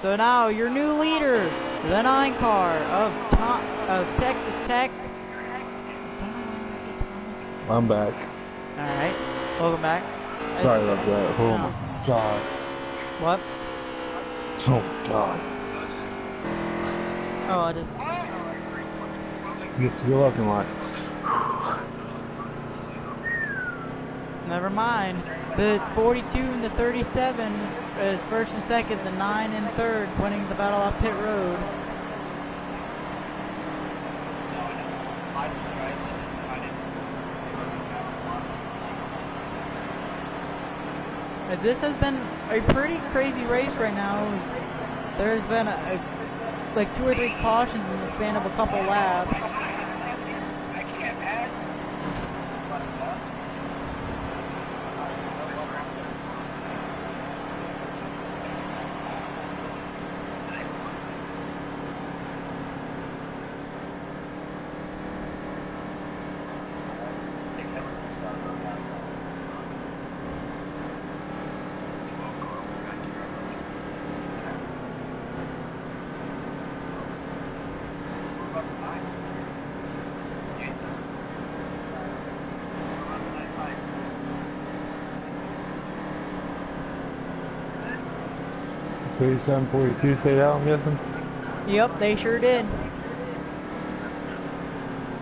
So now your new leader, the 9 car of Texas Tech. I'm back. Alright, welcome back. Sorry about that. Oh my god. What? Oh my god. Oh, I just... You're lucky, life. Never mind. The 42 and the 37 is first and second, the 9 and third winning the battle off pit road. This has been a pretty crazy race right now. There's been like 2 or 3 cautions in the span of a couple laps. $37, $42 stayed out, I'm guessing? Yep, they sure did.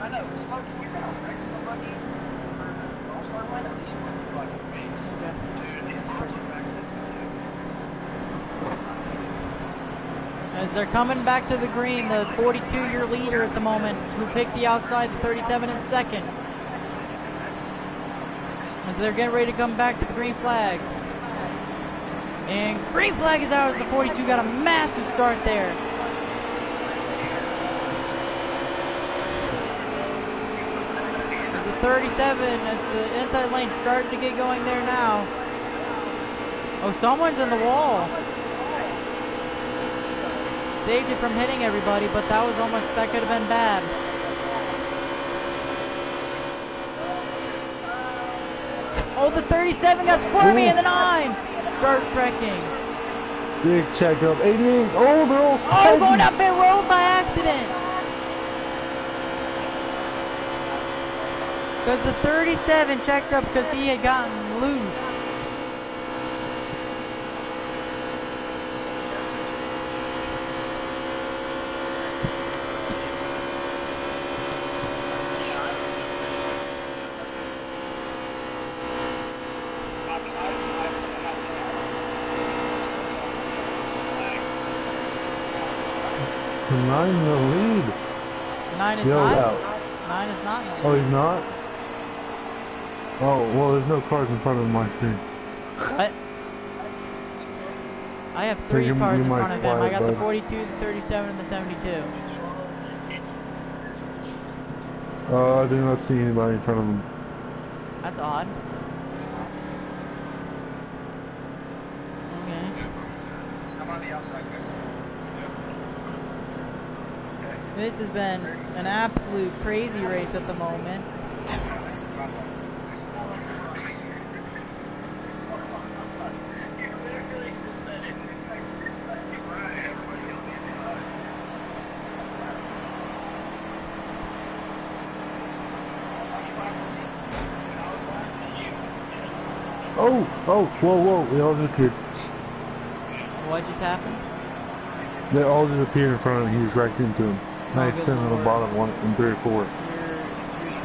I know, it's fucking you gotta wreck somebody for the All-Star win, at least one fucking face. Dude, it's As they're coming back to the green, the 42-year leader at the moment, who picked the outside, the 37 in second. As they're getting ready to come back to the green flag. And green flag is out as the 42 got a massive start there. As the 37, as the inside lane starting to get going there now. Oh, someone's in the wall. Saved it from hitting everybody, but that was almost, that could have been bad. Oh, the 37 got squirmy in the 9. Starts wrecking. Big check up. 88. Oh, they're all Oh, going up pit road by accident. Because the 37 checked up because he had gotten loose. The 9 in the lead. 9 is Yo, not. out. 9 is not. Oh, he's not? Oh, well, there's no cars in front of my screen. What? I have 3 You- cars you in might front of him. fly I got it, the bud. 42, the 37, and the 72. I do not see anybody in front of him. That's odd. Okay. I'm on the outside, guys. This has been an absolute crazy race at the moment. You literally just said it. Oh, oh, whoa, they all disappeared. What just happened? They all disappeared in front of him. He was wrecked into him. Oh, Nice good center on the lord. bottom, 1 and 3 or 4. Your screen's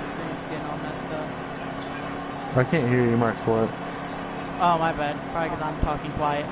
getting all messed up. I can't hear you, Maxwell. Oh, my bad. Probably because I'm talking quiet.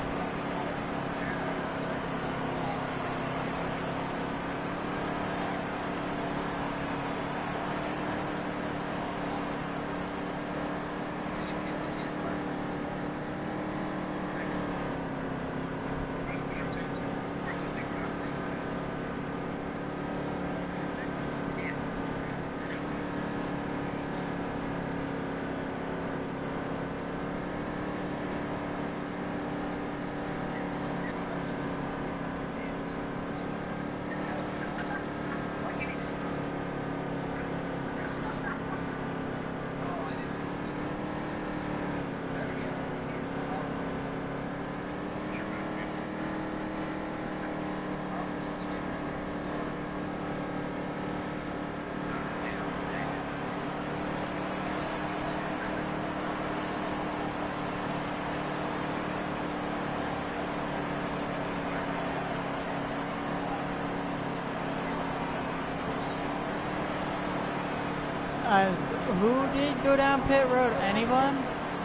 Who did go down pit road? Anyone?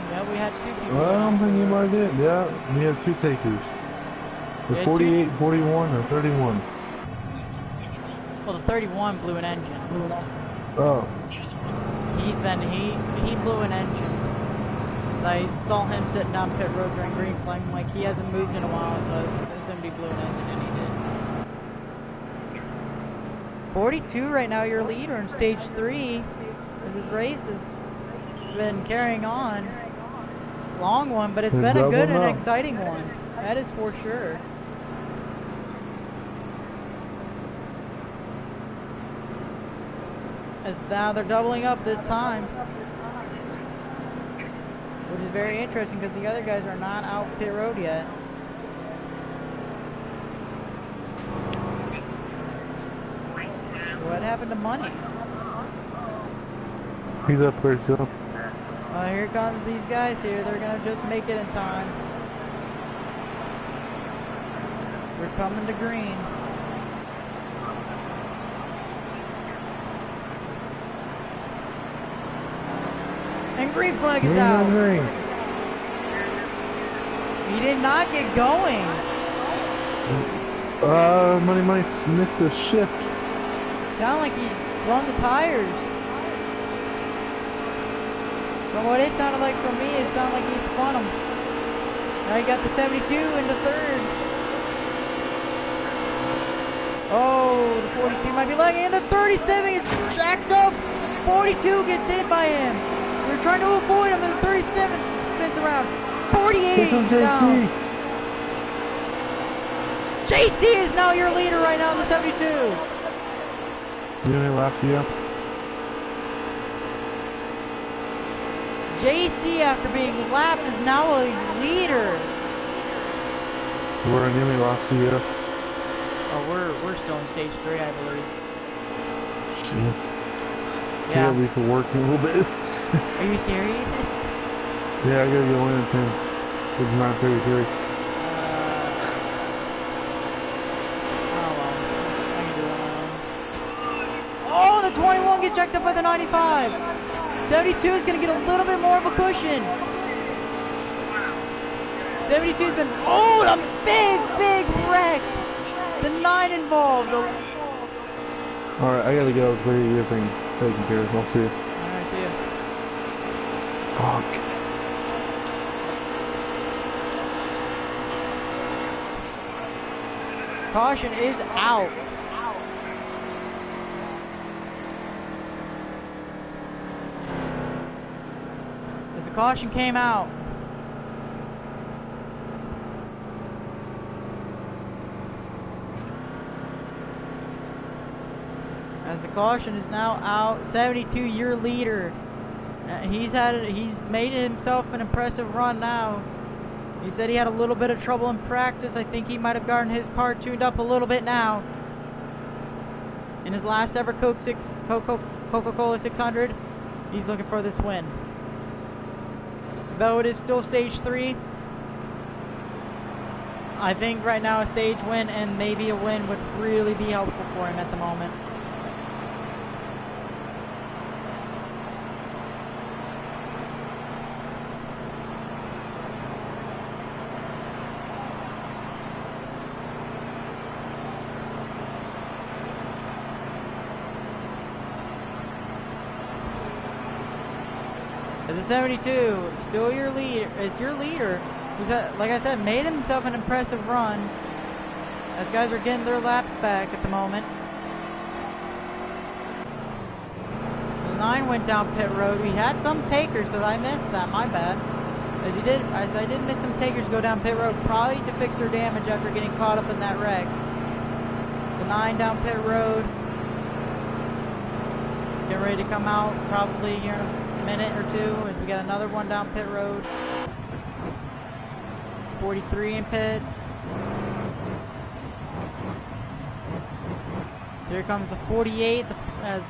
Yeah, we had 2 people. Well, I don't think anybody did. Yeah, we have 2 takers. The 48, 41, or 31. Well, the 31 blew an engine. Oh. He blew an engine. I saw him sitting down pit road during green flag. I'm like, he hasn't moved in a while, so somebody blew an engine, and he did. 42 right now, your leader in stage 3. This race has been carrying on. Long one, but it's been a good and exciting one. That is for sure. As now they're doubling up this time. Which is very interesting because the other guys are not out pit road yet. What happened to Money? He's up there still. Here comes these guys here. They're going to just make it in time. We're coming to green. And green flag is out. He did not get going. Money missed a shift. Sound like he's blown the tires. From what it sounded like from me, it sounded like he spun them. Now he got the 72 into 3rd. Oh, the 42 might be lagging, and the 37 is jacked up. 42 gets hit by him. We're trying to avoid him, and the 37 spins around. 48 Here comes JC. down. JC is now your leader right now in the 72. You know how many laps you have? JC, after being lapped, is now a leader. We're in how many laps do you have? Oh, we're still in stage 3, I believe. Shit. Yeah. Can't leave for work in a little bit. Are you serious? Yeah, I gotta go in at 10. It's 9:33. Oh well, I can do it on my own. Oh, the 21 gets jacked up by the 95. 72 is going to get a little bit more of a cushion. 72's been, oh, a big wreck. The 9 involved. Alright, I gotta go. Get your thing taken care of. I'll see you. Alright, see you. Fuck. Caution is out. As the caution came out. As the caution is now out, 72 year leader. He's made himself an impressive run now. He said he had a little bit of trouble in practice. I think he might have gotten his car tuned up a little bit now. In his last ever Coca-Cola 600, he's looking for this win. though it is still stage 3. I think right now a stage win and maybe a win would really be helpful for him at the moment. The 72, still your leader. It's your leader, who's, like I said, made himself an impressive run. As guys are getting their laps back at the moment. The 9 went down pit road. We had some takers, so I missed that. My bad. As I did miss some takers go down pit road, probably to fix their damage after getting caught up in that wreck. The 9 down pit road. Getting ready to come out probably here in a minute or two, as we got another one down pit road. 43 in pits. Here comes the 48 as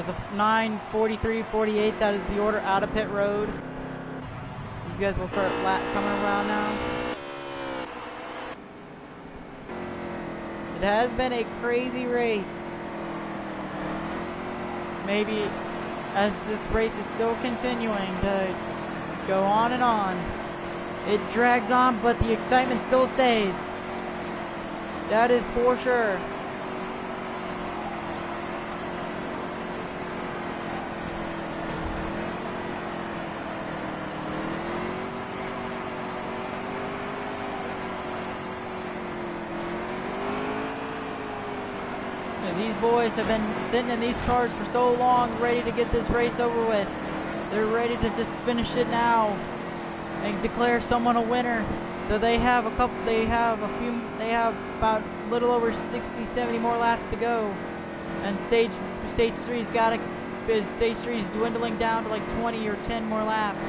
the 9, 43, 48. That is the order out of pit road. You guys will start coming around now. It has been a crazy race. Maybe as this race is still continuing to go on and on. It drags on, but the excitement still stays. That is for sure. These boys have been sitting in these cars for so long, ready to get this race over with. They're ready to just finish it now and declare someone a winner. So they have about a little over 60, 70 more laps to go. And stage 3's stage 3 is dwindling down to like 20 or 10 more laps.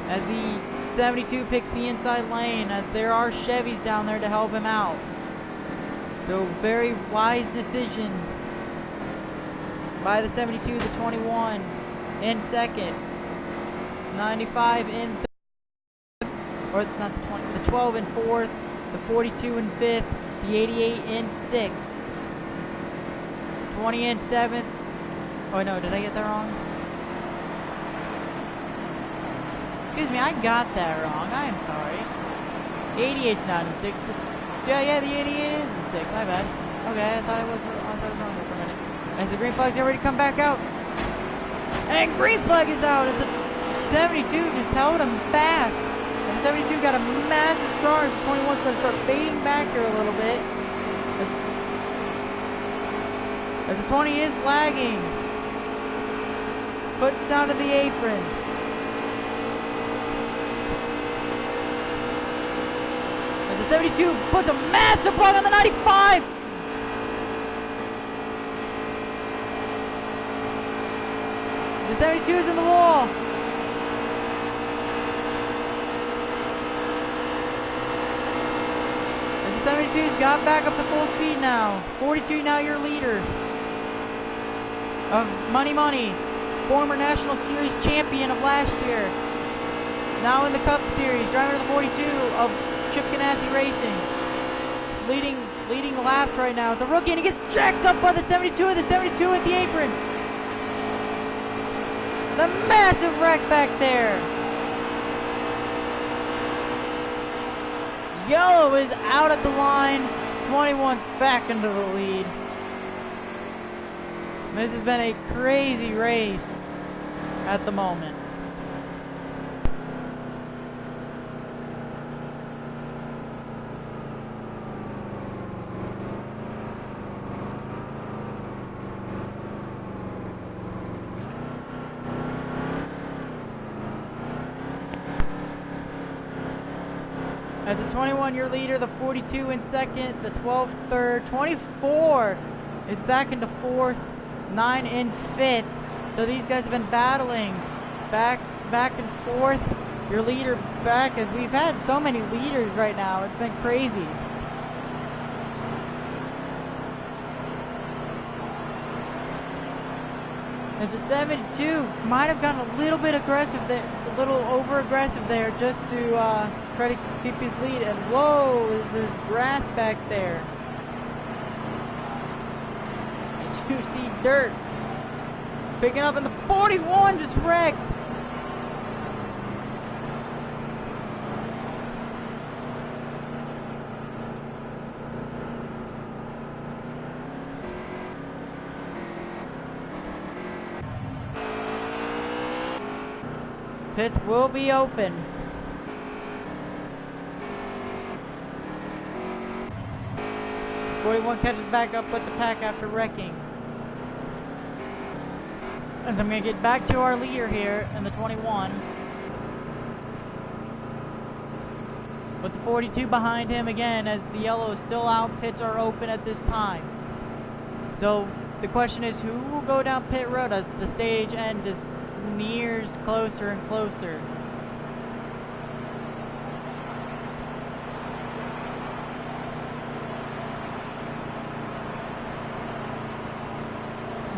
As the 72 picks the inside lane, as there are Chevys down there to help him out. So very wise decision by the 72, the 21 in second, 95 in third, or not the 20, the 12 in fourth, the 42 in fifth, the 88 in sixth, 20 in seventh. Oh no, did I get that wrong? Excuse me, I got that wrong. I am sorry. 88's not in sixth. Yeah, the 88 is in sixth. My bad. Okay, I thought it was wrong there for a minute. As the green flag's already come back out. And green flag is out. As the 72 just held him back. And the 72 got a massive start. The 21's going to start fading back here a little bit. As the 20 is lagging. Puts down to the apron. The 72 puts a massive plug on the 95! The 72 is in the wall! And the 72's got back up to full speed now. 42 now your leader of Money, former National Series champion of last year. Now in the Cup Series, driver to the 42 of Chip Ganassi Racing, leading the laps right now. It's a rookie and he gets jacked up by the 72 at the apron. The massive wreck back there. Yellow is out at the line. 21's back into the lead. This has been a crazy race at the moment. As the 21 your leader, the 42 in second, the 12 third, 24 is back into fourth, 9 in fifth. So these guys have been battling back and forth. Your leader back, as we've had so many leaders right now. It's been crazy. As the 72 might have gotten a little bit aggressive there, a little over-aggressive there, just to try to keep his lead. And whoa, there's grass back there. And you see dirt picking up, and the 41 just wrecked. Pits will be open. .41 catches back up with the pack after wrecking. And I'm going to get back to our leader here in the 21. With the 42 behind him again, as the yellow is still out, pits are open at this time. So the question is, who will go down pit road as the stage end is nears closer and closer?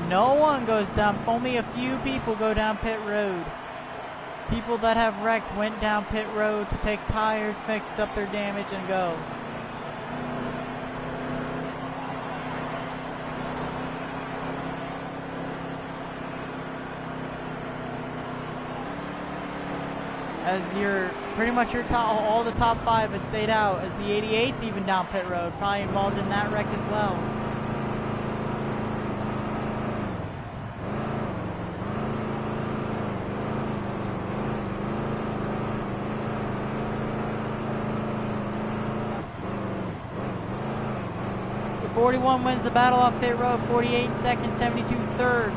No one goes down, only a few people go down pit road. People that have wrecked went down pit road to take tires, fix up their damage, and go. As pretty much all the top 5 had stayed out, as the 88's even down pit road, probably involved in that wreck as well. The 41 wins the battle off pit road, 48 second, 72 third,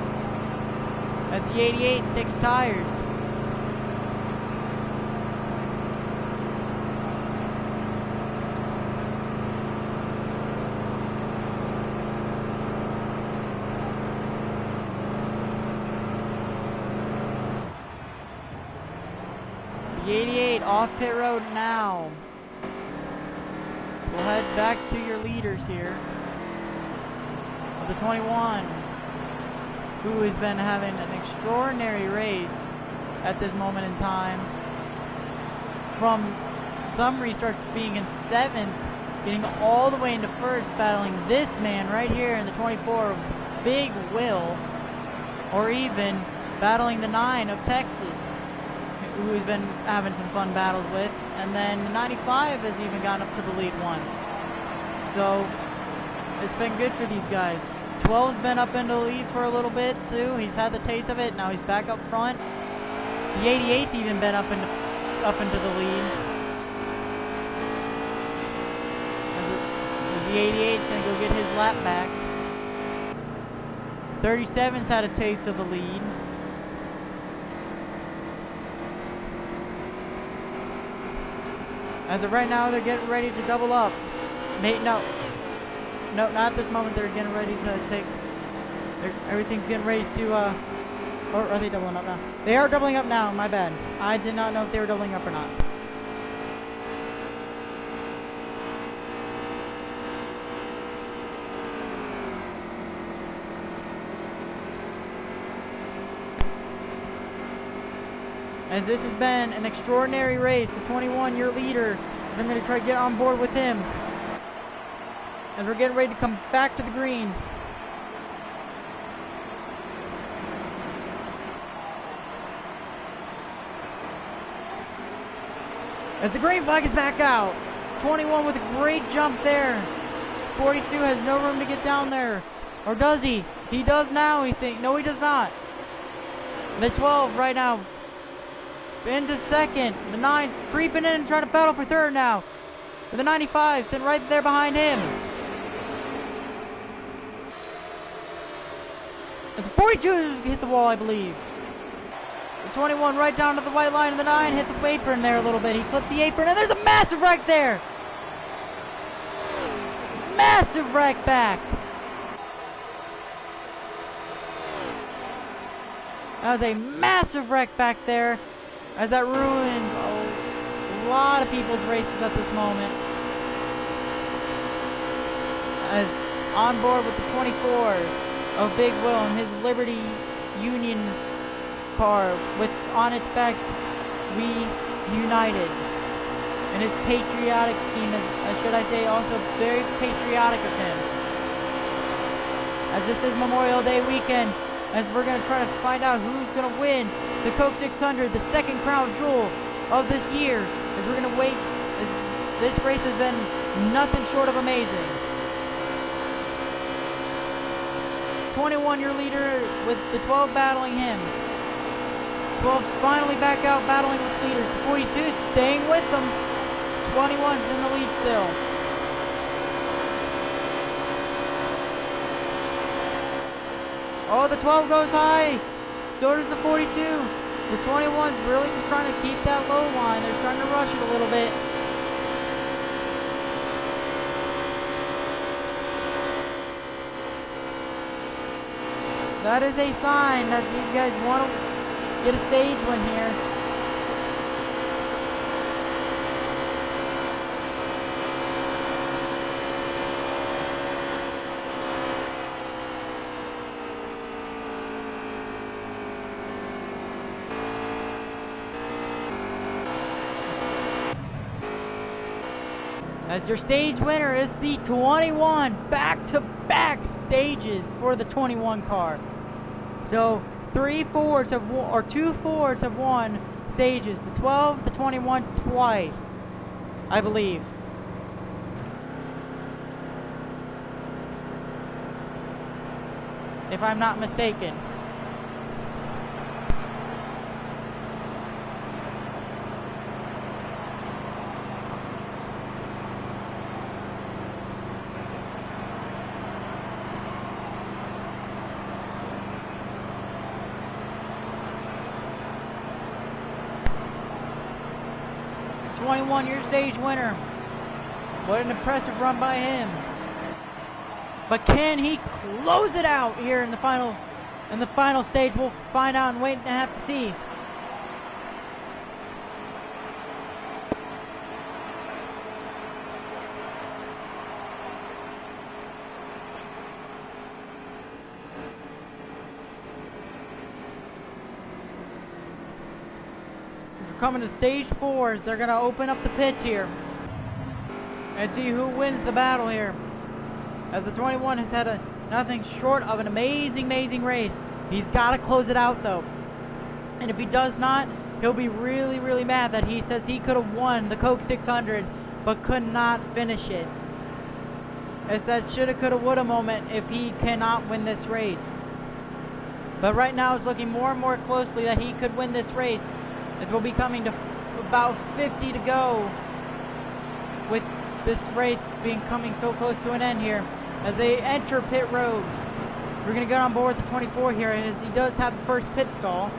as the 88's taking tires. The 88 off pit road now. We'll head back to your leaders here. The 21, who has been having an extraordinary race at this moment in time. From some restarts being in 7th, getting all the way into 1st, battling this man right here in the 24, Big Will, or even battling the 9 of Texas, who has been having some fun battles with. And then the 95 has even gotten up to the lead once. So it's been good for these guys. 12's been up into the lead for a little bit too. He's had the taste of it. Now he's back up front. The 88's even been up into the lead. The 88's gonna go get his lap back. 37's had a taste of the lead. As of right now, they're getting ready to double up. No, not at this moment. They're getting ready to take. Everything's getting ready to. Or are they doubling up now? They are doubling up now. My bad. I did not know if they were doubling up or not. As this has been an extraordinary race, the 21, your leader, I'm going to try to get on board with him. As we're getting ready to come back to the green. As the green flag is back out. 21 with a great jump there. 42 has no room to get down there. Or does he? He does now, he thinks. No, he does not. The 12 right now. Into 2nd. The 9 creeping in and trying to battle for 3rd now. And the 95 sitting right there behind him. And the 42 hit the wall, I believe. The 21 right down to the white line, and the 9 hit the apron there a little bit. He flipped the apron, and there's a massive wreck there. Massive wreck back. That was a massive wreck back there, as that ruins a lot of people's races at this moment. As on board with the 24 of Big Will and his Liberty Union car with on its back "We United," and his patriotic team is, should I say, also very patriotic of him. As this is Memorial Day weekend, as we're going to try to find out who's going to win the Coke 600, the second crown jewel of this year, as we're going to wait. This race has been nothing short of amazing. 21-year leader with the 12 battling him. 12 finally back out battling with leaders. 42 staying with them. 21's in the lead still. Oh, the 12 goes high. So does the 42. The 21's really just trying to keep that low line. They're starting to rush it a little bit. That is a sign that these guys want to get a stage win here. As your stage winner is the 21, back-to-back stages for the 21 car. So 2 Fords have won stages. The 12, the 21 twice, I believe. If I'm not mistaken. Your stage winner. What an impressive run by him. But can he close it out here in the final stage? We'll find out and wait and have to see. Coming to stage 4, they're going to open up the pits here and see who wins the battle here. As the 21 has had nothing short of an amazing race. He's got to close it out though. And if he does not, he'll be really mad that he says he could have won the Coke 600 but could not finish it. It's that shoulda, coulda, woulda moment if he cannot win this race. But right now it's looking more and more closely that he could win this race. As we'll be coming to about 50 to go with this race coming so close to an end here. As they enter pit road, we're going to get on board the 24 here, as he does have the first pit stall,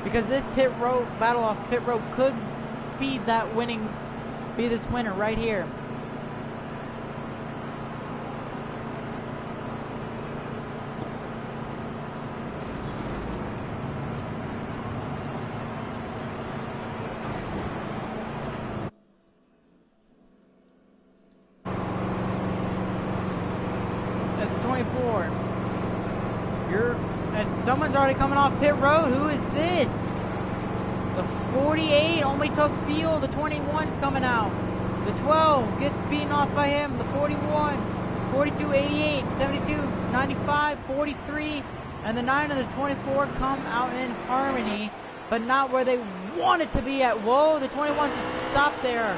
because this pit road battle off pit road could be this winner right here. Someone's already coming off pit road. Who is this? The 48 only took fuel. The 21's coming out. The 12 gets beaten off by him. The 41, 42, 88, 72, 95, 43, and the 9 and the 24 come out in harmony, but not where they wanted to be at. Whoa, the 21 just stopped there.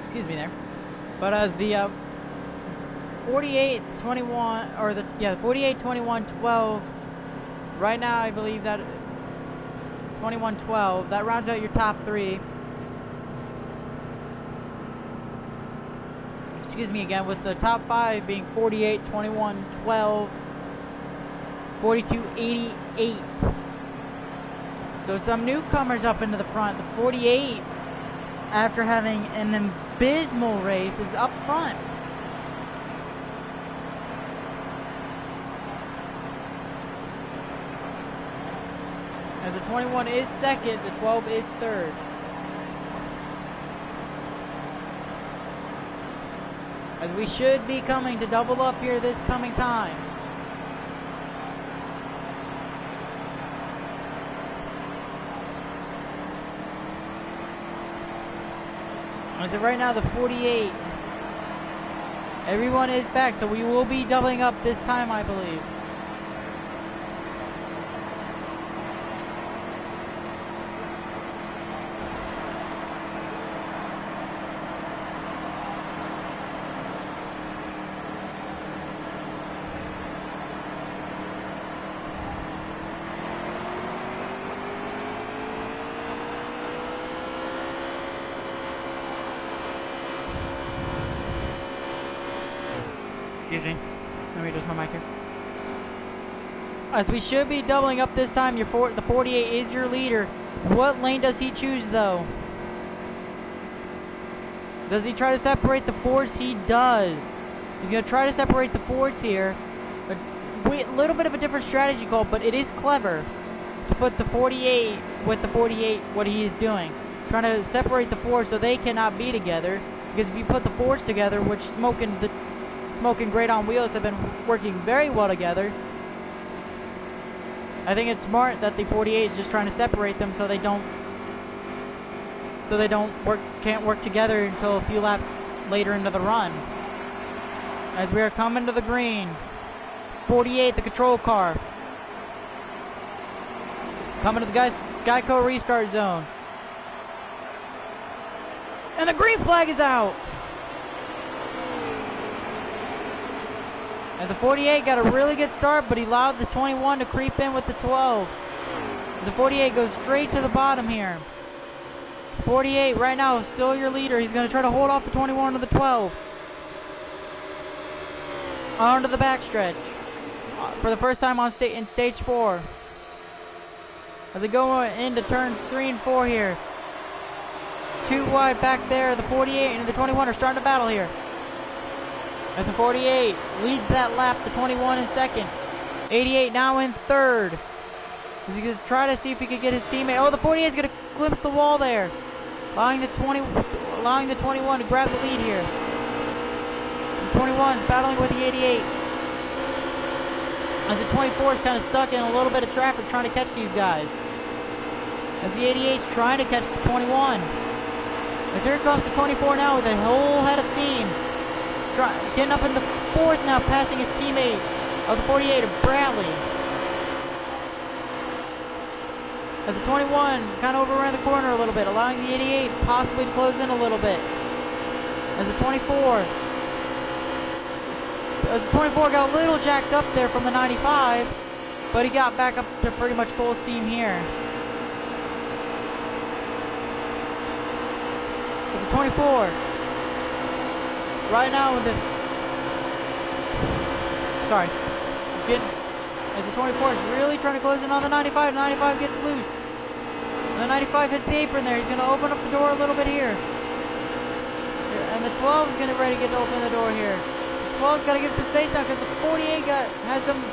Excuse me there. But as the 48, 21, or the 48, 21, 12, right now I believe that 21, 12, that rounds out your top 3. excuse me again, with the top 5 being 48, 21, 12, 42, 88. So some newcomers up into the front. The 48, after having an abysmal race, is up front. As the 21 is second, the 12 is third. As we should be coming to double up here this coming time. As of right now, the 48. Everyone is back, so we will be doubling up this time, I believe. Excuse me. Let me adjust my mic here. As we should be doubling up this time, the 48 is your leader. What lane does he choose, though? Does he try to separate the Fords? He does. He's going to try to separate the Fords here. A little bit of a different strategy call, but it is clever to put the 48 with the 48, what he is doing. Trying to separate the Fords so they cannot be together. Because if you put the Fords together, which Smoke and Great on Wheels have been working very well together, I think it's smart that the 48 is just trying to separate them so they can't work together until a few laps later into the run. As we are coming to the green, 48, the control car, coming to the Geico restart zone, and the green flag is out. And the 48 got a really good start, but he allowed the 21 to creep in with the 12. The 48 goes straight to the bottom here. 48 right now is still your leader. He's going to try to hold off the 21 to the 12. Onto the backstretch for the first time on in stage 4. As they go into turns 3 and 4 here. 2 wide back there. The 48 and the 21 are starting to battle here. As the 48 leads that lap, the 21 in second. 88 now in third. He's going to try to see if he can get his teammate. Oh, the 48 is going to glimpse the wall there, allowing the 21 to grab the lead here. The 21 is battling with the 88. As the 24 is kind of stuck in a little bit of traffic trying to catch these guys. As the 88 is trying to catch the 21. As here comes the 24 now with a whole head of steam. Getting up in the 4th now, passing his teammate of the 48 of Bradley. As the 21 kind of overran the corner a little bit, allowing the 88 possibly to close in a little bit. As the 24 got a little jacked up there from the 95, but he got back up to pretty much full steam here. As the 24 right now with the as the 24 is really trying to close in on the 95. 95 gets loose. The 95 hits the apron there. He's going to open up the door a little bit here. And the 12 is going to ready to get to open the door here. The 12's got to give some space now because the 48 has some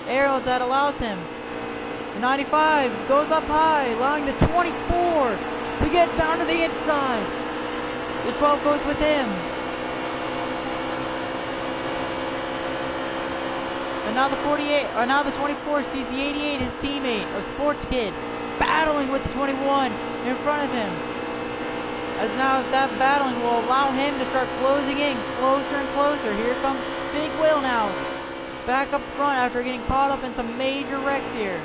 arrows that allows him. The 95 goes up high, allowing the 24 to get down to the inside. The 12 goes with him. And now the 24 sees the 88, his teammate, a sports kid, battling with the 21 in front of him. As now that battling will allow him to start closing in closer and closer. Here comes Big Will now, back up front after getting caught up in some major wrecks here.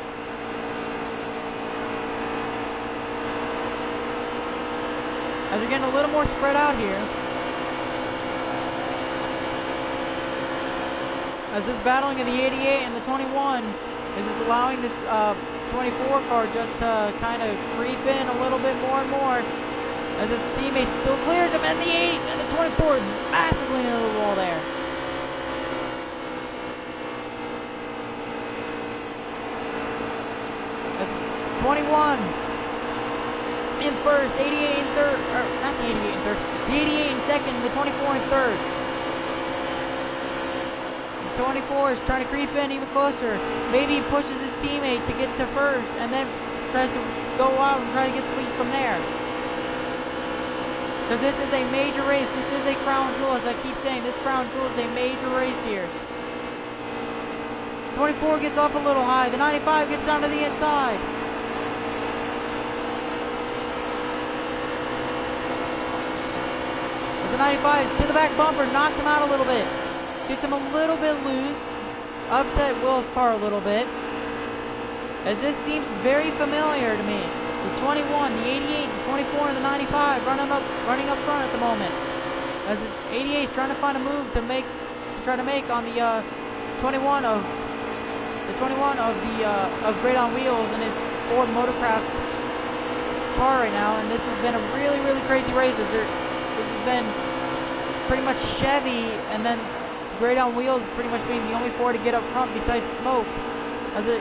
As they're getting a little more spread out here. As this battling of the 88 and the 21 is just allowing this 24 car just to kind of creep in a little bit more and more. As his teammate still clears him, and the 8 and the 24 is massively into the in first, 88 in third, or not the 88 in third, the 88 in second, the 24 in third. The 24 is trying to creep in even closer. Maybe he pushes his teammate to get to first, and then tries to go out and try to get the lead from there. Because this is a major race. This is a crown jewel, as I keep saying. This crown jewel is a major race here. 24 gets off a little high. The 95 gets down to the inside. But the 95 to the back bumper, knocks him out a little bit. Gets him a little bit loose. Upset Will's car a little bit. As this seems very familiar to me. The 21, the 88, the 24, and the 95 running up front at the moment. As the 88 is trying to find a move to try to make on the 21 of Great on Wheels and his Ford Motorcraft car right now. And this has been a really, really crazy race. This has been pretty much Chevy, and then Great on Wheels pretty much being the only four to get up front besides Smoke. As the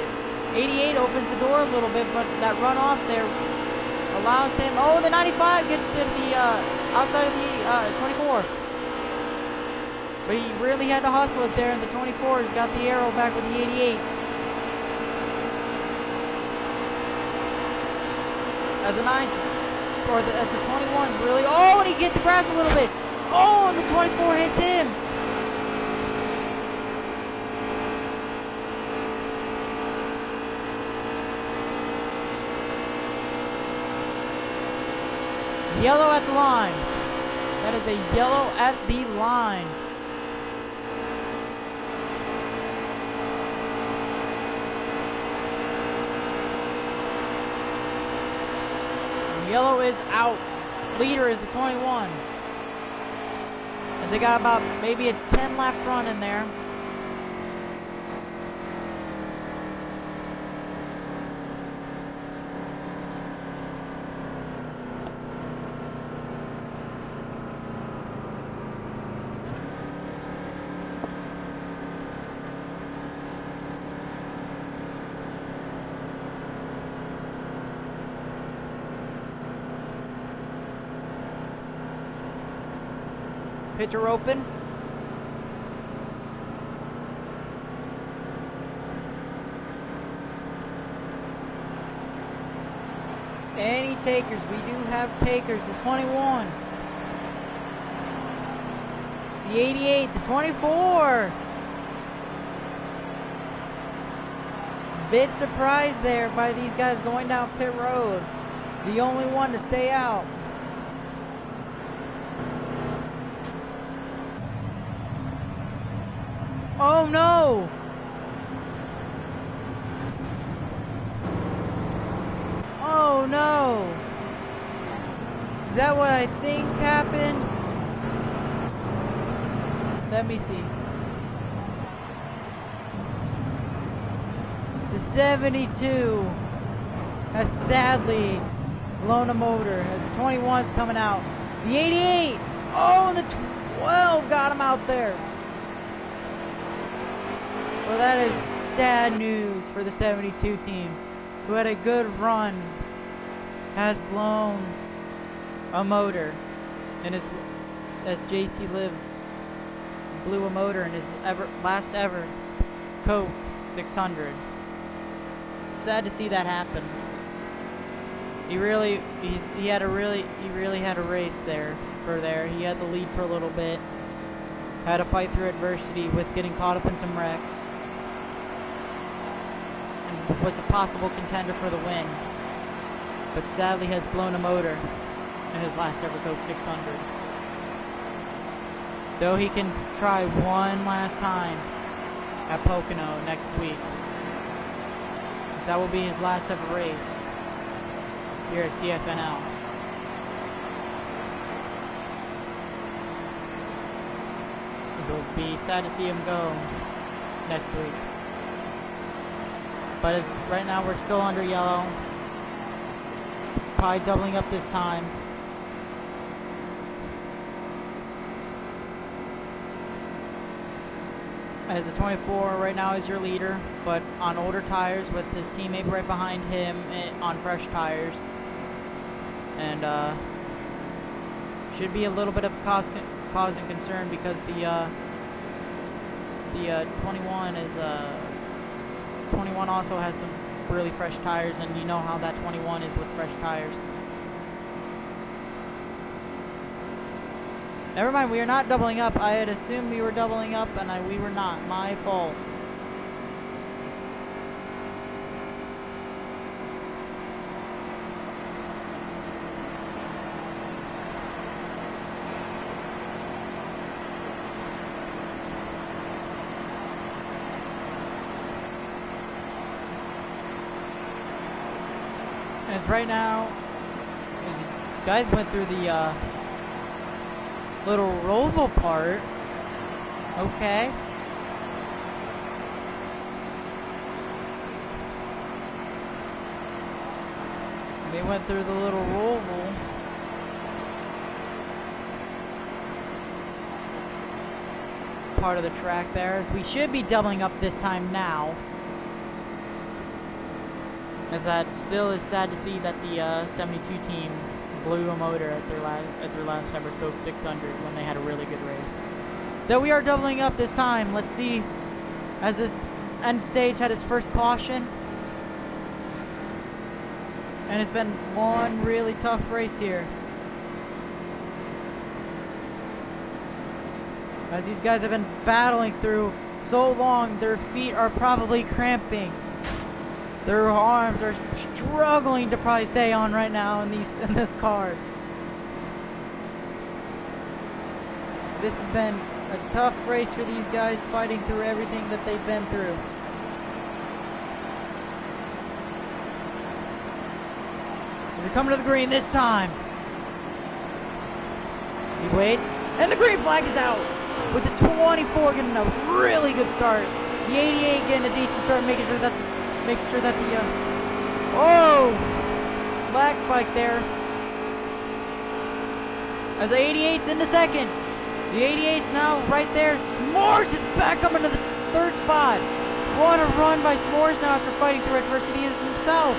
88 opens the door a little bit, but that runoff there allows him. Oh, the 95 gets to the outside of the 24. But he really had to hustle it there, and the 24 has got the arrow back with the 88. As the 21 really. Oh, and he gets the grass a little bit. Oh, and the 24 hits him. Yellow at the line. That is a yellow at the line. Yellow is out. Leader is the 21. And they got about maybe a 10 lap run in there. Pitcher open. Any takers? We do have takers. The 21. The 88. The 24. Bit surprised there by these guys going down pit road. The only one to stay out. Oh no! Oh no! Is that what I think happened? Let me see. The 72 has sadly blown a motor as the 21's coming out. The 88! Oh, the 12 got him out there. Well, that is sad news for the 72 team, who had a good run, has blown a motor, and as JC Liv blew a motor in his last ever Coke 600. Sad to see that happen. He really had a race there. He had the lead for a little bit. Had to fight through adversity with getting caught up in some wrecks. Was a possible contender for the win, but sadly has blown a motor in his last ever Coke 600. Though he can try one last time at Pocono next week. That will be his last ever race here at CFNL. It will be sad to see him go next week. But right now we're still under yellow. Probably doubling up this time. as the 24 right now is your leader, but on older tires with his teammate right behind him on fresh tires. And should be a little bit of cause and concern because the 21 is 21 also has some really fresh tires, and you know how that 21 is with fresh tires. Never mind, we are not doubling up. I had assumed we were doubling up, and we were not. My fault. And right now, guys went through the little roval part. Okay. They went through the little roval. Part of the track there. We should be doubling up this time now. As that still is sad to see that the 72 team blew a motor at their last ever Coke 600 when they had a really good race. So we are doubling up this time. Let's see, as this end stage had its first caution, and it's been one really tough race here. As these guys have been battling through so long, their feet are probably cramping. Their arms are struggling to probably stay on right now in this car. This has been a tough race for these guys, fighting through everything that they've been through. They're coming to the green this time. He waits, and the green flag is out. With the 24 getting a really good start. The 88 getting a decent start, making sure that the oh, flag spike there. As the 88's in the second. The 88's now right there. S'mores is back up into the third spot. What a run by S'mores now after fighting through adversity himself.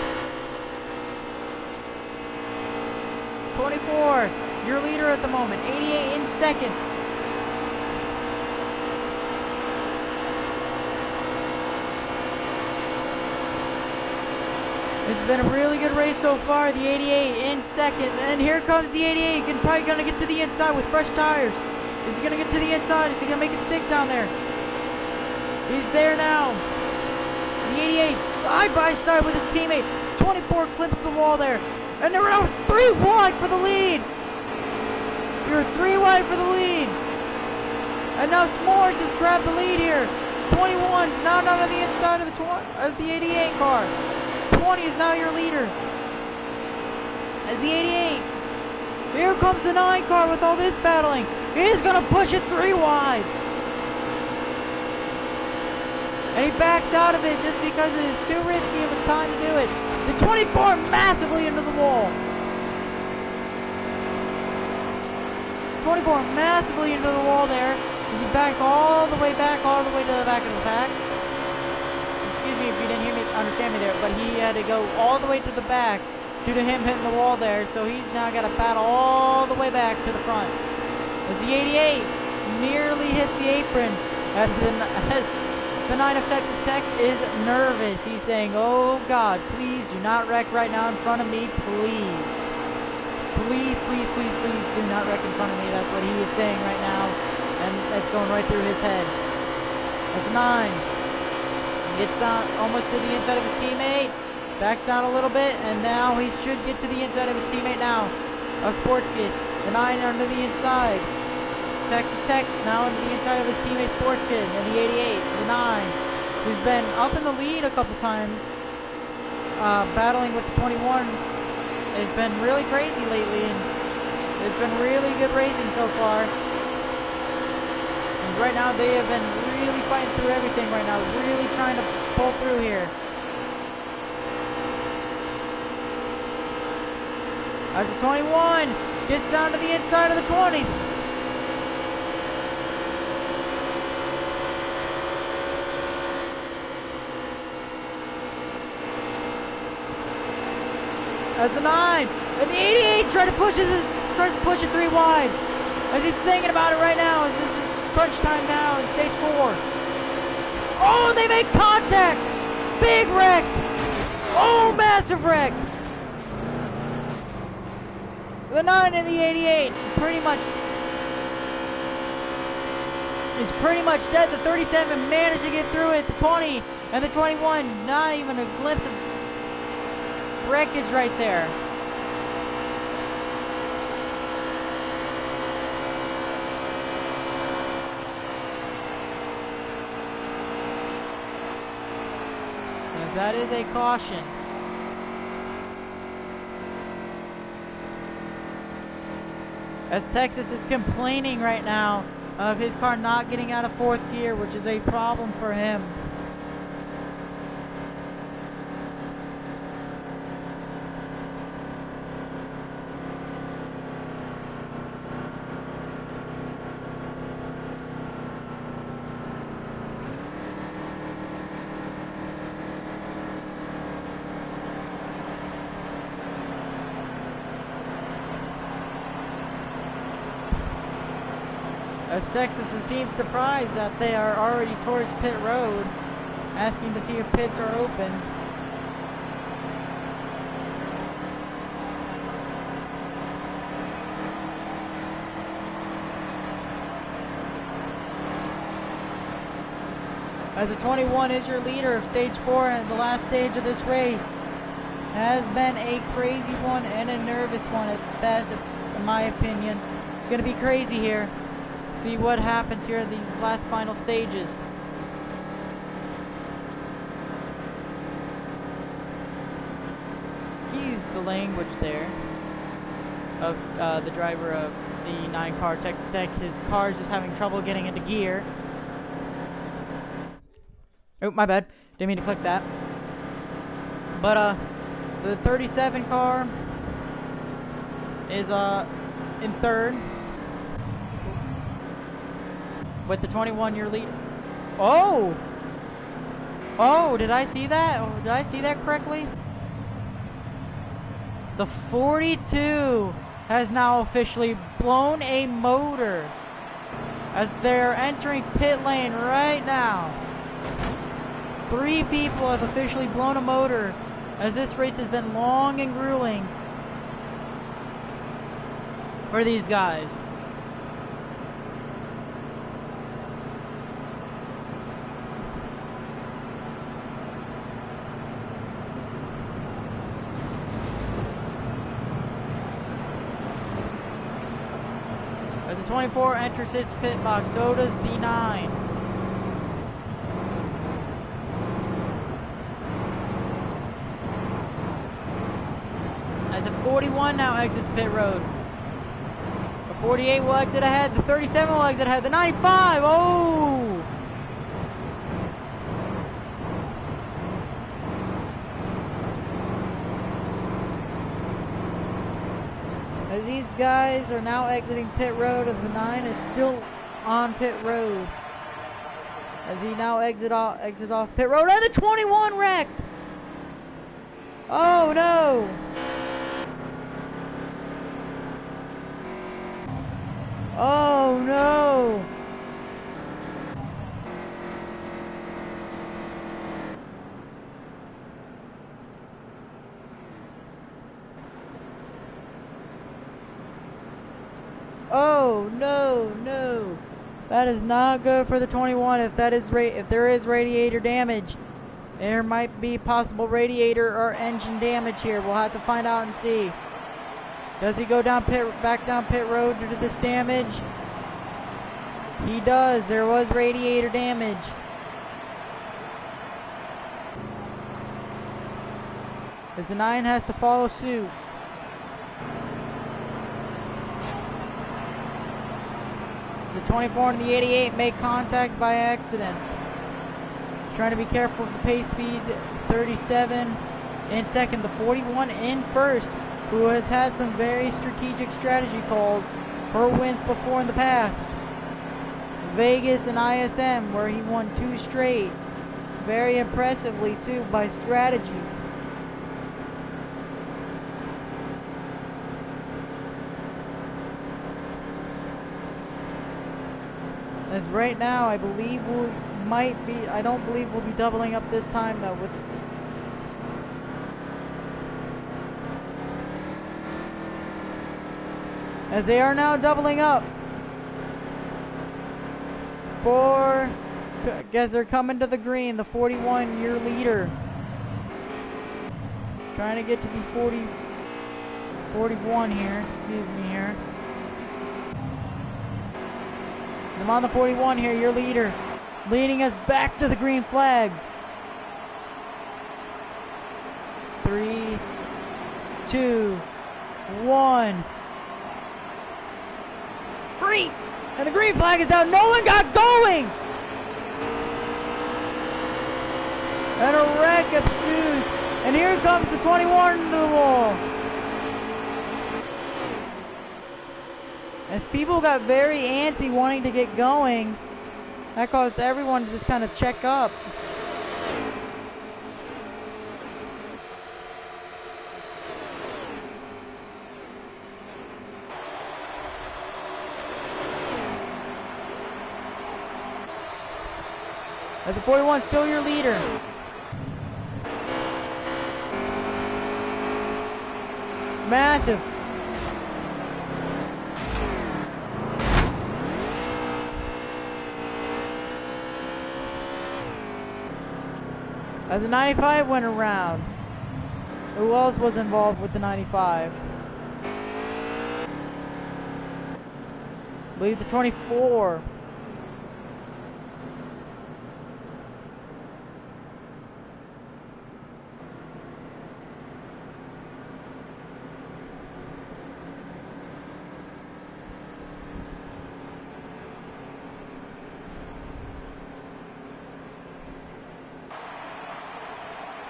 24, your leader at the moment. 88 in second. It's been a really good race so far. The 88 in second, and here comes the 88. He's probably gonna get to the inside with fresh tires. Is he gonna get to the inside? Is he gonna make it stick down there? He's there now. The 88 side by side with his teammate. 24 clips the wall there, and they're now 3 wide for the lead. You're 3 wide for the lead, and now S'mores just grabbed the lead here. 21 now down on the inside of the 88 car. 20 is now your leader. As the 88. Here comes the 9 car with all this battling. He's going to push it 3 wide. And he backs out of it just because it is too risky of a time to do it. The 24 massively into the wall. 24 massively into the wall there. He backed all the way to the back of the pack. Excuse me if you didn't understand me there, but he had to go all the way to the back due to him hitting the wall there, so he's now got to battle all the way back to the front. As the 88 nearly hits the apron, as the 9 of Texas Tech is nervous. He's saying, oh God, please do not wreck right now in front of me, please. Please, please, please, please do not wreck in front of me. That's what he is saying right now, and that's going right through his head. That's 9. Gets down almost to the inside of his teammate. Backs down a little bit, and now he should get to the inside of his teammate now. A Sports Kid. The 9 under the inside. Texas Tech now into the inside of his teammate Sports Kid. And the 88, the 9, who's been up in the lead a couple times, battling with the 21. It's been really crazy lately, and it's been really good racing so far. And right now they have been really fighting through everything right now, really trying to pull through here. As the 21 gets down to the inside of the 20. As the 9 and the 88 tries to push it 3 wide. As he's thinking about it right now, as this is crunch time now in stage 4. Oh, they make contact! Big wreck! Oh, massive wreck! The 9 and the 88 pretty much dead. The 37 managed to get through it. The 20 and the 21, not even a glimpse of wreckage right there. And that is a caution. As Texas is complaining right now of his car not getting out of 4th gear, which is a problem for him. As Texas seems surprised that they are already towards pit road, asking to see if pits are open. As the 21 is your leader of stage 4 and the last stage of this race. Has been a crazy one and a nervous one at best, in my opinion. It's going to be crazy here. See what happens here in these last final stages. Excuse the language there of the driver of the 9 car Texas Tech. His car is just having trouble getting into gear. Oh, my bad. Didn't mean to click that. But the 37 car is in 3rd. With the 21-year lead. Oh! Oh, did I see that? Oh, did I see that correctly? The 42 has now officially blown a motor as they're entering pit lane right now. 3 people have officially blown a motor as this race has been long and grueling for these guys. As the 24 enters his pit box, so does the 9. As the 41 now exits pit road. The 48 will exit ahead, the 37 will exit ahead, the 95, oh! As these guys are now exiting pit road, and the 9 is still on pit road. As he now exits off pit road, and the 21 wrecked! Oh no! Oh no! Oh no, no! That is not good for the 21. If there is radiator damage, there might be possible radiator or engine damage here. We'll have to find out and see. Does he go back down pit road due to this damage? He does. There was radiator damage. As the 9 has to follow suit. The 24 and the 88 make contact by accident. Trying to be careful of the pace speed. 37 in 2nd. The 41 in 1st, who has had some very strategic strategy calls for wins before in the past. Vegas and ISM, where he won 2 straight. Very impressively too by strategy. As right now, I believe I don't believe we'll be doubling up this time though. As they are now doubling up. I guess they're coming to the green, the 41-year leader. Trying to get to be 41 here, excuse me here. I'm on the 41 here, your leader. Leading us back to the green flag. 3, 2, 1. Green! And the green flag is out. No one got going! And a wreck ensues. And here comes the 21 to the wall. As people got very antsy wanting to get going, that caused everyone to just kind of check up. As the 41 still your leader. Massive. As the 95 went around, who else was involved with the 95? I believe the 24.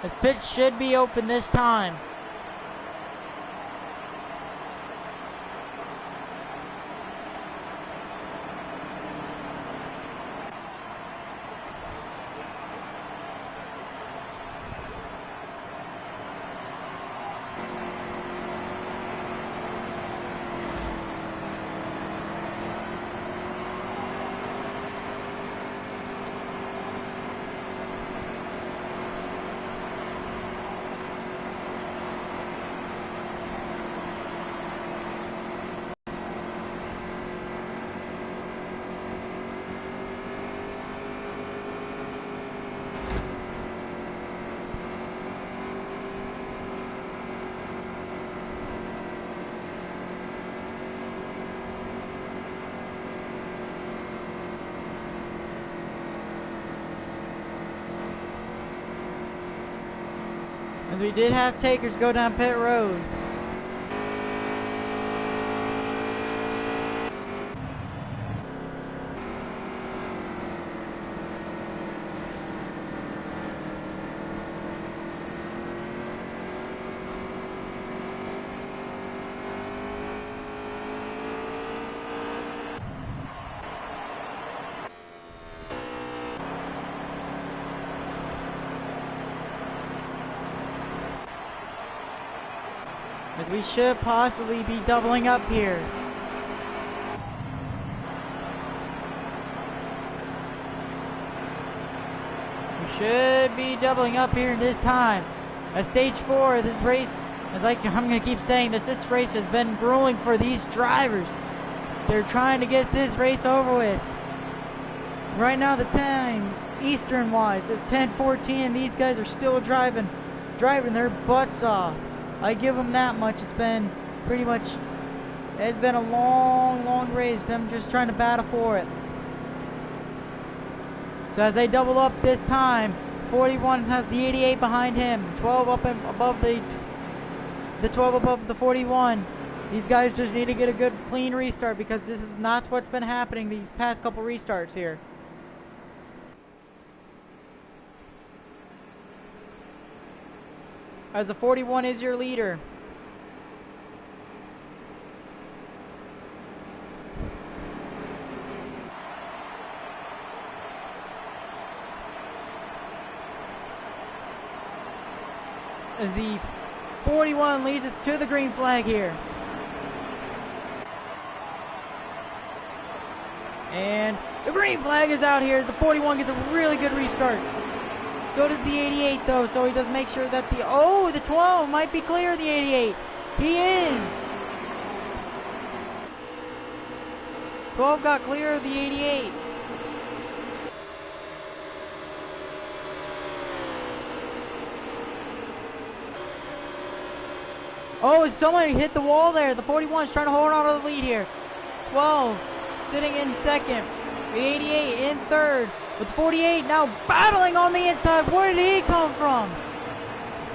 This pitch should be open this time. As we did have takers go down pit road. As we should possibly be doubling up here. We should be doubling up here this time. At stage 4, this race, as I'm going to keep saying this race has been grueling for these drivers. They're trying to get this race over with. Right now the time, Eastern-wise, is 10:14, and these guys are still driving their butts off. I give them that much. It's been a long race, them just trying to battle for it. So as they double up this time, 41 has the 88 behind him, 12 up above the 12 above the 41. These guys just need to get a good clean restart, because this is not what's been happening these past couple restarts here. As the 41 is your leader. As the 41 leads us to the green flag here. And The green flag is out here. The 41 gets a really good restart. So does the 88 though, so he does make sure that the 12 might be clear of the 88. He is. 12 got clear of the 88. Oh, somebody hit the wall there. The 41 is trying to hold on to the lead here. 12 sitting in second. The 88 in third. With 48 now battling on the inside. Where did he come from?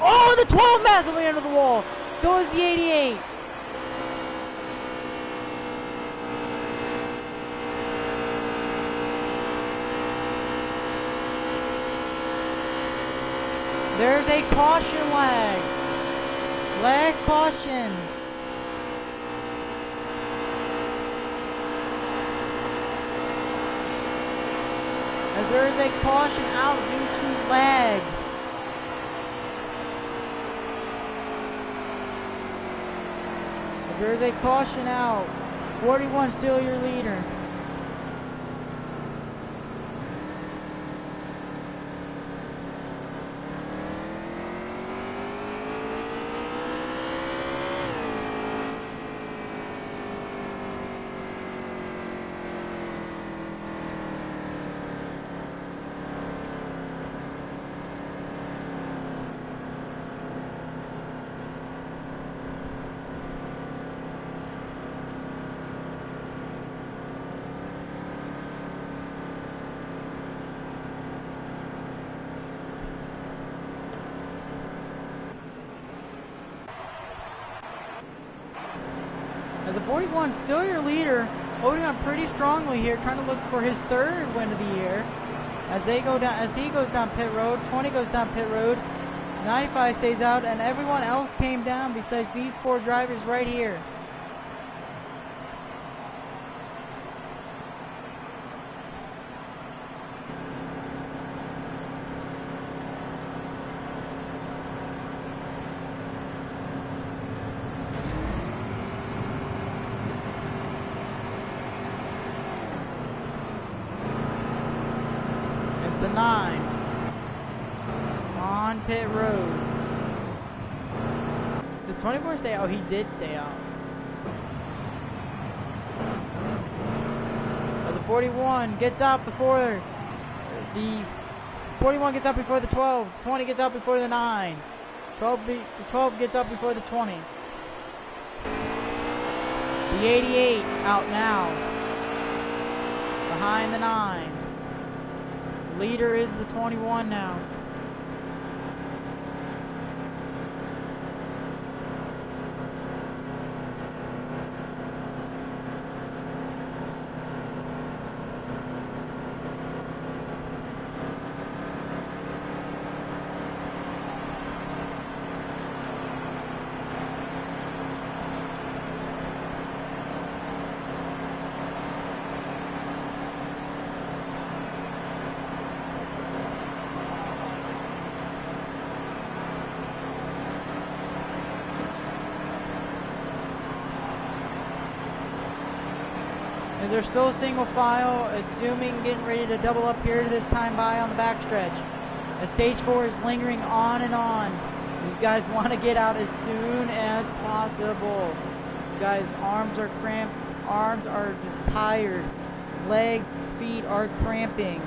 Oh, the 12 massively under the wall. So is the 88. There's a caution lag. Lag caution. As there is a caution out due to lag. As there is a caution out. 41 still your leader. The 41 still your leader, holding on pretty strongly here, trying to look for his third win of the year. As he goes down pit road, 20 goes down pit road, 95 stays out, and everyone else came down besides these 4 drivers right here. The 9 on pit road. Did 24 stay out? Oh, he did stay out. The 41 gets out before the 41 gets out before the 12. 20 gets out before the 9. 12 gets out before the 20. The 88 out now behind the 9. Leader is the 21 now. And they're still single file, assuming getting ready to double up here this time by on the backstretch. As stage 4 is lingering on and on. These guys want to get out as soon as possible. These guys' arms are cramped, arms are just tired. Legs, feet are cramping.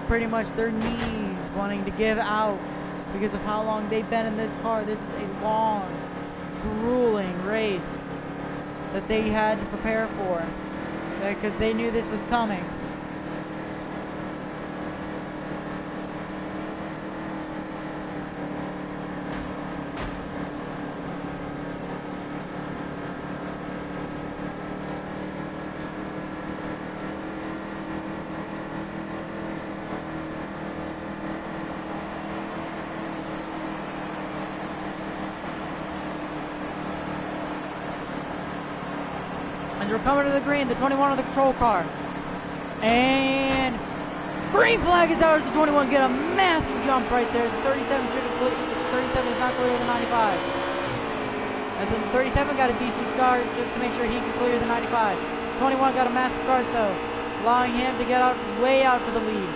Pretty much their knees wanting to give out because of how long they've been in this car. This is a long, grueling race that they had to prepare for, because they knew this was coming. And we're coming to the green, the 21 on the control car. And green flag is out as the 21 get a massive jump right there. The 37 is not clear of the 95. As the 37 got a decent start just to make sure he can clear the 95. 21 got a massive start though. allowing him to get out way out to the lead.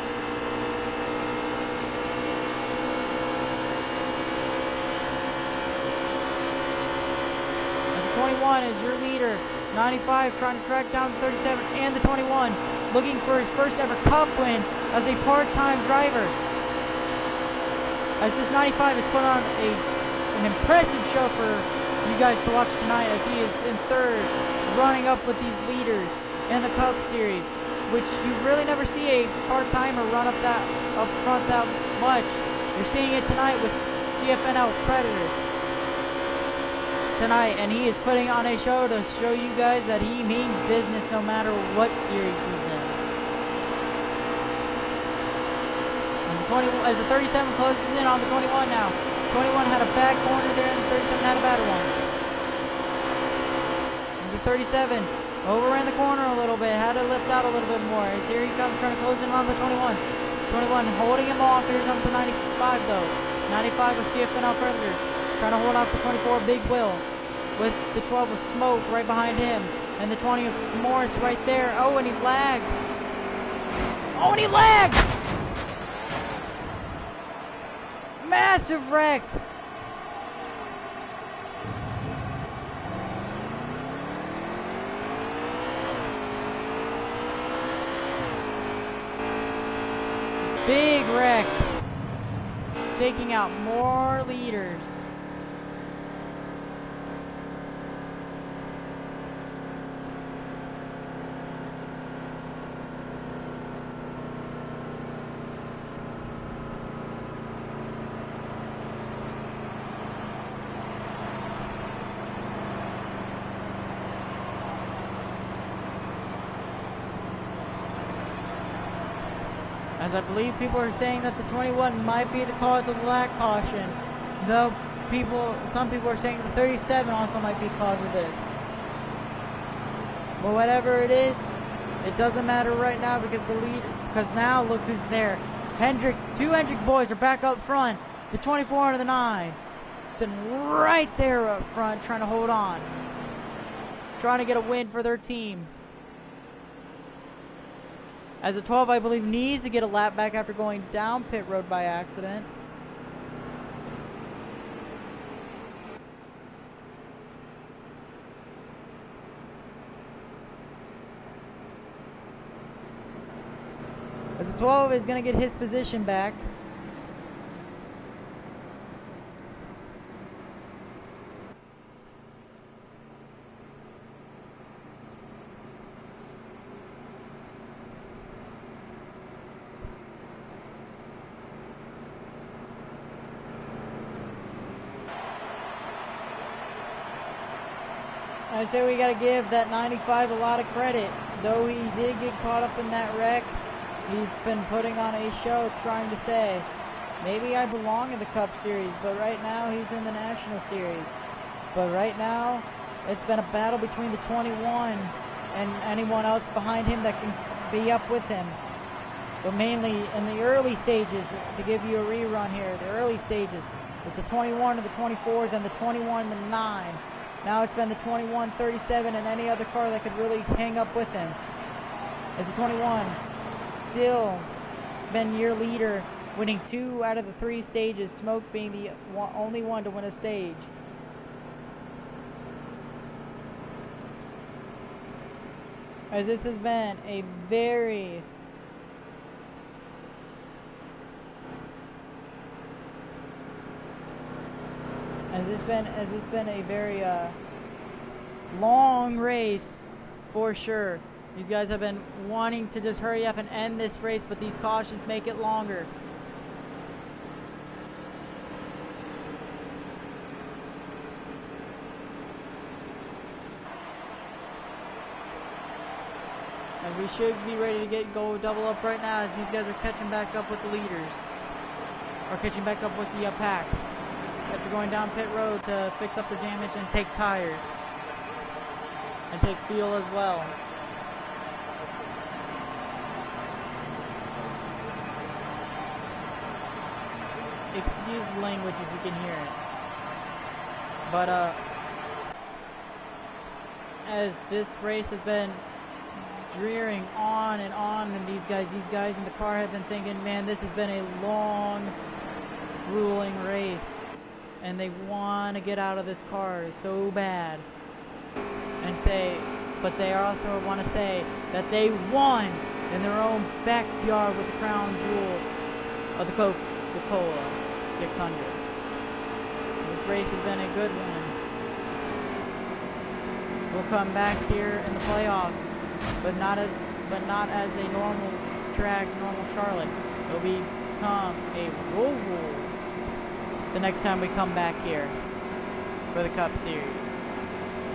And the 21 is your leader. 95 trying to track down the 37 and the 21, looking for his first ever Cup win as a part-time driver. As this 95 has put on an impressive show for you guys to watch tonight, as he is in third, running up with these leaders in the Cup Series, which you really never see a part-timer run up front that much. You're seeing it tonight with CFNL Predator tonight, and he is putting on a show to show you guys that he means business no matter what series he's in. As the 37 closes in on the 21 now. 21 had a bad corner there, and the 37 had a better one. And the 37 overran the corner a little bit, had to lift out a little bit more. As here he comes, trying to close in on the 21. 21 holding him off. Here comes the 95 though. 95 with CFNL Predator, trying to hold off the 24 Big Will. With the 12 of Smoke right behind him, and the 20 of S'mores right there. Oh, and he lagged. Oh, and he lagged! Massive wreck! Big wreck! Taking out more leaders. As I believe people are saying that the 21 might be the cause of the lack caution. Though some people are saying the 37 also might be the cause of this. But whatever it is, it doesn't matter right now because now look who's there. Two Hendrick boys are back up front. The 24 and the 9. Sitting right there up front trying to hold on. Trying to get a win for their team. As the 12, I believe, needs to get a lap back after going down pit road by accident. As the 12 is going to get his position back. I say we got to give that 95 a lot of credit. Though he did get caught up in that wreck, he's been putting on a show trying to say, maybe I belong in the Cup Series, but right now he's in the National Series. But right now, it's been a battle between the 21 and anyone else behind him that can be up with him. But mainly in the early stages, to give you a rerun here, the early stages, with the 21 and the 24s and the 21 and the 9. Now it's been the 21, 37, and any other car that could really hang up with him. As the 21 still been your leader, winning 2 out of the 3 stages, Smoke being the only one to win a stage. As this has been a very long race for sure. These guys have been wanting to just hurry up and end this race, but these cautions make it longer. And we should be ready to go double up right now as these guys are catching back up with the leaders. Or catching back up with the pack. After going down pit road to fix up the damage and take tires. And take fuel as well. Excuse the language if you can hear it. But as this race has been rearing on, and these guys in the car have been thinking, man, this has been a long, grueling race, and they want to get out of this car so bad, but they also want to say that they won in their own backyard with the crown jewel of the Coca-Cola 600. This race has been a good one. We'll come back here in the playoffs, but not as a normal track, normal Charlotte. It'll become a roll the next time we come back here for the Cup Series.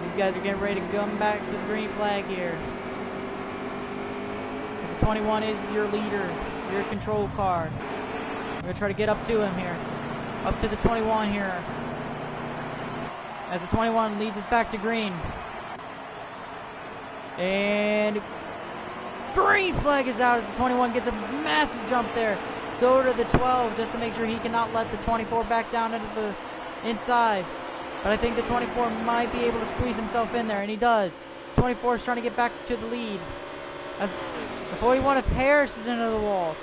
These guys are getting ready to come back to the green flag here. The 21 is your leader, your control car. We're going to try to get up to him here. Up to the 21 here. As the 21 leads us back to green. And green flag is out as the 21 gets a massive jump there. So to the 12 just to make sure he cannot let the 24 back down into the inside. But I think the 24 might be able to squeeze himself in there, and he does. 24 is trying to get back to the lead. As the 41 of Harris is into the wall.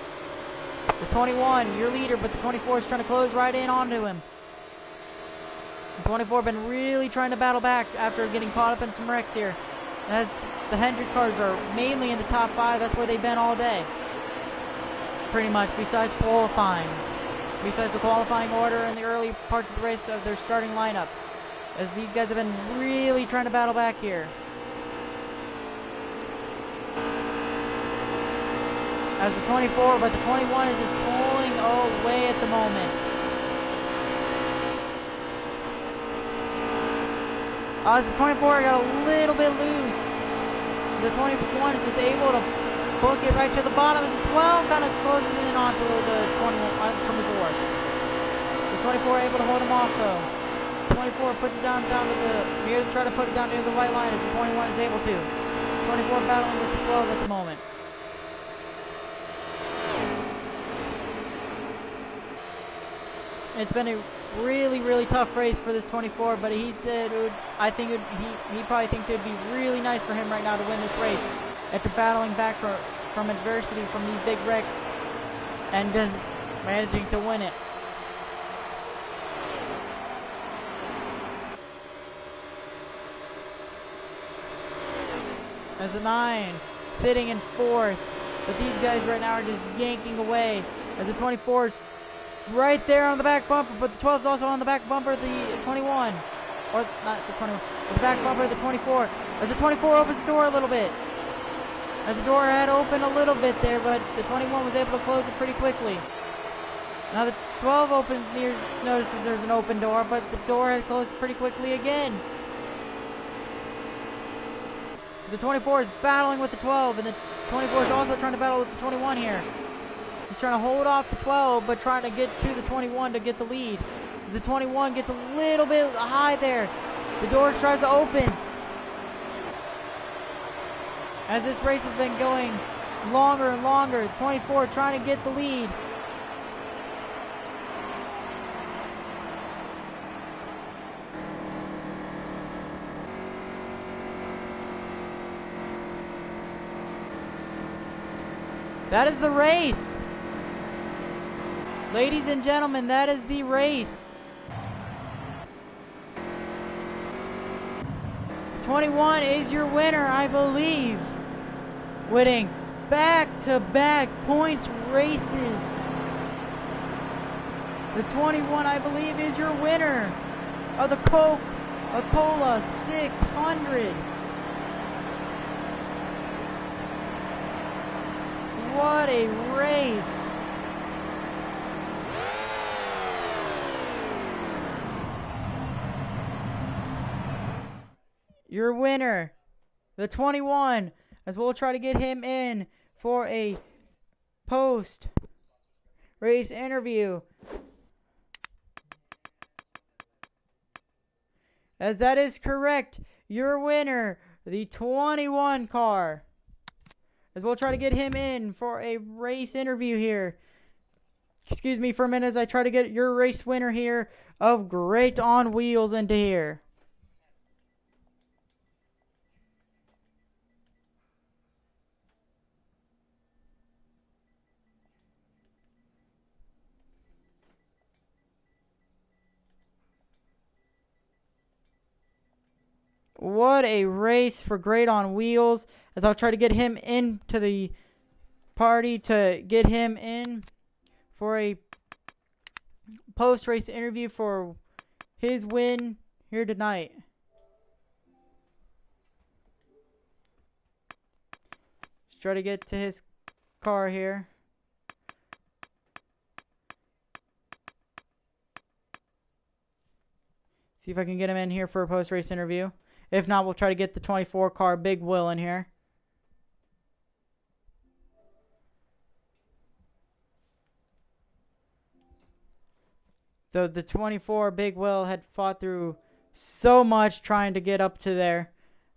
The 21, your leader, but the 24 is trying to close right in onto him. The 24 been really trying to battle back after getting caught up in some wrecks here. As the Hendrick cars are mainly in the top 5, that's where they've been all day. Pretty much, besides qualifying. Besides the qualifying order in the early parts of the race of their starting lineup. As these guys have been really trying to battle back here. As the 24, but the 21 is just pulling away at the moment. As the 24 got a little bit loose. The 21 is just able to book it right to the bottom. And the 12 kind of closes in onto the 24. The 24 able to hold him off though. 24 puts it down to the, here to try to put it down near the white line as the 21 is able to. 24 battling with the 12 at the moment. It's been a really tough race for this 24, but he said he probably thinks it would be really nice for him right now to win this race after battling back from adversity from these big wrecks and then managing to win it. As the 9 sitting in 4th, but these guys right now are just yanking away as the 24's right there on the back bumper, but the 12's also on the back bumper of the 21. Or not the 21, the back bumper of the 24. As the 24 opens the door a little bit. As the door had opened a little bit there, but the 21 was able to close it pretty quickly. Now the 12 notices there's an open door, but the door has closed pretty quickly again. The 24 is battling with the 12, and the 24 is also trying to battle with the 21 here. He's trying to hold off the 12, but trying to get to the 21 to get the lead. The 21 gets a little bit high there. The door tries to open. As this race has been going longer and longer, 24 trying to get the lead. That is the race. Ladies and gentlemen, that is the race. 21 is your winner, I believe. Winning back-to-back points races. The 21, I believe, is your winner of the Coca-Cola 600. What a race. Your winner, the 21, as we'll try to get him in for a post-race interview. As that is correct, your winner, the 21 car. As we'll try to get him in for a race interview here. Excuse me for a minute as I try to get your race winner here of Great on Wheels into here. what a race for Great on Wheels, as I'll try to get him into the party to get him in for a post-race interview for his win here tonight. Let's try to get to his car here. See if I can get him in here for a post-race interview. If not, we'll try to get the 24 car Big Will in here. So the 24 Big Will had fought through so much trying to get up to there.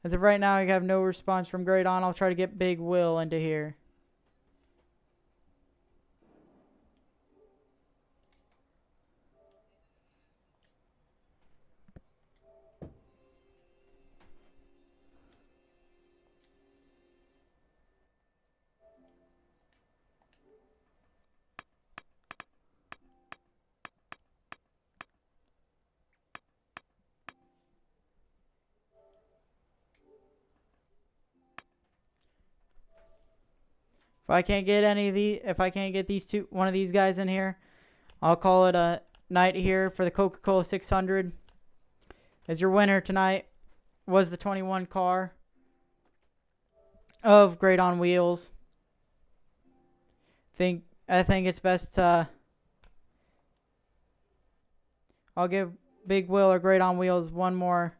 As of right now, I have no response from Great On. I'll try to get Big Will into here. If I can't get one of these guys in here, I'll call it a night here for the Coca-Cola 600. As your winner tonight was the 21 car of Great on Wheels. I think it's best to I'll give Big Will or Great on Wheels one more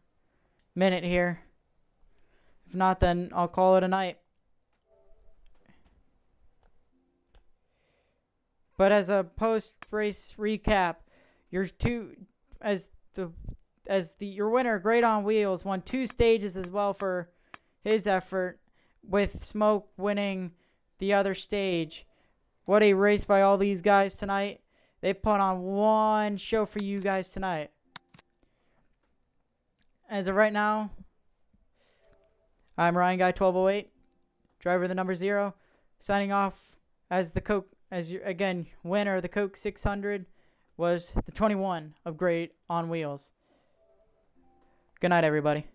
minute here. If not, then I'll call it a night. But as a post-race recap, your winner, Great on Wheels, won 2 stages as well for his effort, with Smoke winning the other stage. What a race by all these guys tonight. They put on one show for you guys tonight. As of right now, I'm Ryan Guy 1208, driver of the number 0, signing off as your winner of the Coke 600 was the 21 of Great on Wheels. Good night, everybody.